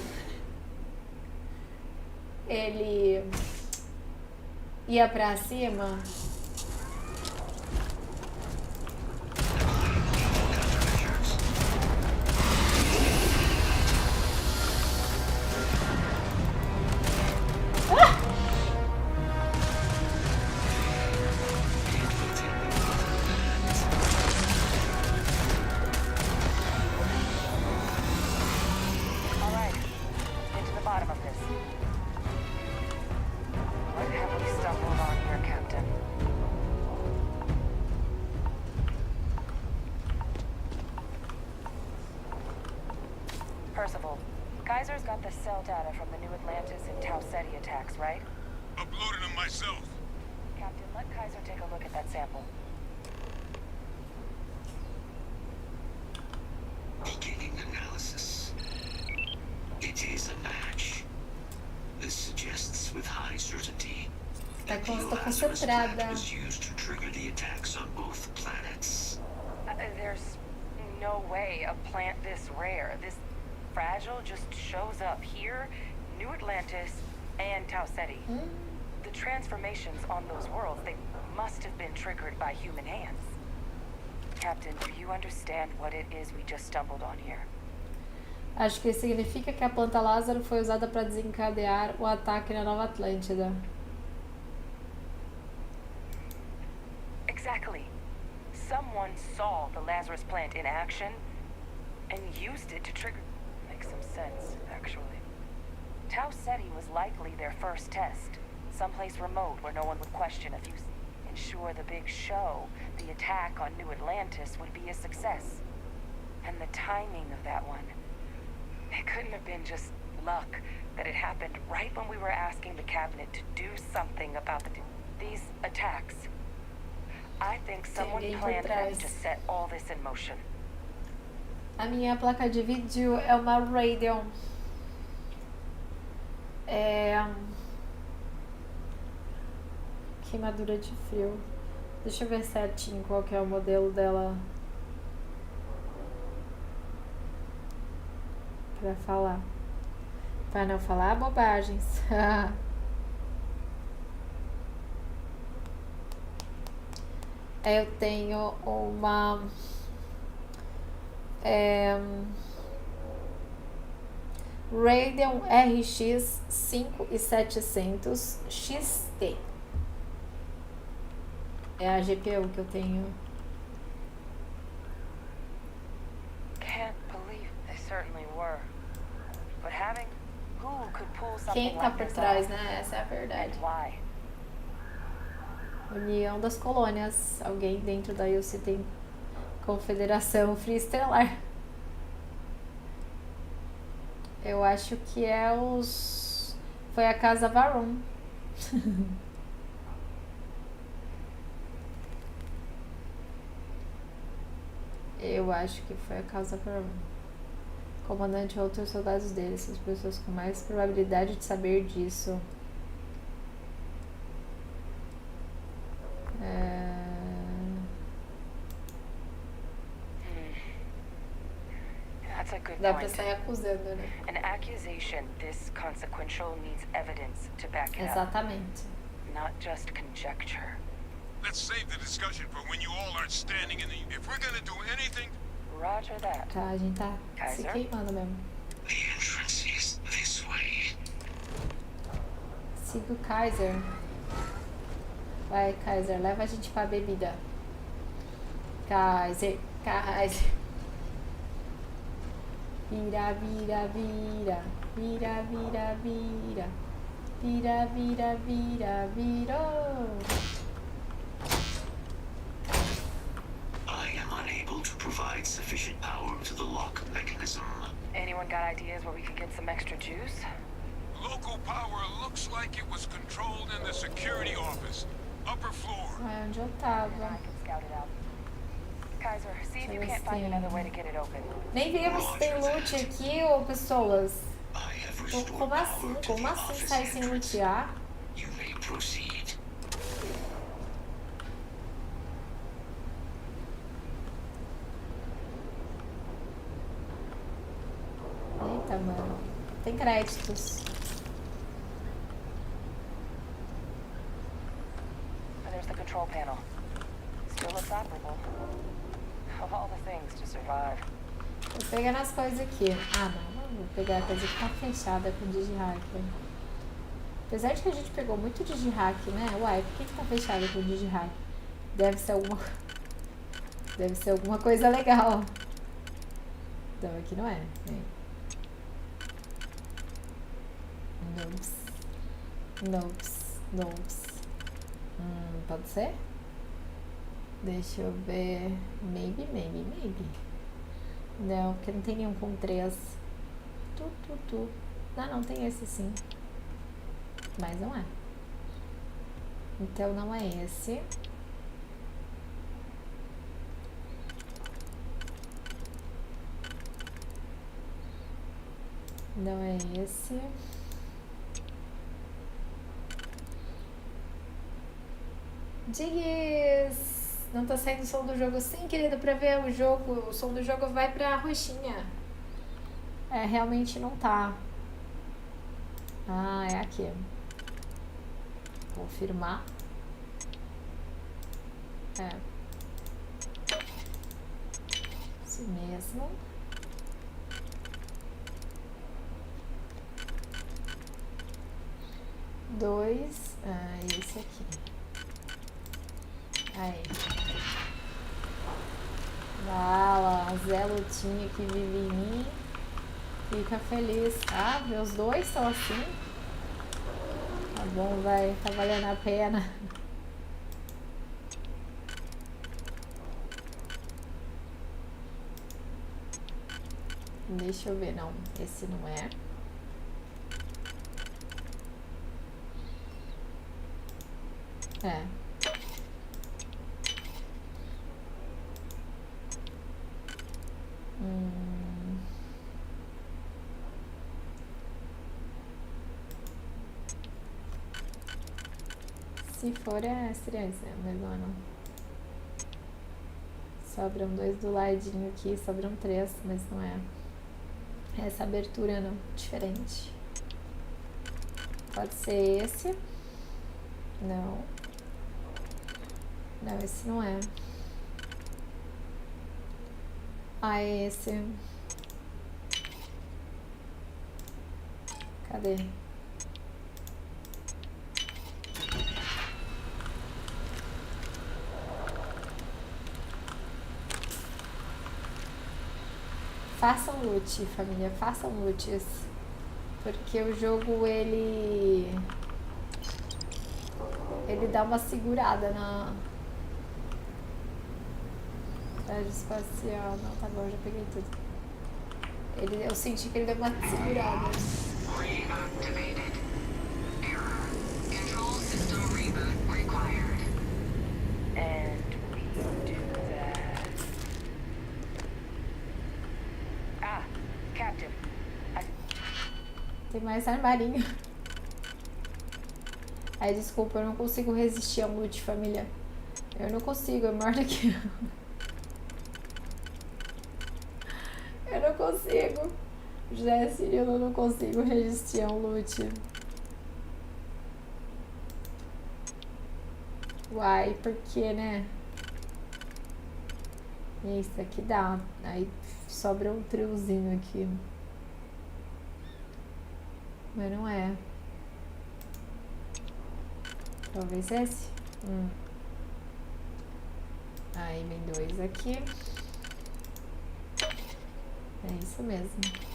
ele ia pra cima. Kaiser's got the cell data from the New Atlantis and Tau Ceti attacks, right? Uploaded them myself. Captain, let Kaiser take a look at that sample. Beginning analysis. It is a match. This suggests with high certainty that the Lazarus plant was used to trigger the attacks on both planets. There's no way a plant this rare, this fragile, just shows up here, New Atlantis, and Tau Ceti. The transformations on those worlds, they must have been triggered by human hands. Captain, do you understand what it is we just stumbled on here? Acho que isso significa que a planta Lázaro foi usada para desencadear o ataque na Nova Atlântida. Exactly. Someone saw the Lazarus plant in action and used it to trigger... Makes some sense, actually. Tau Ceti was likely their first test. Someplace remote where no one would question if you... Ensure the big show, the attack on New Atlantis, would be a success. And the timing of that one... It couldn't have been just luck that it happened right when we were asking the cabinet to do something about these attacks. I think someone planned them to set all this in motion. A minha placa de vídeo é uma Radeon. Queimadura de fio. Deixa eu ver certinho qual que é o modelo dela. Pra falar. Pra não falar bobagens. Eu tenho uma Radeon RX 5700 XT. É a GPU que eu tenho. Can't believe they certainly were. But having who could pull something Quem tá like por this trás, off? né? Essa é a verdade. Why? União das Colônias. Alguém dentro da UC tem Confederação Fria Estelar. Eu acho que é os... Foi a Casa Varon. Eu acho que foi a Casa Varon. Comandante ou outros soldados dele. Essas pessoas com mais probabilidade de saber disso. That's a good Dá pra point. sair acusando, né? An accusation this consequential needs evidence to back it Exatamente. up. Not just conjecture. Let's save the discussion for when you all aren't standing in the... If we're gonna do anything... Roger that. Tá, a gente tá se Kaiser? queimando mesmo. The entrance is this way. Siga o Kaiser. Vai, Kaiser, leva a gente pra bebida. Kaiser, Kaiser. Vira, vira, vira. Vira, vira, vira. Vira, vira, vira, virou. I am unable to provide sufficient power to the lock mechanism. Anyone got ideas where we could get some extra juice? Local power looks like it was controlled in the security office. Upper floor. É onde eu tava. I can scout it out. Kaiser, see if you Deixa eu ver can't se find tem. another way to get it open. Nem vimos se tem loot aqui, ô pessoas. Como assim? Como assim sair sem lutear? You may proceed. Eita, mano. Tem créditos. And there's the control panel. Still looks operable. Of all the things to survive. Tô pegando as coisas aqui. Ah, não vou pegar a coisa que tá fechada com digihack. Apesar de que a gente pegou muito digihack, né? Uai, por que tá fechada com digihack? Deve ser alguma coisa legal. Então aqui não é. Nope. Pode ser? Deixa eu ver. Maybe. Não, porque não tem nenhum com 3. Não, tem esse sim. Mas não é. Então não é esse. Não é esse. Diggs! Não tá saindo o som do jogo sim, querido, pra ver o jogo. O som do jogo vai pra roxinha. É, realmente não tá. Ah, é aqui. Confirmar. É. Isso mesmo. Dois. Ah, esse aqui. Aí. Ah lá, Zé Lutinha que vive em mim. Fica feliz. Ah, meus dois são assim. Tá bom, vai. Tá valendo a pena. Deixa eu ver, não. Esse não é. É. Se for, seria esse, mas não. Sobram dois do ladinho aqui, sobram três, mas não é. Essa abertura não, diferente. Pode ser esse. Não. Não, esse não é. Ah, é esse. Cadê? Façam loot, família, façam loots. Porque o jogo, ele dá uma segurada na traje espacial. Não, tá bom, já peguei tudo. Eu senti que ele deu uma segurada. Reactivated. Error. Control system reboot required. And we do that. Ah, Captain. Tem mais armarinho. Ai, desculpa, eu não consigo resistir ao loot, família. Eu não consigo, é maior do que eu não consigo. José Cirilo, eu não consigo resistir ao loot. Uai, por que, né? Isso aqui dá. Aí sobra um triozinho aqui. Mas não é. Talvez esse. Aí vem dois aqui. É isso mesmo.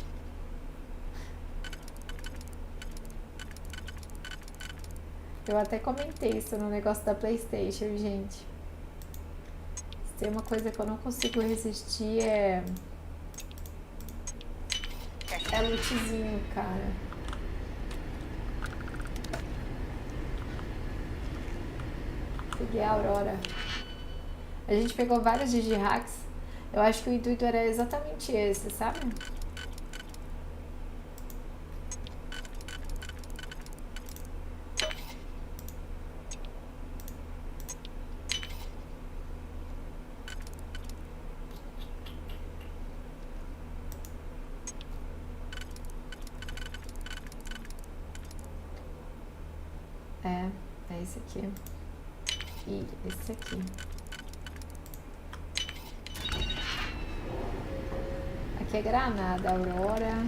Eu até comentei isso no negócio da PlayStation, gente. Se tem uma coisa que eu não consigo resistir é lootzinho, cara. Peguei a Aurora. A gente pegou vários digihacks. Eu acho que o intuito era exatamente esse, sabe? É esse aqui. E esse aqui. Aqui é granada, Aurora.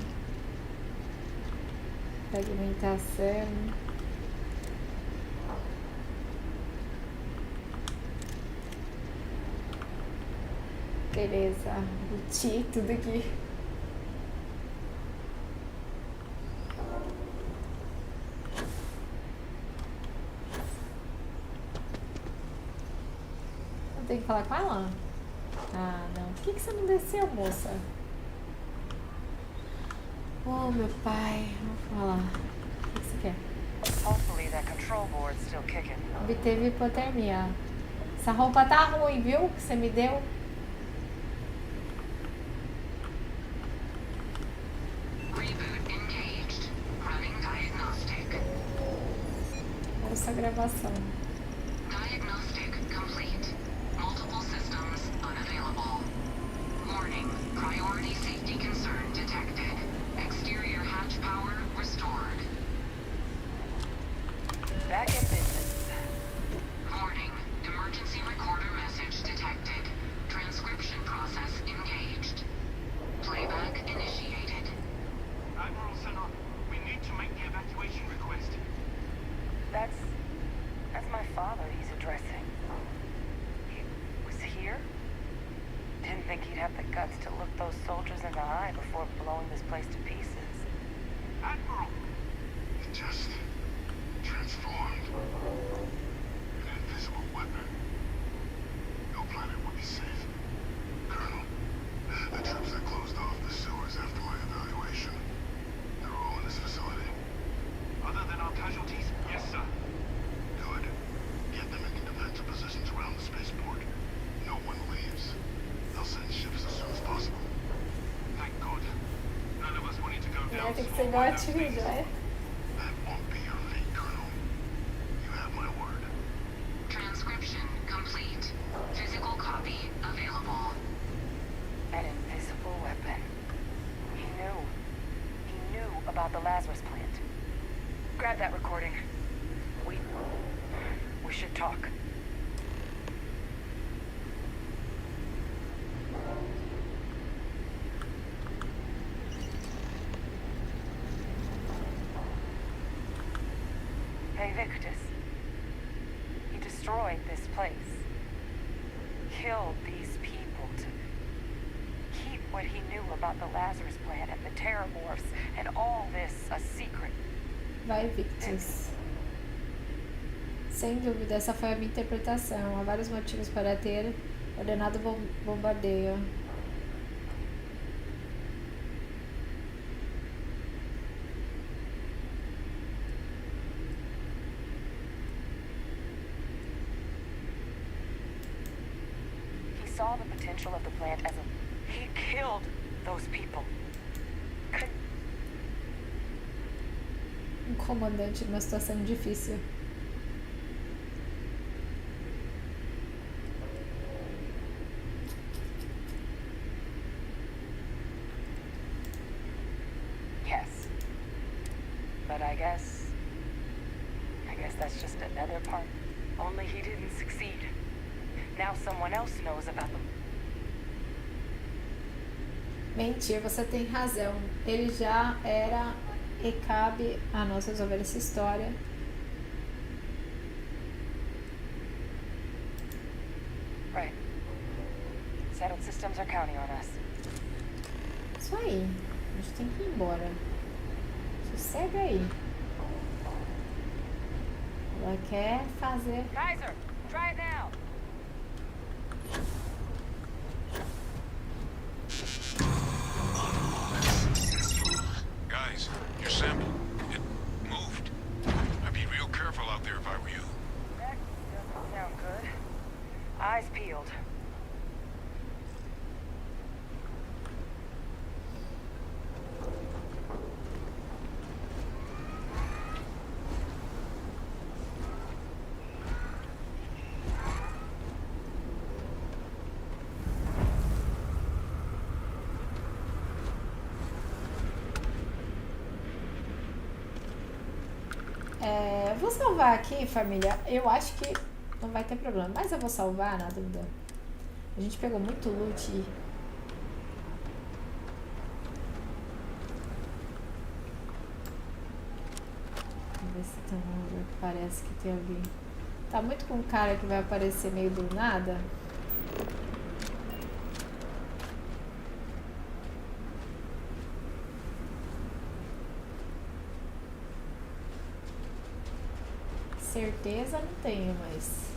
Fragmentação. Beleza. Buti, tudo aqui. Tem que falar com ela? Ah, não. Por que você não desceu, moça? Oh, meu pai. Vamos falar. O que você quer? Hopefully that control board's still kicking. Obteve hipotermia. Essa roupa tá ruim, viu? Que você me deu. Reboot engaged. Running diagnostic. Ouça a gravação. Diagnostic complete. Multiple systems unavailable. Warning. Priority safety concern detected. Exterior hatch power restored. Back in business. Warning. Emergency recorder message detected. Transcription process engaged. Playback initiated. Admiral Sinon, we need to make the evacuation request. That's my father he's addressing. He was here? Didn't think he'd have the guts to look those soldiers in the eye before blowing this place to pieces. Admiral! It just transformed. An invisible weapon. No planet would be safe. Colonel, the troops that closed off the sewers after my evaluation, they're all in this facility. Other than our casualties? Yes, sir. Good. Get them into defensive positions around the spaceport. No one leaves. They'll send ships as soon as possible. Thank God. None of us wanted to go down. Tem que ser igual a Tudo, é? That won't be your fate, Colonel. You have my word. Transcription complete. Physical copy available. An invisible weapon. He knew about the Lazarus plant. Grab that recording. We should talk. Hey, Victus. He destroyed this place. Killed these people to keep what he knew about the Lazarus plant and the Terramorphs and all this a secret. Vai, Victus. Sem dúvida, essa foi a minha interpretação. Há vários motivos para ter ordenado o bombardeio. He saw the potential of the plant as a... He killed those people. Um comandante numa situação difícil. Yes. But I guess that's just another part. Only he didn't succeed. Now someone else knows about them. Mentir, você tem razão. Ele já era e cabe a nós resolver essa história. Right. Settled systems are counting on us. Isso aí. A gente tem que ir embora. Sossega aí. Ela quer fazer... Kaiser, try it now. Guys, your sample, it moved. I'd be real careful out there if I were you. That doesn't sound good. Eyes peeled. Eu vou salvar aqui, família. Eu acho que não vai ter problema. Mas eu vou salvar, na dúvida. A gente pegou muito loot. Vamos ver se tem um lugar que parece que tem alguém. Tá muito com cara que vai aparecer meio do nada. Certeza não tenho, mas...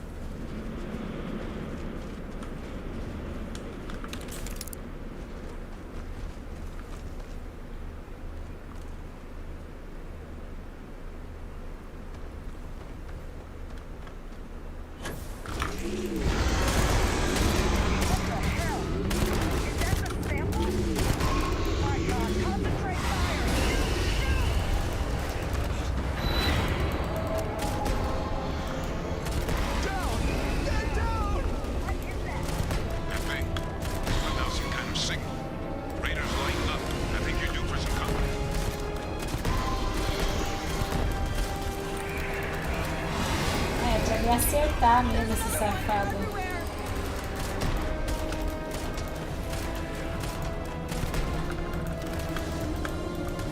Queria acertar mesmo esse safado.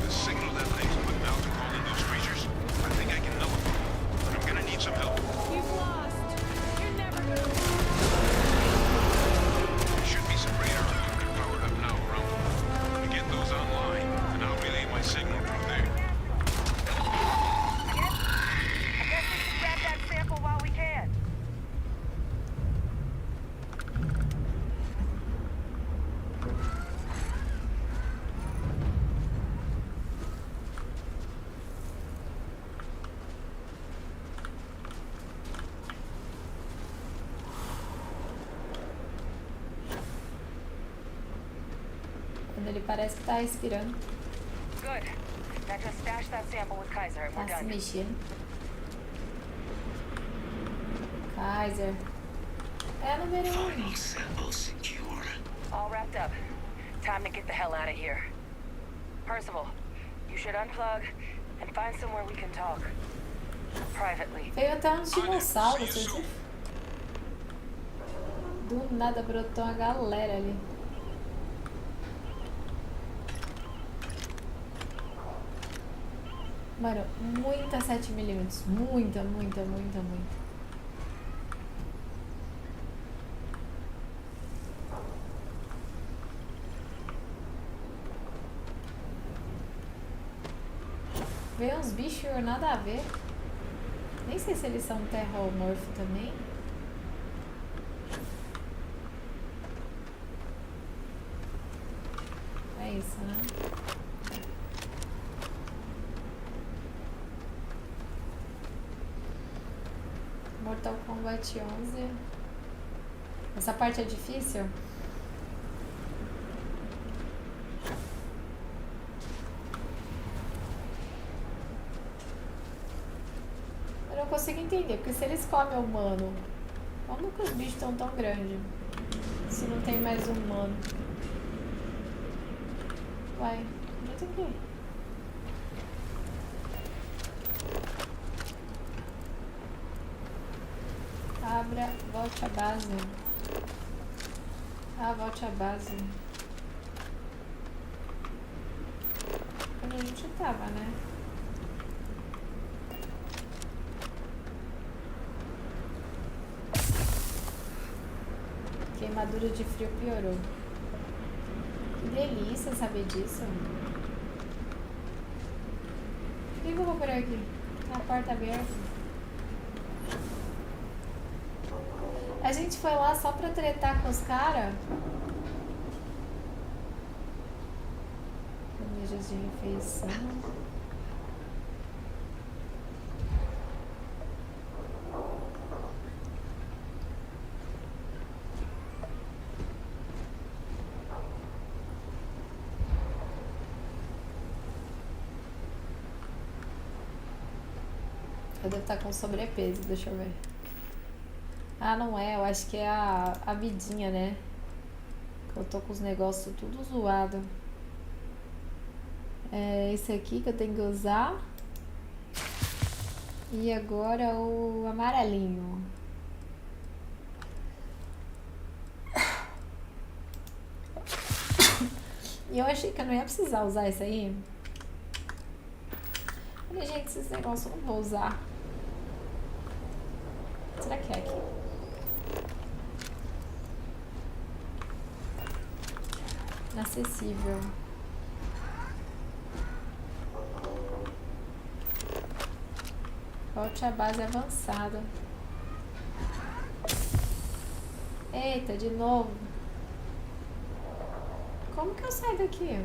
The signal that links Momento to calling those creatures, I think I can nullify. But I'm gonna need some help. You've lost. You're never gonna win. There should be some radar equipment powered up now around. Let me get those online, and I'll relay my signal through there. I guess we should grab that sample while we can. Quando ele parece que tá respirando. Good. Now just stash that sample with Kaiser and we're Tá se done. mexendo. Kaiser. É número 1. Sample secure. All wrapped up. Time to get the hell out of here. Percival, you should unplug and find somewhere we can talk. Privately. Veio até um dinossauro, vocês viram? Do nada brotou uma galera ali. Mano, muita 7mm. Muita, muita, muita, muita. Veio uns bichos nada a ver. Nem sei se eles são terromorfo também. É isso, né? Mortal Kombat 11. Essa parte é difícil? Eu não consigo entender, porque se eles comem humano, como que os bichos estão tão grandes? Se não tem mais humano. Vai, onde é que é? Abra, volte à base. Ah, volte à base. Quando a gente tava, né? Queimadura de frio piorou. Que delícia saber disso. O que eu vou por aqui? A porta aberta. A gente foi lá só pra tretar com os caras. Bandejas de refeição. Eu devo estar com sobrepeso, deixa eu ver. Ah, não é, eu acho que é a vidinha, né? Eu tô com os negócios tudo zoado. É esse aqui que eu tenho que usar. E agora o amarelinho. E eu achei que eu não ia precisar usar esse aí. Falei, gente, esses negócios eu não vou usar. Será que é aqui? Inacessível. Volte à base avançada. Eita, de novo. Como que eu saio daqui?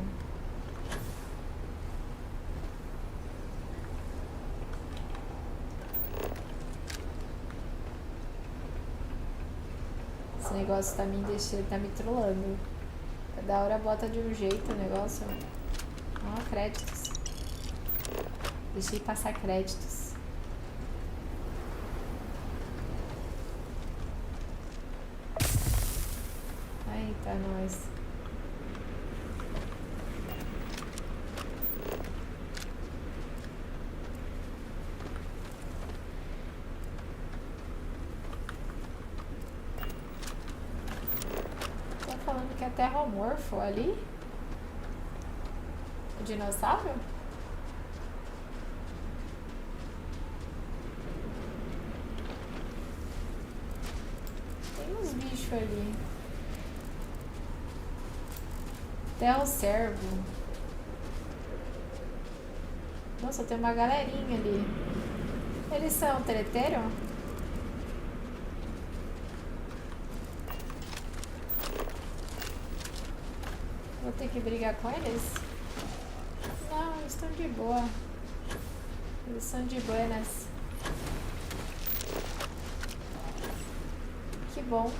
Esse negócio tá me deixando, tá me trollando. Cada hora bota de um jeito o negócio. Ó, créditos. Deixei passar créditos. Eita, nós. falando que é terromorfo ali? O dinossauro? Tem uns bichos ali. Terro-servo. Nossa, tem uma galerinha ali. Eles são treteiros? Vou ter que brigar com eles? Não, eles estão de boa. Eles são de buenas. Que bom.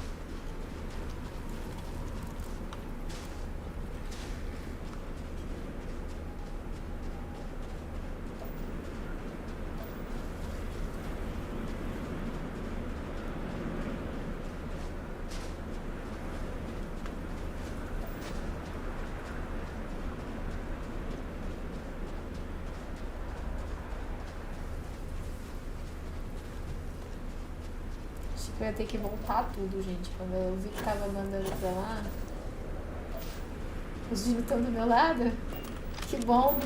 Eu ia ter que voltar tudo, gente. Quando eu vi que tava mandando pra lá. Os dinos estão do meu lado. Que bom.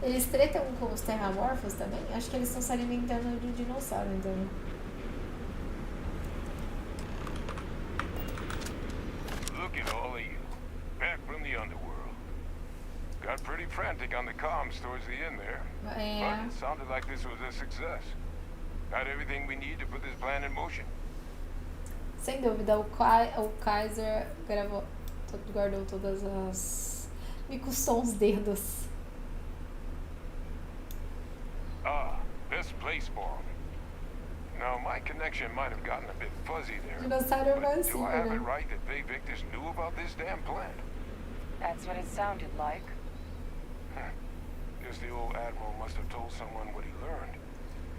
Eles tretam com os terramorfos também? Acho que eles estão se alimentando de dinossauro, então. Look at all of you. Back from the underworld. Got pretty frantic on the comms towards the end there. But it sounded like this was a success. Got everything we need to put this plan in motion. Sem dúvida, o Kaiser guardou todas as... Me custou os dedos. Ah, this place bomb. Now, my connection might have gotten a bit fuzzy there. Dinossauro But do I have né? it right that Bay Victus knew about this damn plant? That's what it sounded like. Guess the old admiral must have told someone what he learned.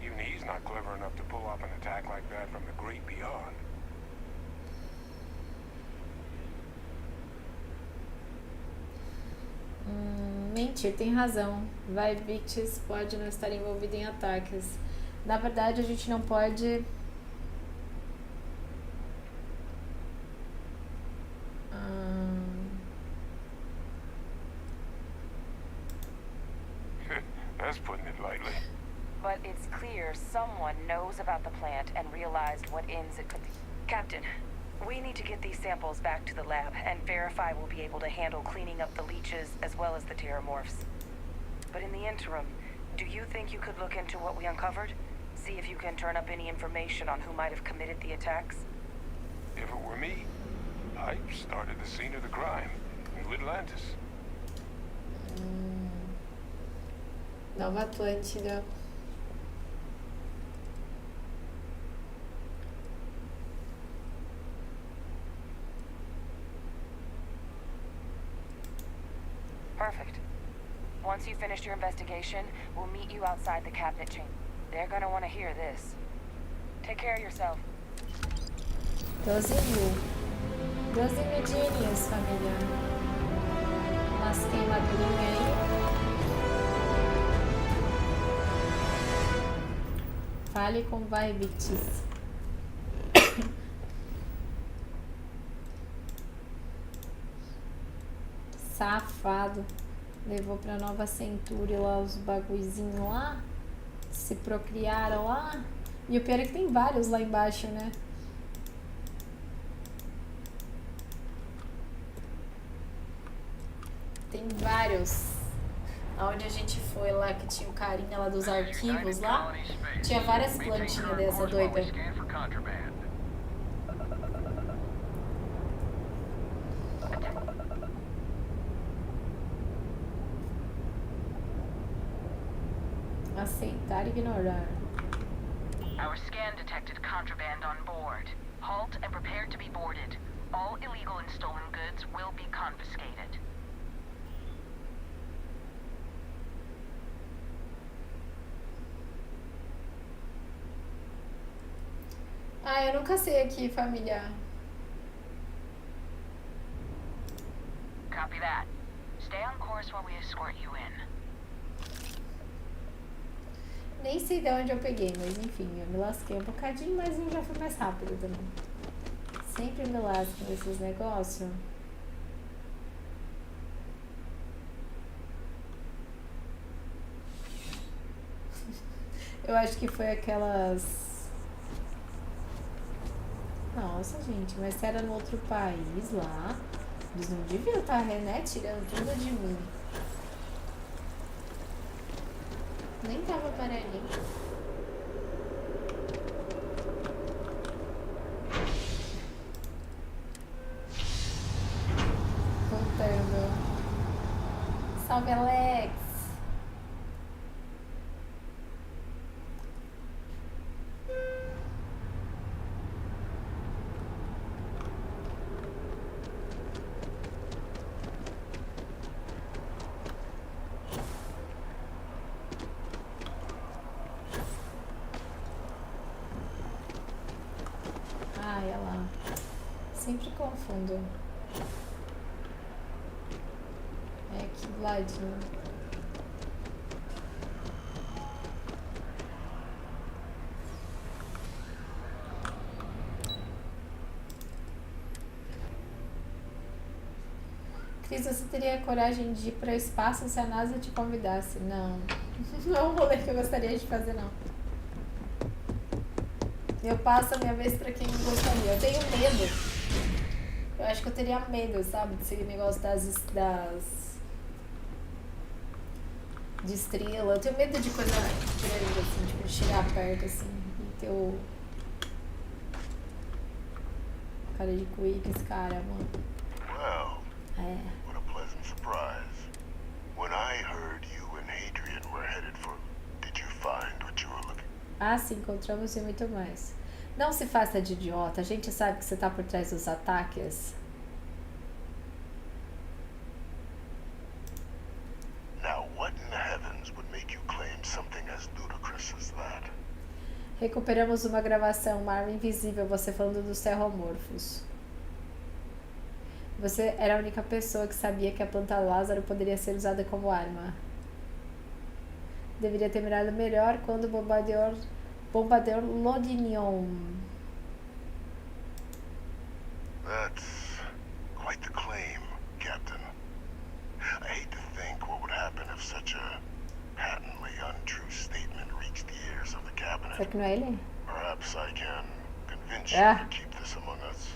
Even he's not clever enough to pull off an attack like that from the great beyond. Mentir, tem razão. Vai Victus pode não estar envolvido em ataques. Na verdade, a gente não pode... That's putting it lightly. But it's clear someone knows about the plant and realized what ends it could be. Captain, we need to get these samples back to the lab and verify we'll be able to handle cleaning up the leeches as well as the terramorphs. But in the interim, do you think you could look into what we uncovered? See if you can turn up any information on who might have committed the attacks? If it were me, I'd started the scene of the crime in Atlantis. Nova Atlântida. Perfect. Once you've finished your investigation, we'll meet you outside the cabinet chamber. They're gonna want to hear this. Take care of yourself. 12.000. 12 medinhas, família. Umas queimadurinhas aí. Fale com Vai Victus. Safado. Levou pra Nova Centúria lá os bagulhozinhos lá. Se procriaram lá. E o pior é que tem vários lá embaixo, né? Tem vários. Aonde a gente foi lá, que tinha o carinha lá dos arquivos lá, tinha várias plantinhas dessa doida. Aceitar e ignorar. Our scan detected contraband on board. Halt and prepare to be boarded. All illegal and stolen goods will be confiscated. Ah, eu nunca sei aqui, família. Copy that. Stay on course while we escort you in. Nem sei de onde eu peguei, mas enfim, eu me lasquei um bocadinho, mas eu já fui mais rápido também. Sempre me lasco nesses negócios. Eu acho que foi aquelas... Nossa, gente, mas se era no outro país lá, eles não deviam estar, né, tirando tudo de mim. Nem tava amarelinho. Voltando. Salve, Alex! Ai, olha lá. Sempre confundo. É aqui do ladinho. Cris, você teria coragem de ir para o espaço se a NASA te convidasse? Não. Não é um rolê que eu gostaria de fazer, não. Eu passo a minha vez pra quem não gostaria. Eu tenho medo. Eu acho que eu teria medo, sabe? Desse negócio de estrela. Eu tenho medo de coisa grande, assim, tipo, de chegar perto, assim, e ter o... Cara de cuí que esse cara, mano. Well, É. what a pleasant surprise. When I heard you and Hadrian were headed for... Did you find what you were looking... Ah, sim, encontramos e muito mais. Não se faça de idiota. A gente sabe que você tá por trás dos ataques. Now, what in the heavens would make you claim something as ludicrous as that? Recuperamos uma gravação, uma arma invisível, você falando dos terromorfos. Você era a única pessoa que sabia que a planta Lázaro poderia ser usada como arma. Deveria ter mirado melhor quando o bombardeou Lodinion. That's quite the claim, Captain. I hate to think what would happen if such a patently untrue statement reached the ears of the cabinet. Será que não é ele? Perhaps I can convince you Ah. to keep this among us.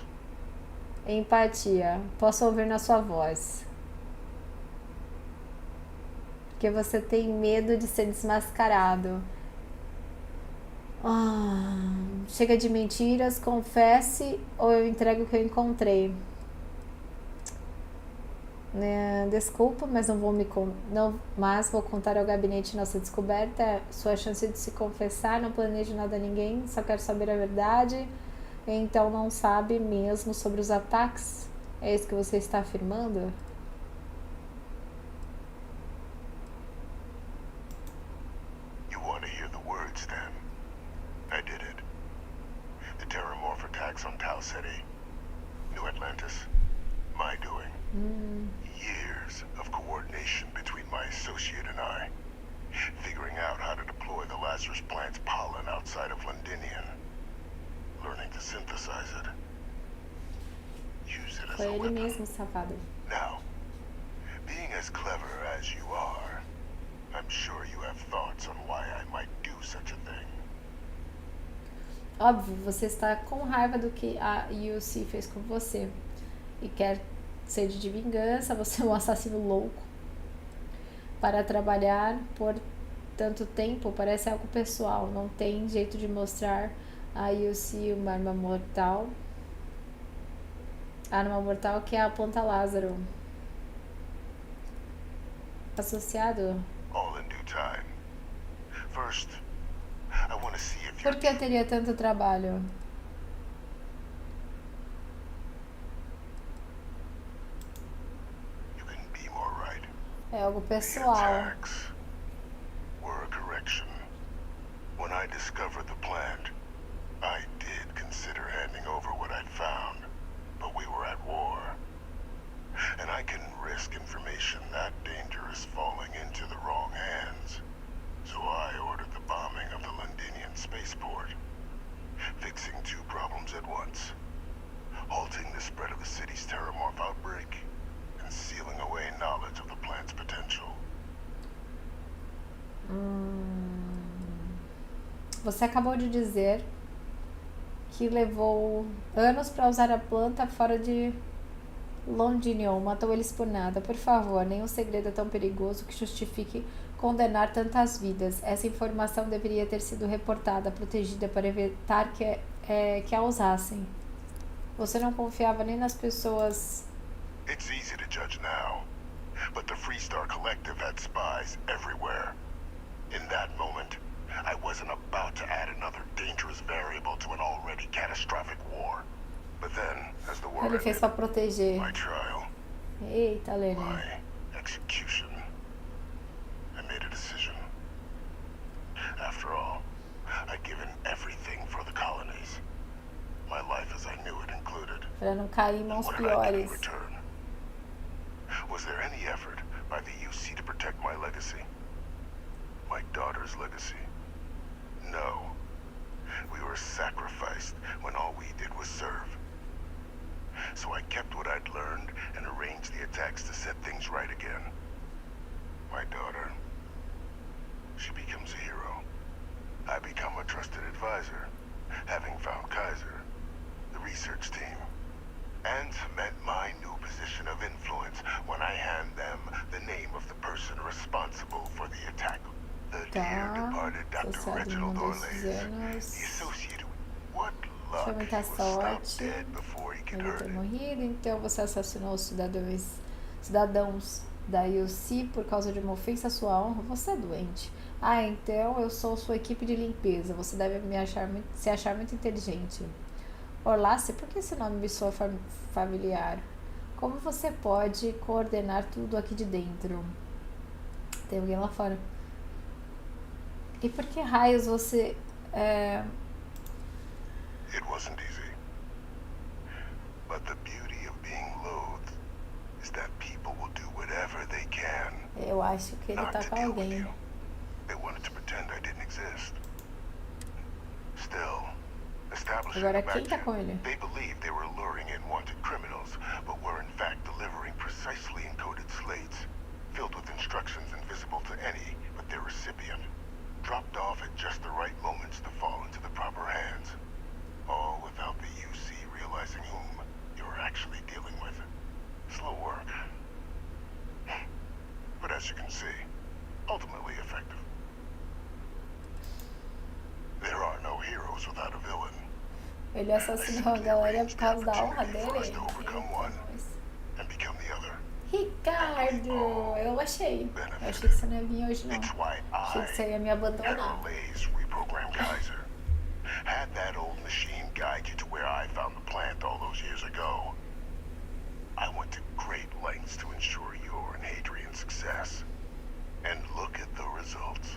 Empatia. Posso ouvir na sua voz. Porque você tem medo de ser desmascarado. Chega de mentiras, confesse ou eu entrego o que eu encontrei. Desculpa, mas mas vou contar ao gabinete nossa descoberta. Sua chance de se confessar, não planejo nada a ninguém, só quero saber a verdade. Então não sabe mesmo sobre os ataques? É isso que você está afirmando? You want to hear the words, then? I did it. The terramorph attacks on Tau Ceti. New Atlantis. My doing. Years of coordination between my associate and I. Figuring out how to deploy the Lazarus plant's pollen outside of Londinium. Learning to synthesize it. Use it as Foi a ele weapon. mesmo, safado. Now, being as clever as you are, I'm sure you have thoughts on why I might do such a thing. Óbvio, você está com raiva do que a UC fez com você. E quer sede de vingança, você é um assassino louco. Para trabalhar por tanto tempo parece algo pessoal. Não tem jeito de mostrar a UC uma arma mortal. A arma mortal que é a planta Lázaro. Associado? All in due time. First, I want to see if Por que teria tanto trabalho? you can be more right. É algo The pessoal. attacks were a correction. When I discovered the plant, I did consider handing over what I'd found, but we were at war. And I can risk information that dangerous falling into the wrong hands. So I ordered the bombing of the Londinian spaceport, fixing two problems at once. terramorph outbreak and sealing away knowledge of the plant's potential. Você acabou de dizer que levou anos para usar a planta fora de Londinion. Matou eles por nada. Por favor, nenhum segredo é tão perigoso que justifique condenar tantas vidas. Essa informação deveria ter sido reportada, protegida para evitar que a usassem. Você não confiava nem nas pessoas. It's easy to judge now, but the Freestar Collective had spies everywhere. In that moment, I wasn't about to add another dangerous variable to an already catastrophic war. But then, as the war Ele fez para proteger. my trial, Eita, Lenny. my execution, I made a decision. After all, I'd given everything for the colonies. My life as I knew it included. Para não cair em mãos What did I get in piores. return? Was there any effort by the UC to protect my legacy? My daughter's legacy? No. We were sacrificed when all we did was serve. So I kept what I'd learned and arranged the attacks to set things right again. My daughter, she becomes a hero. I become a trusted advisor, having found Kaiser, the research team, and cement my new position of influence when I hand them the name of the person responsible for the attack. The dear departed Dr. Reginald Orleans, the associate. What luck, Foi he muita was stopped sorte dead before he could ele hurt ter it. morrido. Então você assassinou os cidadãos da UC por causa de uma ofensa à sua honra. Você é doente. Ah, então eu sou sua equipe de limpeza. Você deve se achar muito inteligente. Orlace, por que esse nome me soa familiar? Como você pode coordenar tudo aqui de dentro? Tem alguém lá fora. E por que raios você... It wasn't easy. But the beauty of being loathed is that people will do whatever they can. Eu acho que ele tá com alguém. They wanted to pretend I didn't exist. Still, establishing Agora a quem tá backend, com ele? they believed they were luring in wanted criminals, but were in fact delivering precisely encoded slates, filled with instructions invisible to any but their recipient, dropped off at just the right moments to fall into the proper hands. All without the UC realizing whom you were actually dealing with. Slow work. But as you can see, ultimately effective. There are no heroes without a villain. Ele assassinou a galera por causa da honra For us dele. to overcome one and become the other. Ricardo, eu achei. Eu achei que você não ia vir hoje, não. Achei que você ia me abandonar. Lays reprogram Kaiser. Had that old machine guide you to where I found the plant all those years ago. I went to great lengths to ensure your and Hadrian's success. And look at the results.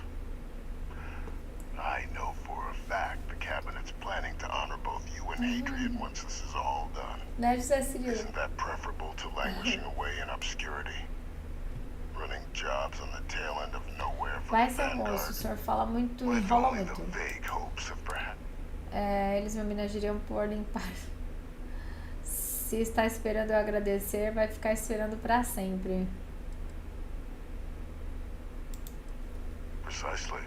I know for a fact the cabinet's planning to honor both you and Hadrian once this is all done. Né, José Cirilo? Isn't that preferable to languishing away in obscurity? Running jobs on the tail end of nowhere for Vai the ser moço, o Vanguard? senhor fala muito, With enrola only muito. the vague hopes of perhaps Eles me homenageiam por limpar. Se está esperando eu agradecer, vai ficar esperando pra sempre. Precisely.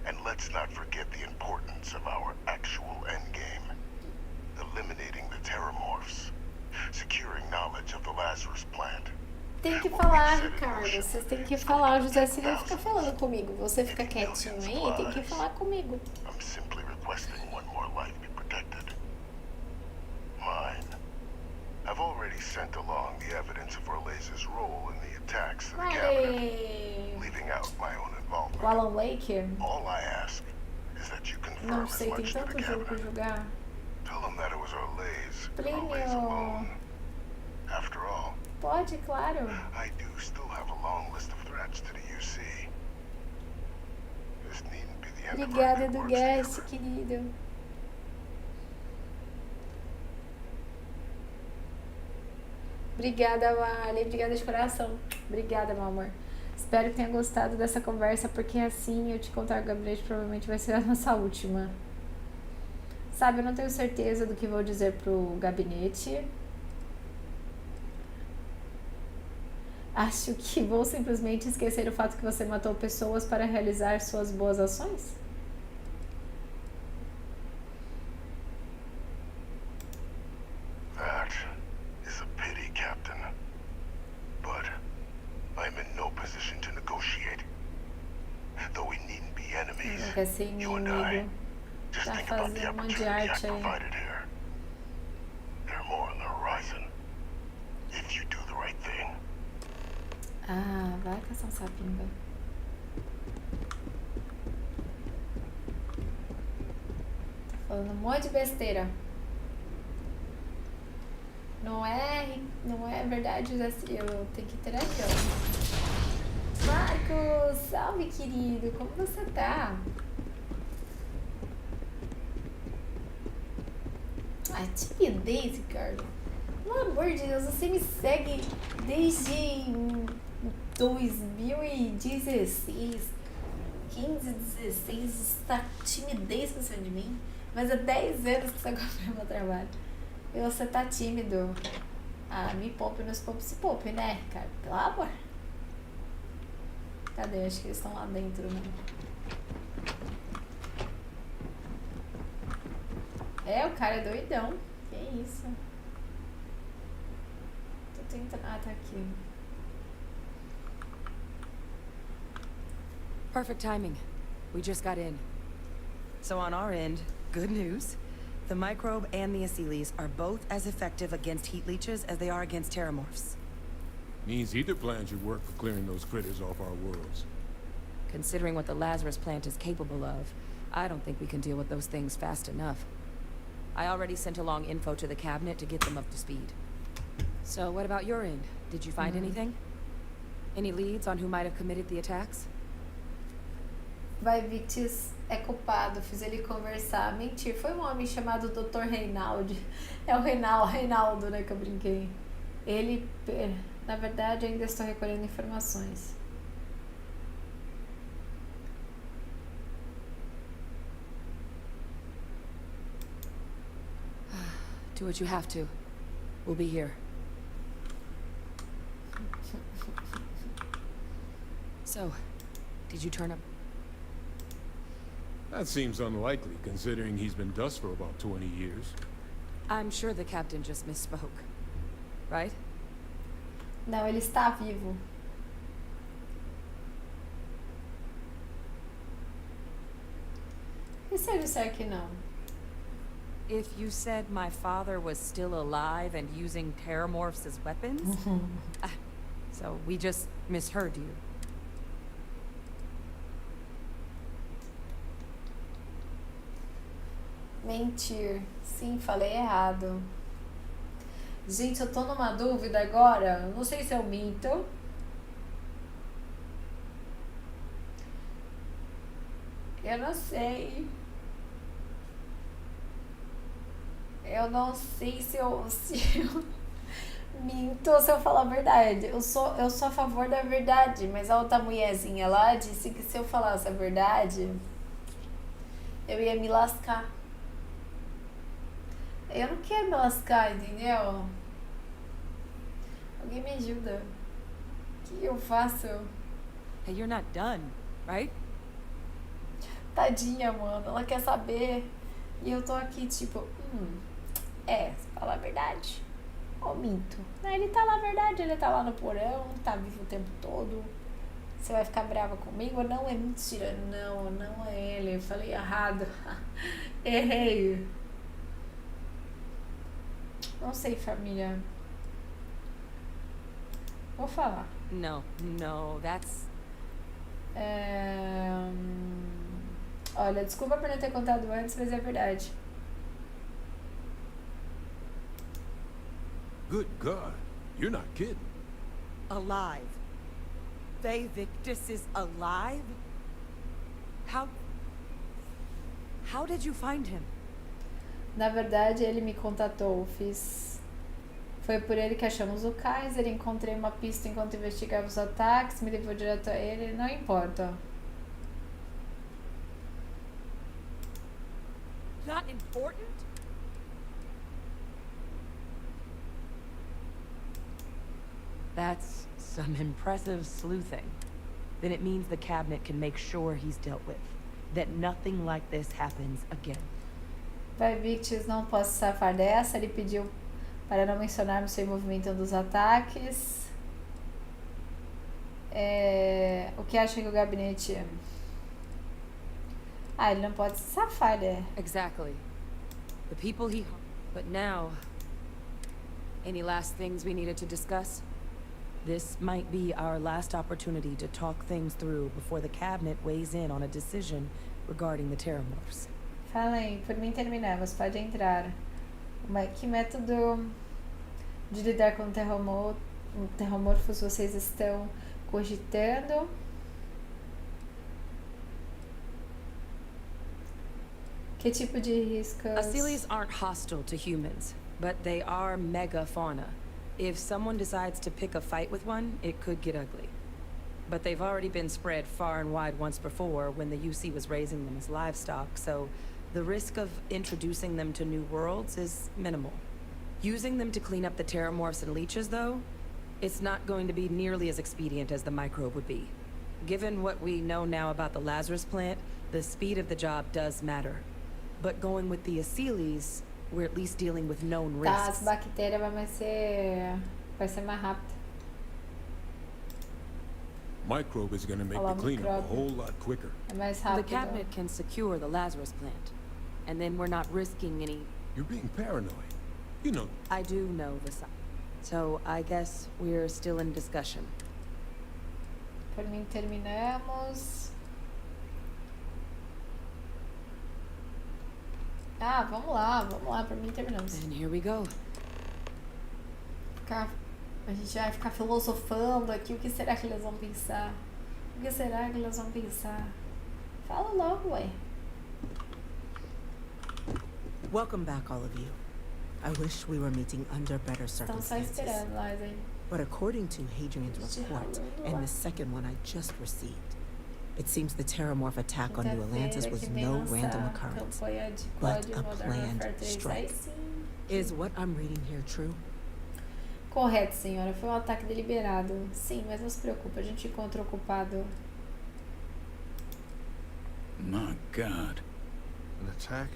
And let's not forget the importance of our actual endgame. Eliminating the terramorphs. Securing knowledge of the Lazarus plant. Tem que falar, Ricardo. Vocês têm que falar. O José Cirilo fica falando comigo. Você fica quietinho aí, tem que falar comigo. I'm simply requesting one more life be protected. Mine. I've already sent along the evidence of Orlaze's role in the attacks to the cabinet, leaving out my own involvement. O Alan Wake? All I ask is that you confirm Não as sei, tem much to the tanto jogo pra cabinet. jogar. Tell them that it was Orlaze Plínio. alone. After all, Pode, claro. I do still have a long list of threats to the UC. This needn't be the end of our Obrigada good do works guest, together. querido. Obrigada, Marley. Obrigada de coração. Obrigada, meu amor. Espero que tenha gostado dessa conversa, porque assim eu te contar o gabinete provavelmente vai ser a nossa última. Sabe, eu não tenho certeza do que vou dizer pro gabinete. Acho que vou simplesmente esquecer o fato que você matou pessoas para realizar suas boas ações? That is a pity, Captain. But I'm in no position to negotiate. Though we needn't be enemies, Não quer ser you and inimigo. I, just Tá think about the fazendo um monte de opportunity I arte aí. provided here. There are more on the horizon. If you do the right thing. Ah, vai caçar um sapinho, vai. Tá falando um monte de besteira. Não é verdade, eu tenho que interagir, ó. Marcos, salve, querido. Como você tá? Ai, timidez, Ricardo. Pelo amor de Deus, você me segue desde 2016, 15, 16, está timidez pra cima de mim. Mas há 10 anos que você acompanha meu trabalho. E você tá tímido. Ah, me poupe, nos poupe, se poupe, né, Ricardo? Pelo amor. Cadê? Acho que eles estão lá dentro, né? É, o cara é doidão. Que isso? Tô tentando... Ah, tá aqui. Perfect timing. We just got in. So on our end, good news. The microbe and the Aciles are both as effective against heat leeches as they are against terramorphs. Means either plan should work for clearing those critters off our worlds. Considering what the Lazarus plant is capable of, I don't think we can deal with those things fast enough. I already sent along info to the cabinet to get them up to speed. So what about your end? Did you find anything? Any leads on who might have committed the attacks? Vai, Victis é culpado, fiz ele conversar. Mentir, foi um homem chamado Dr. Reinaldo. É o Reinaldo, né, que eu brinquei. Ele, na verdade, ainda estou recolhendo informações. Do what you have to. We'll be here. So, did you turn up? That seems unlikely, considering he's been dust for about 20 years. I'm sure the captain just misspoke. Right? Não, ele está vivo. E se ele disser que não? If you said my father was still alive and using terramorphs as weapons? So we just misheard you. Mentir. Sim, falei errado. Gente, eu tô numa dúvida agora. Não sei se eu minto. Eu não sei. Eu não sei se eu minto ou se eu falo a verdade. Eu sou a favor da verdade, mas a outra mulherzinha lá disse que se eu falasse a verdade, eu ia me lascar. Eu não quero me lascar, entendeu? Alguém me ajuda. O que eu faço? Hey, you're not done, right? Tadinha, mano. Ela quer saber. E eu tô aqui, tipo... fala a verdade. Ou minto. Ele tá lá, a verdade. Ele tá lá no porão, tá vivo o tempo todo. Você vai ficar brava comigo? Não, é mentira. Não é ele. Eu falei errado. Errei. Não sei, família. Vou falar. No, that's... Olha, desculpa por não ter contado antes, mas é verdade. Good God, you're not kidding. Alive. They Victus is alive? How did you find him? Na verdade, ele me contatou. Foi por ele que achamos o Kaiser. Encontrei uma pista enquanto investigava os ataques. Me levou direto a ele. Não importa. Not important? That's Some impressive sleuthing. Then it means the cabinet can make sure he's dealt with. That nothing like this happens again. Vai, Victus, não posso safar dessa. Ele pediu para não mencionarmos seu envolvimento em um dos ataques. O que acha que o gabinete... ele não pode se safar, né? Exactly. The people he... But now... Any last things we needed to discuss? This might be our last opportunity to talk things through before the cabinet weighs in on a decision regarding the Terramorphs. Falem, por mim terminamos, pode entrar. Que método de lidar com terramorfos vocês estão cogitando? Que tipo de riscos? Asylees aren't hostile to humans, but they are megafauna. If someone decides to pick a fight with one, it could get ugly. But they've already been spread far and wide once before when the UC was raising them as livestock, so the risk of introducing them to new worlds is minimal. Using them to clean up the Terramorphs and leeches, though, it's not going to be nearly as expedient as the microbe would be. Given what we know now about the Lazarus plant, the speed of the job does matter. But going with the Asylees, we're at least dealing with known risks. As bactérias vai ser mais rápido. Microbe is going to make the cleanup a whole lot quicker. É mais rápido. The cabinet can secure the Lazarus plant, and then we're not risking any... You're being paranoid. You know... I do know the side. So I guess we're still in discussion. Por mim terminamos. Vamos lá, por mim terminamos. And here we go. A gente vai ficar filosofando aqui, o que será que eles vão pensar? O que será que eles vão pensar? Fala logo, ué. Welcome back, all of you. I wish we were meeting under better Estão só circumstances. esperando nós, hein? But according to Hadrian's report, and the second one I just received, it seems the Terramorph attack on New Atlantis was no random occurrence, but a planned strike. Is what I'm reading here true? Correto, senhora. Foi um ataque deliberado. Sim, mas não se preocupe, a gente encontra ocupado. My God. An attack?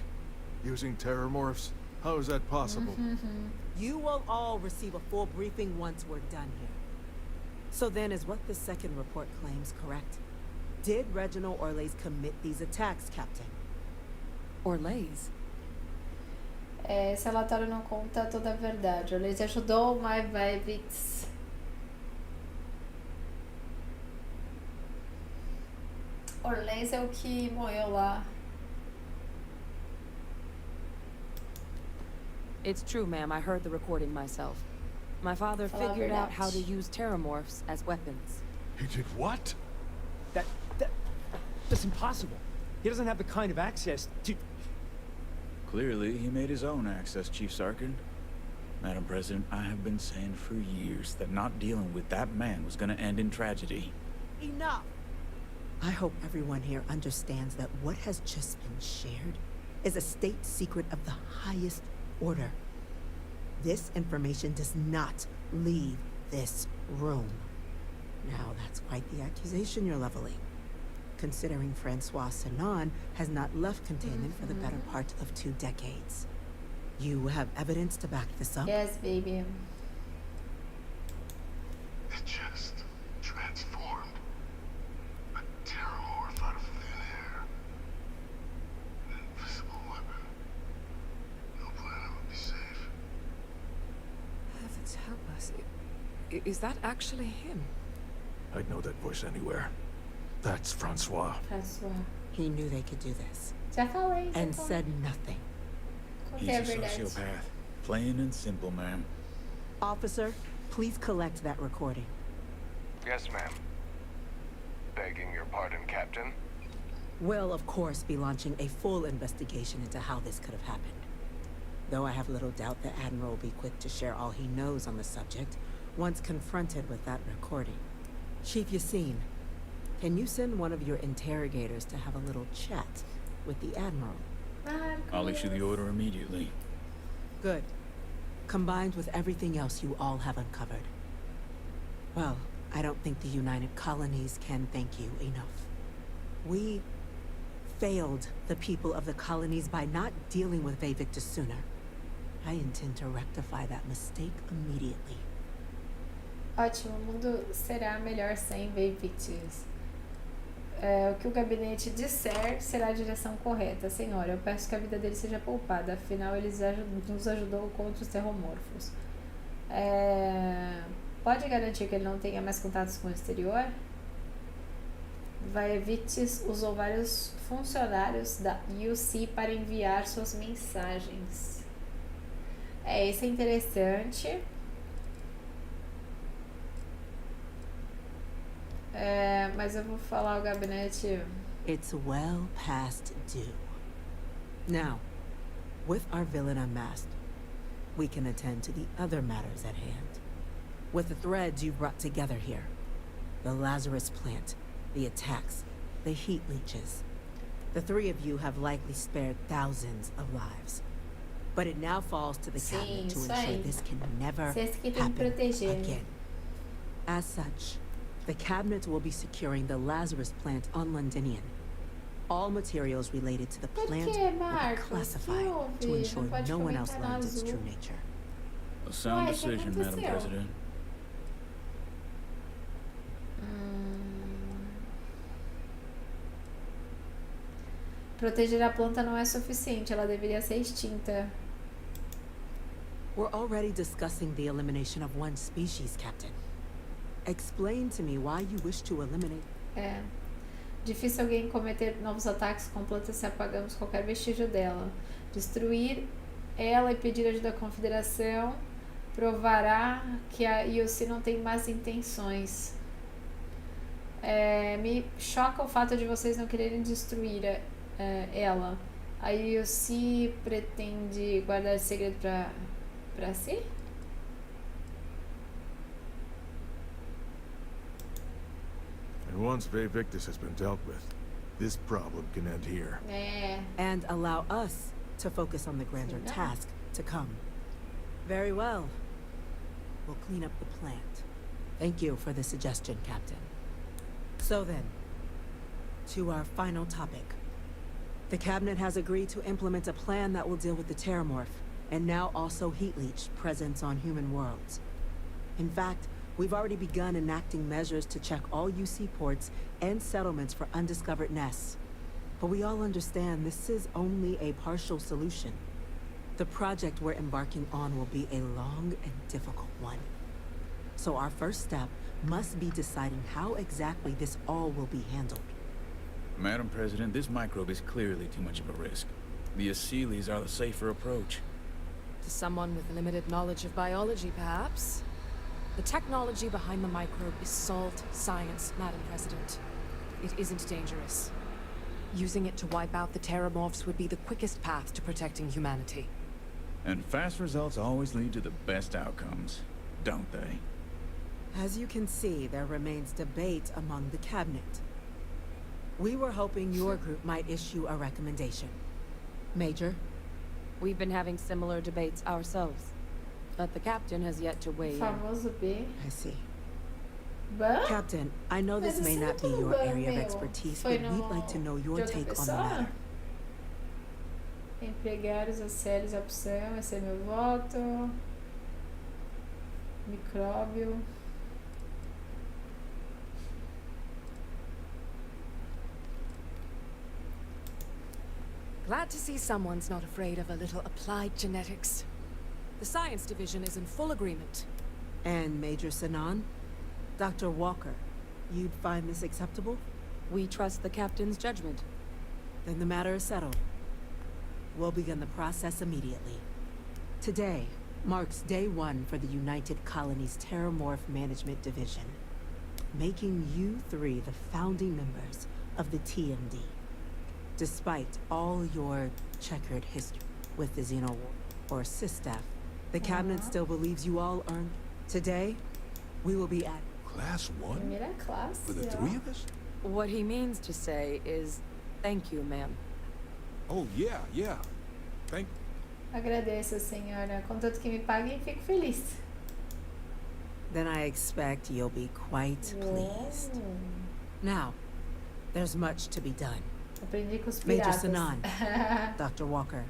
Using Terramorphs? How is that possible? You will all receive a full briefing once we're done here. So then, is what the second report claims correct? Did Reginald Orlais commit these attacks, Captain? Orlais? Esse relatório não conta toda a verdade. O Orlais ajudou, mas vai, Vix. Orlais é o que morreu lá. It's true, ma'am. I heard the recording myself. My father figured out how to use Terramorphs as weapons. He did what? That's impossible. He doesn't have the kind of access to... Clearly, he made his own access, Chief Sarkin. Madam President, I have been saying for years that not dealing with that man was gonna end in tragedy. Enough! I hope everyone here understands that what has just been shared is a state secret of the highest order. This information does not leave this room. Now, that's quite the accusation you're leveling, considering Francois Sinon has not left containment for the better part of 2 decades. You have evidence to back this up? Yes, baby. It just transformed. A Terramorph out of thin air. An invisible weapon. No planet would be safe. Heavens help us. Is that actually him? I'd know that voice anywhere. That's Francois. He knew they could do this. Já falei. And said nothing. He's a sociopath. Plain and simple, ma'am. Officer, please collect that recording. Yes, ma'am. Begging your pardon, Captain. We'll, of course, be launching a full investigation into how this could have happened. Though I have little doubt the Admiral will be quick to share all he knows on the subject once confronted with that recording. Chief Yassine, can you send one of your interrogators to have a little chat with the Admiral? I'll issue the order immediately. Good. Combined with everything else you all have uncovered. Well, I don't think the United Colonies can thank you enough. We failed the people of the colonies by not dealing with Vavictus sooner. I intend to rectify that mistake immediately. Ótimo, o mundo será melhor sem Vavictus. O que o gabinete disser será a direção correta. Senhora, eu peço que a vida dele seja poupada. Afinal, eles nos ajudou contra os terromorfos. Pode garantir que ele não tenha mais contatos com o exterior? Vavictus usou vários funcionários da UC para enviar suas mensagens. Isso é interessante. Mas eu vou falar ao gabinete. It's well past due. Now, with our villain unmasked, we can attend to the other matters at hand. With the threads you've brought together here, the Lazarus plant, the attacks, the heat leeches, the three of you have likely spared thousands of lives. But it now falls to the cabinet to ensure this can never happen again. As such, the cabinet will be securing the Lazarus plant on Londinian. All materials related to the plant will be classified to ensure no one else learns its true nature. A sound decision, Madam President. Proteger a planta não é suficiente, ela deveria ser extinta. We're already discussing the elimination of one species, Captain. Explain to me why you wish to eliminate. Difícil alguém cometer novos ataques com plantas se apagamos qualquer vestígio dela. Destruir ela e pedir ajuda da Confederação provará que a IOC não tem más intenções. Me choca o fato de vocês não quererem destruir ela. A IOC pretende guardar esse segredo pra si? And once Vavictus has been dealt with, this problem can end here. And allow us to focus on the grander task to come. Very well. We'll clean up the plant. Thank you for the suggestion, Captain. So then, to our final topic. The Cabinet has agreed to implement a plan that will deal with the Terramorph, and now also Heat Leech presence on human worlds. In fact, we've already begun enacting measures to check all UC ports and settlements for undiscovered nests. But we all understand this is only a partial solution. The project we're embarking on will be a long and difficult one. So our first step must be deciding how exactly this all will be handled. Madam President, this microbe is clearly too much of a risk. The Aseles are the safer approach. To someone with limited knowledge of biology, perhaps? The technology behind the microbe is solved science, Madam President. It isn't dangerous. Using it to wipe out the Terramorphs would be the quickest path to protecting humanity. And fast results always lead to the best outcomes, don't they? As you can see, there remains debate among the Cabinet. We were hoping your group might issue a recommendation. Major? We've been having similar debates ourselves, but the Captain has yet to weigh in. I see. Captain, I know this may not be your area of expertise, but we'd like to know your take on the matter. Empregar os acélios, a opção, esse é meu voto. Micróbio. Glad to see someone's not afraid of a little applied genetics. The science division is in full agreement. And Major Sinan? Dr. Walker, you'd find this acceptable? We trust the Captain's judgment. Then the matter is settled. We'll begin the process immediately. Today marks day one for the United Colonies Terramorph Management Division, making you three the founding members of the TMD. Despite all your checkered history with the Xeno or SysStaff, the Cabinet still believes you all earned. Today, we will be at Class 1? Primeira classe, For the three of us? What he means to say is, thank you, ma'am. Oh, yeah. Thank... Agradeço, senhora. Contanto que me paguem, fico feliz. Then I expect you'll be quite pleased. Now, there's much to be done. Aprendi com os Major piratas. Sanan, Dr. Walker,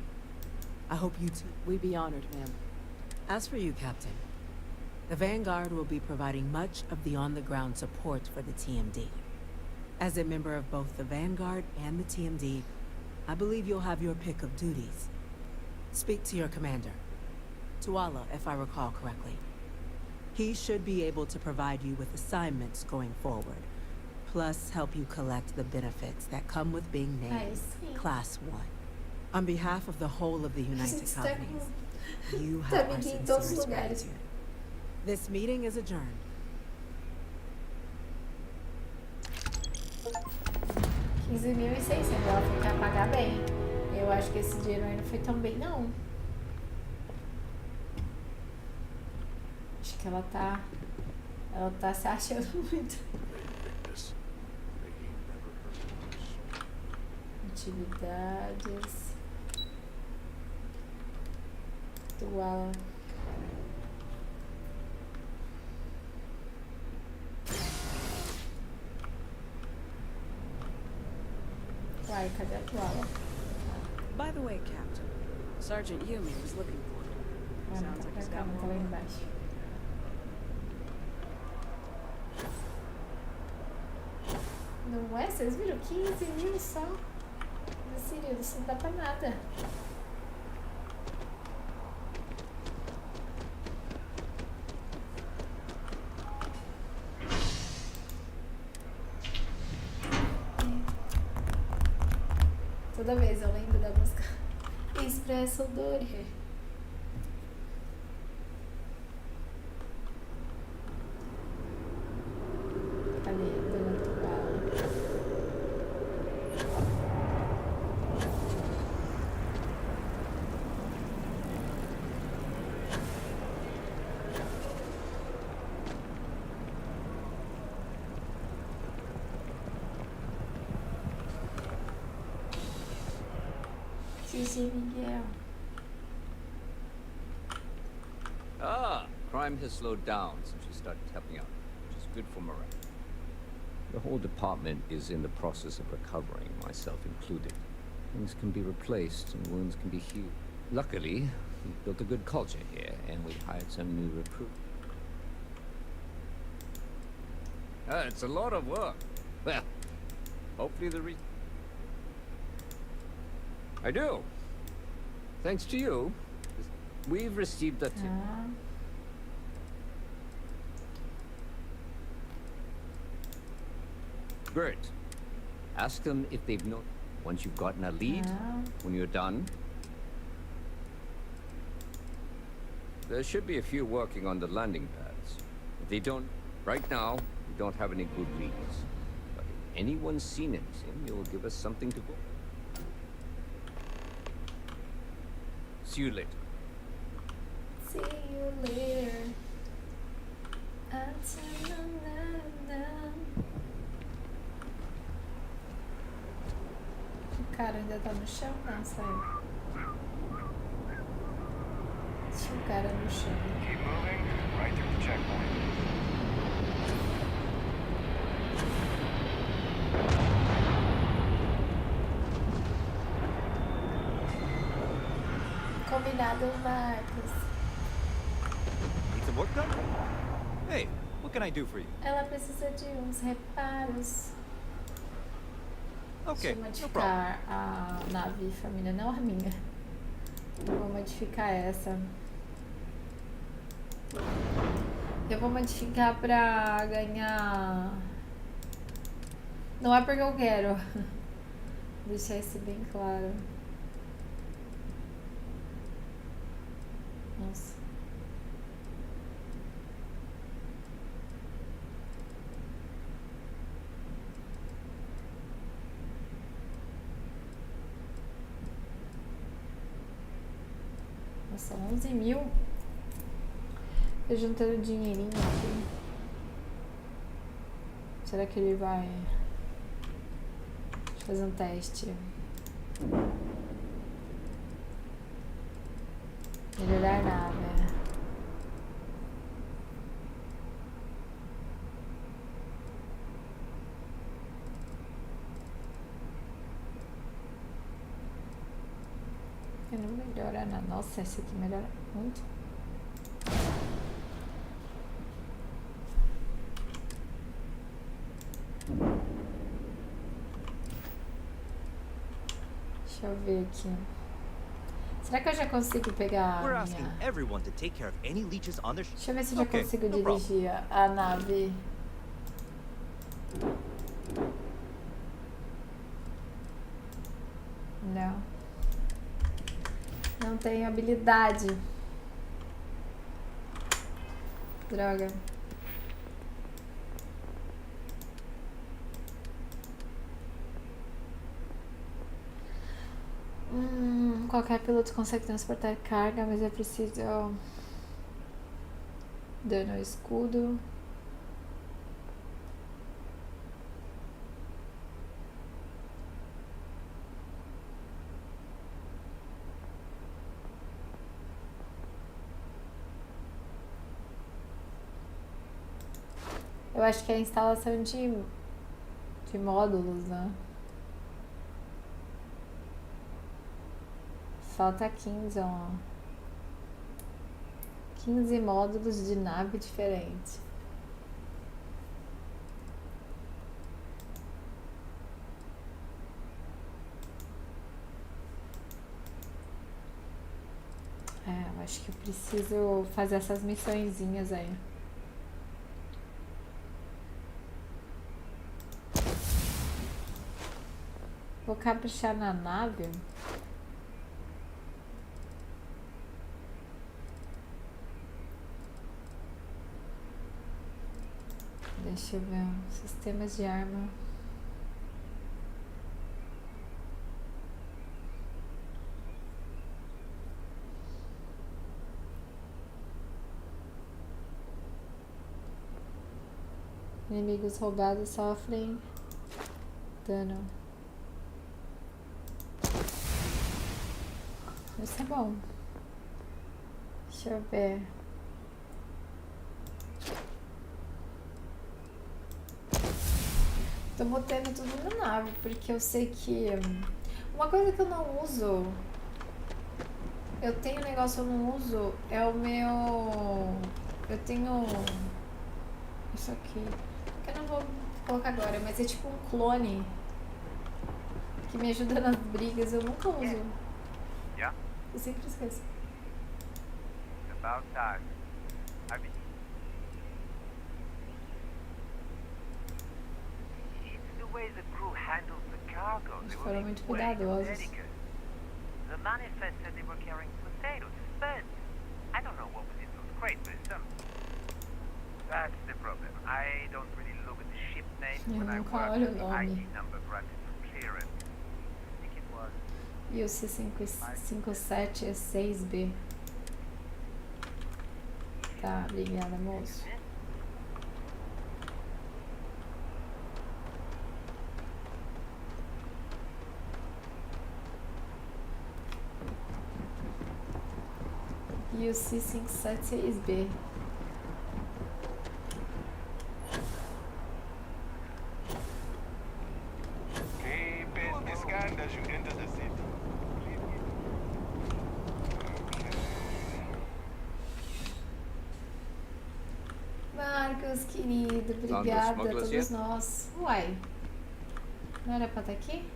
I hope you two... We'd be honored, ma'am. As for you, Captain, the Vanguard will be providing much of the on-the-ground support for the TMD. As a member of both the Vanguard and the TMD, I believe you'll have your pick of duties. Speak to your commander, Tuala, if I recall correctly. He should be able to provide you with assignments going forward, plus help you collect the benefits that come with being named Class 1. On behalf of the whole of the United Colonies, you have our sincerest gratitude. This meeting is adjourned. $15.600. Ela foi quer pagar bem. Eu acho que esse dinheiro aí não foi tão bem, não. Acho que ela tá se achando muito. Atividades. Tuala. Uai, cadê a Tuala? By the way, Captain, Sergeant Yumi was looking for you. Ah, não tá pra cá, não tá lá embaixo. Não é? Vocês viram? 15 mil só. Sírio, isso não dá pra nada. Toda vez eu lembro da música Expresso Dore. Cadê? Dona Tuala. Miguel. Crime has slowed down since you started helping out, which is good for morale. The whole department is in the process of recovering, myself included. Things can be replaced and wounds can be healed. Luckily, we've built a good culture here, and we hired some new recruits. It's a lot of work. Well, hopefully I do. Thanks to you, we've received a tip. Great. Ask them if they've known. Once you've gotten a lead, when you're done, there should be a few working on the landing pads. If they don't, right now, we don't have any good leads. But if anyone's seen anything, you'll give us something to go. See you later. See you later. O cara ainda tá no chão? Não, saiu. Deixa o cara no chão. Keep moving, right through the checkpoint. Combinado, Marcos. Need some work done? Hey, what can I do for you? Ela precisa de uns reparos. Okay, Deixa eu modificar a nave família, não a minha. Eu vou modificar essa. Eu vou modificar pra ganhar... Não é porque eu quero. Vou deixar isso bem claro. Nossa. Nossa, 11 mil. Eu juntando dinheirinho aqui. Será que ele vai... Deixa eu fazer um teste. Melhorar nave. Ele não melhora nada. Nossa, esse aqui melhora muito. Deixa eu ver aqui. Será que eu já consigo pegar a minha... Deixa eu ver se eu já consigo dirigir a nave. Não. Não tenho habilidade. Droga. Qualquer piloto consegue transportar carga, mas é preciso dano ao escudo. Eu acho que é a instalação de módulos, né? Falta 15, ó. 15 módulos de nave diferente. Eu acho que eu preciso fazer essas missõezinhas aí. Vou caprichar na nave. Deixa eu ver. Sistemas de arma. Inimigos roubados sofrem dano. Isso é bom. Deixa eu ver. Tô botando tudo na nave, porque eu sei que... Uma coisa que eu não uso... Eu tenho um negócio que eu não uso, é o meu... Eu tenho... Isso aqui. Que eu não vou colocar agora, mas é tipo um clone. Que me ajuda nas brigas, eu nunca uso. Yeah? Eu sempre esqueço. About time. I mean, it's the way the crew handles the cargo. Eles They were foram being muito way cuidadosos. delicate. The manifest said they were carrying potatoes, fed. I don't know what was in those crates, but that's the problem. I don't really look at the ship names when I nunca work. olho o The nome. ID number granted for clearance. I think it was E o C57 é 6B. Tá, obrigada, moço. E o C576B. Keep this gun as you enter the city. Marcos, querido, obrigada a todos nós. Uai, não era pra estar aqui?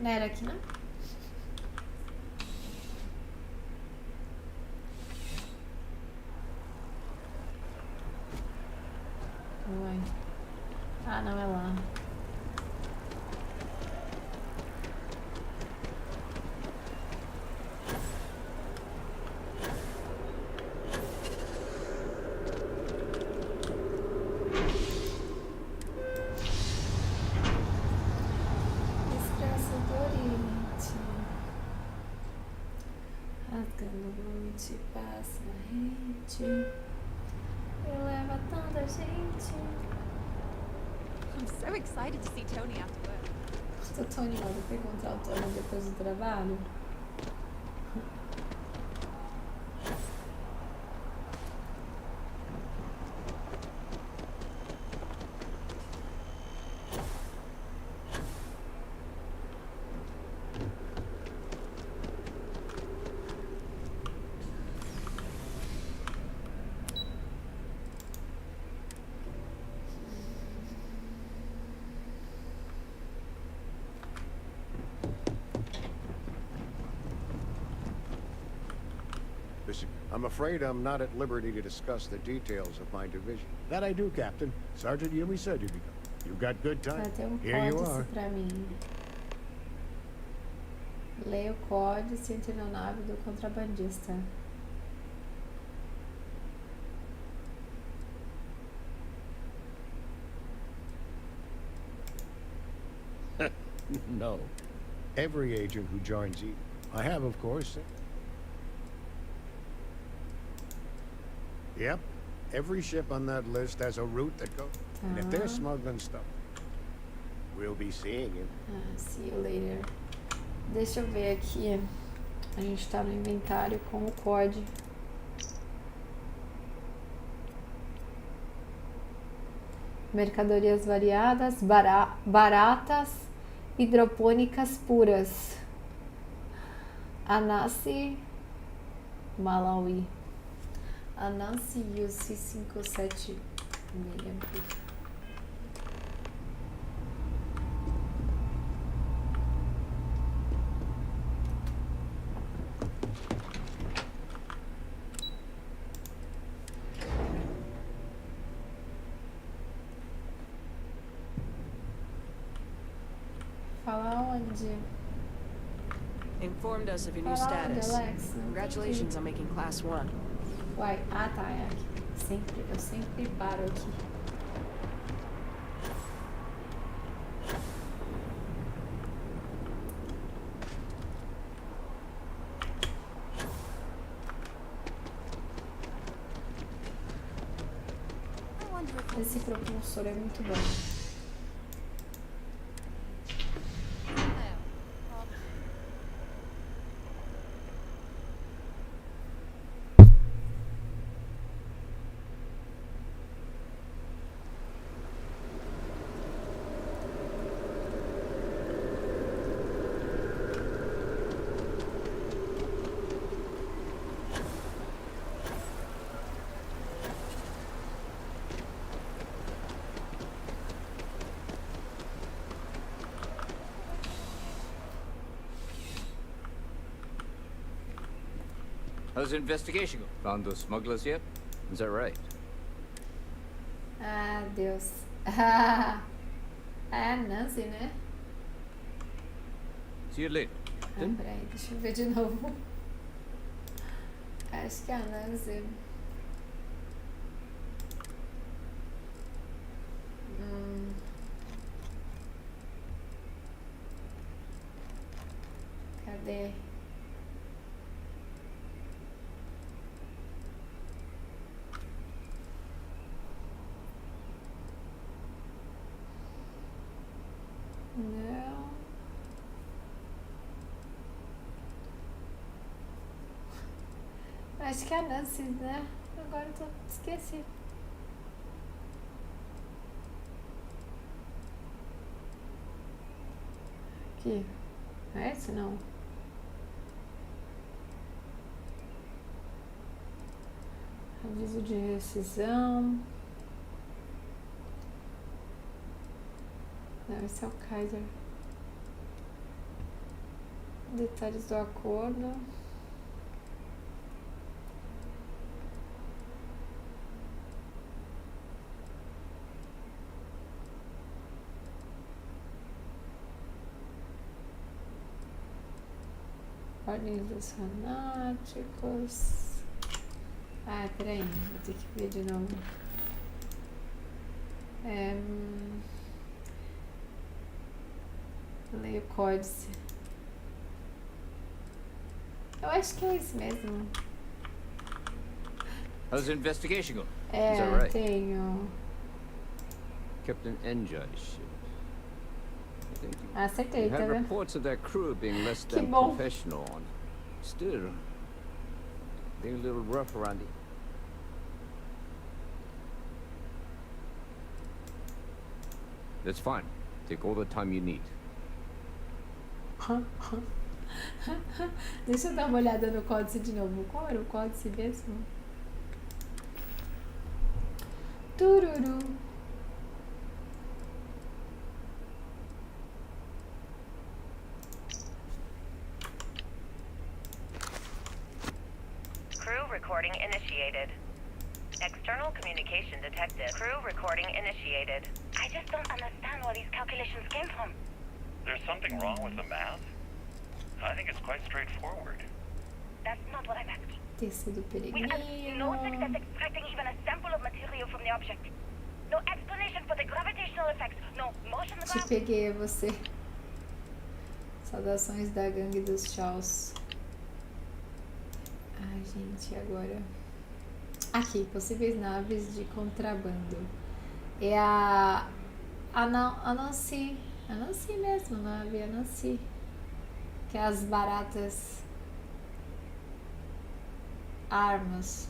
Não era aqui, não? Uai. Ah, não, é lá. Te passa na rede e leva tanta gente. I'm so excited to see Tony after work. Tô tão animada pra encontrar o Tony depois do trabalho. I'm afraid I'm not at liberty to discuss the details of my division. That I do, Captain. Sergeant Yumi said you'd be coming. You've got good time. Tem Here you códice are. pra mim. Leia o códice e entre na nave do contrabandista. No. Every agent who joins you. I have, of course. Yep. Every ship on that list has a route that goes. And if they're smuggling stuff, we'll be seeing you. See you later. Deixa eu ver aqui. A gente tá no inventário com o código. Mercadorias variadas, baratas, hidropônicas puras. Anansi, Malawi. Anansi UC 576. Fala onde? Informed us of your new Fala onde, status. Alex? Não Congratulations entendi. on making Class 1. Uai, tá, é aqui. Eu sempre paro aqui. Esse propulsor é muito bom. How's the investigation go? Found those smugglers yet? Is that right? Ah, Deus. É a Nancy, né? See you later. Peraí, deixa eu ver de novo. Acho que é a Nancy. Cadê? Não. Acho que é a Nancy, né? Agora eu esqueci. Aqui. É esse não? Aviso de rescisão. Não, esse é o Kaiser. Detalhes do acordo. Ordens dos fanáticos. Ah, peraí, vou ter que ver de novo. Leia o códice. Eu acho que é esse mesmo. How's the investigation going? Is É, that right? tenho. Captain Enjai's ship. Thank you. Acertei, You tá had vendo? reports of their crew being less Que than bom. professional on. Still, being a little rough around it. That's fine. Take all the time you need. Deixa eu dar uma olhada no códice de novo. Qual era o códice mesmo? Tururu. Crew recorting External communication detected. Crew recording initiated. I just don't understand where these calculations came from. There's something wrong with the math? I think it's quite straightforward. That's not what I'm asking. Tecido We had no peregrino. success extracting even a sample of material from the object. No explanation for the gravitational effects. No motion. Te peguei, é você. Saudações da gangue dos Chaos. Ai, gente, agora. Aqui, possíveis naves de contrabando. É a Nancy. A Nancy mesmo, nave, a Nancy. Que é as baratas armas.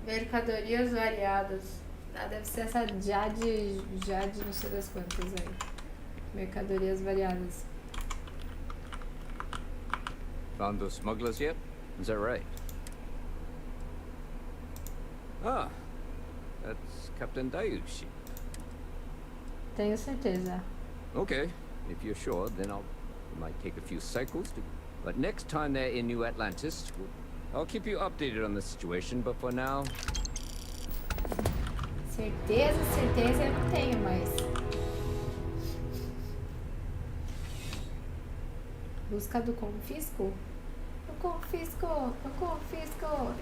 Mercadorias variadas. Ah, deve ser essa Jade não sei das quantas aí. Mercadorias variadas. Found those smugglers yet? Is that right? Ah, that's Captain Dayu's ship. Tenho certeza. Okay, if you're sure, then it might take a few cycles to... But next time they're in New Atlantis, I'll keep you updated on the situation, but for now... Certeza eu não tenho, mas... Busca do confisco? Eu confisco!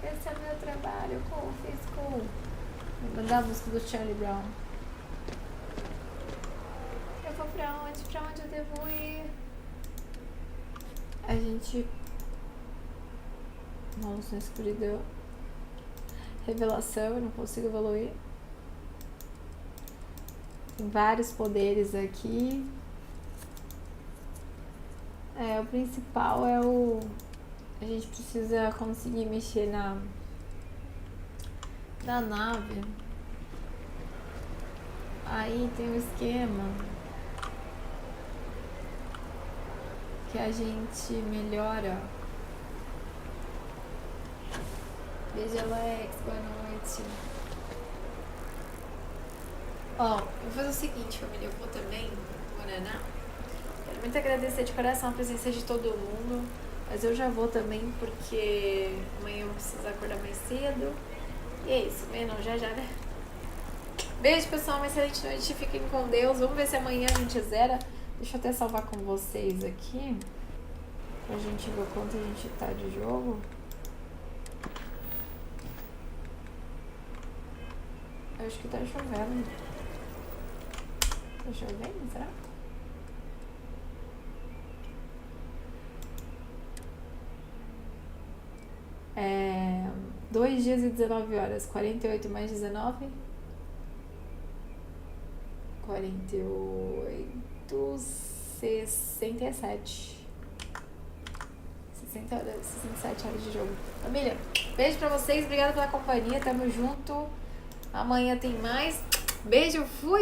Esse é meu trabalho, eu confisco! Vou mandar a busca do Charlie Brown. Eu vou pra onde? Pra onde eu devo ir? A gente... Vamos na escuridão. Revelação, eu não consigo evoluir. Tem vários poderes aqui. O principal é o... A gente precisa conseguir mexer na nave. Aí tem um esquema que a gente melhora. Beijo, Alex, boa noite. Ó, eu vou fazer o seguinte, família, eu vou também, Guaraná. Quero muito agradecer de coração a presença de todo mundo, mas eu já vou também porque amanhã eu vou precisar acordar mais cedo. E é isso, amanhã não, já, né? Beijo, pessoal, uma excelente noite, fiquem com Deus. Vamos ver se amanhã a gente zera. Deixa eu até salvar com vocês aqui, pra gente ver quanto a gente tá de jogo. Eu acho que tá chovendo. Tá chovendo, será? É... 2 dias e 19 horas. 48 mais 19. 48... 67. 67 horas de jogo. Família, beijo pra vocês. Obrigada pela companhia. Tamo junto. Amanhã tem mais. Beijo, fui!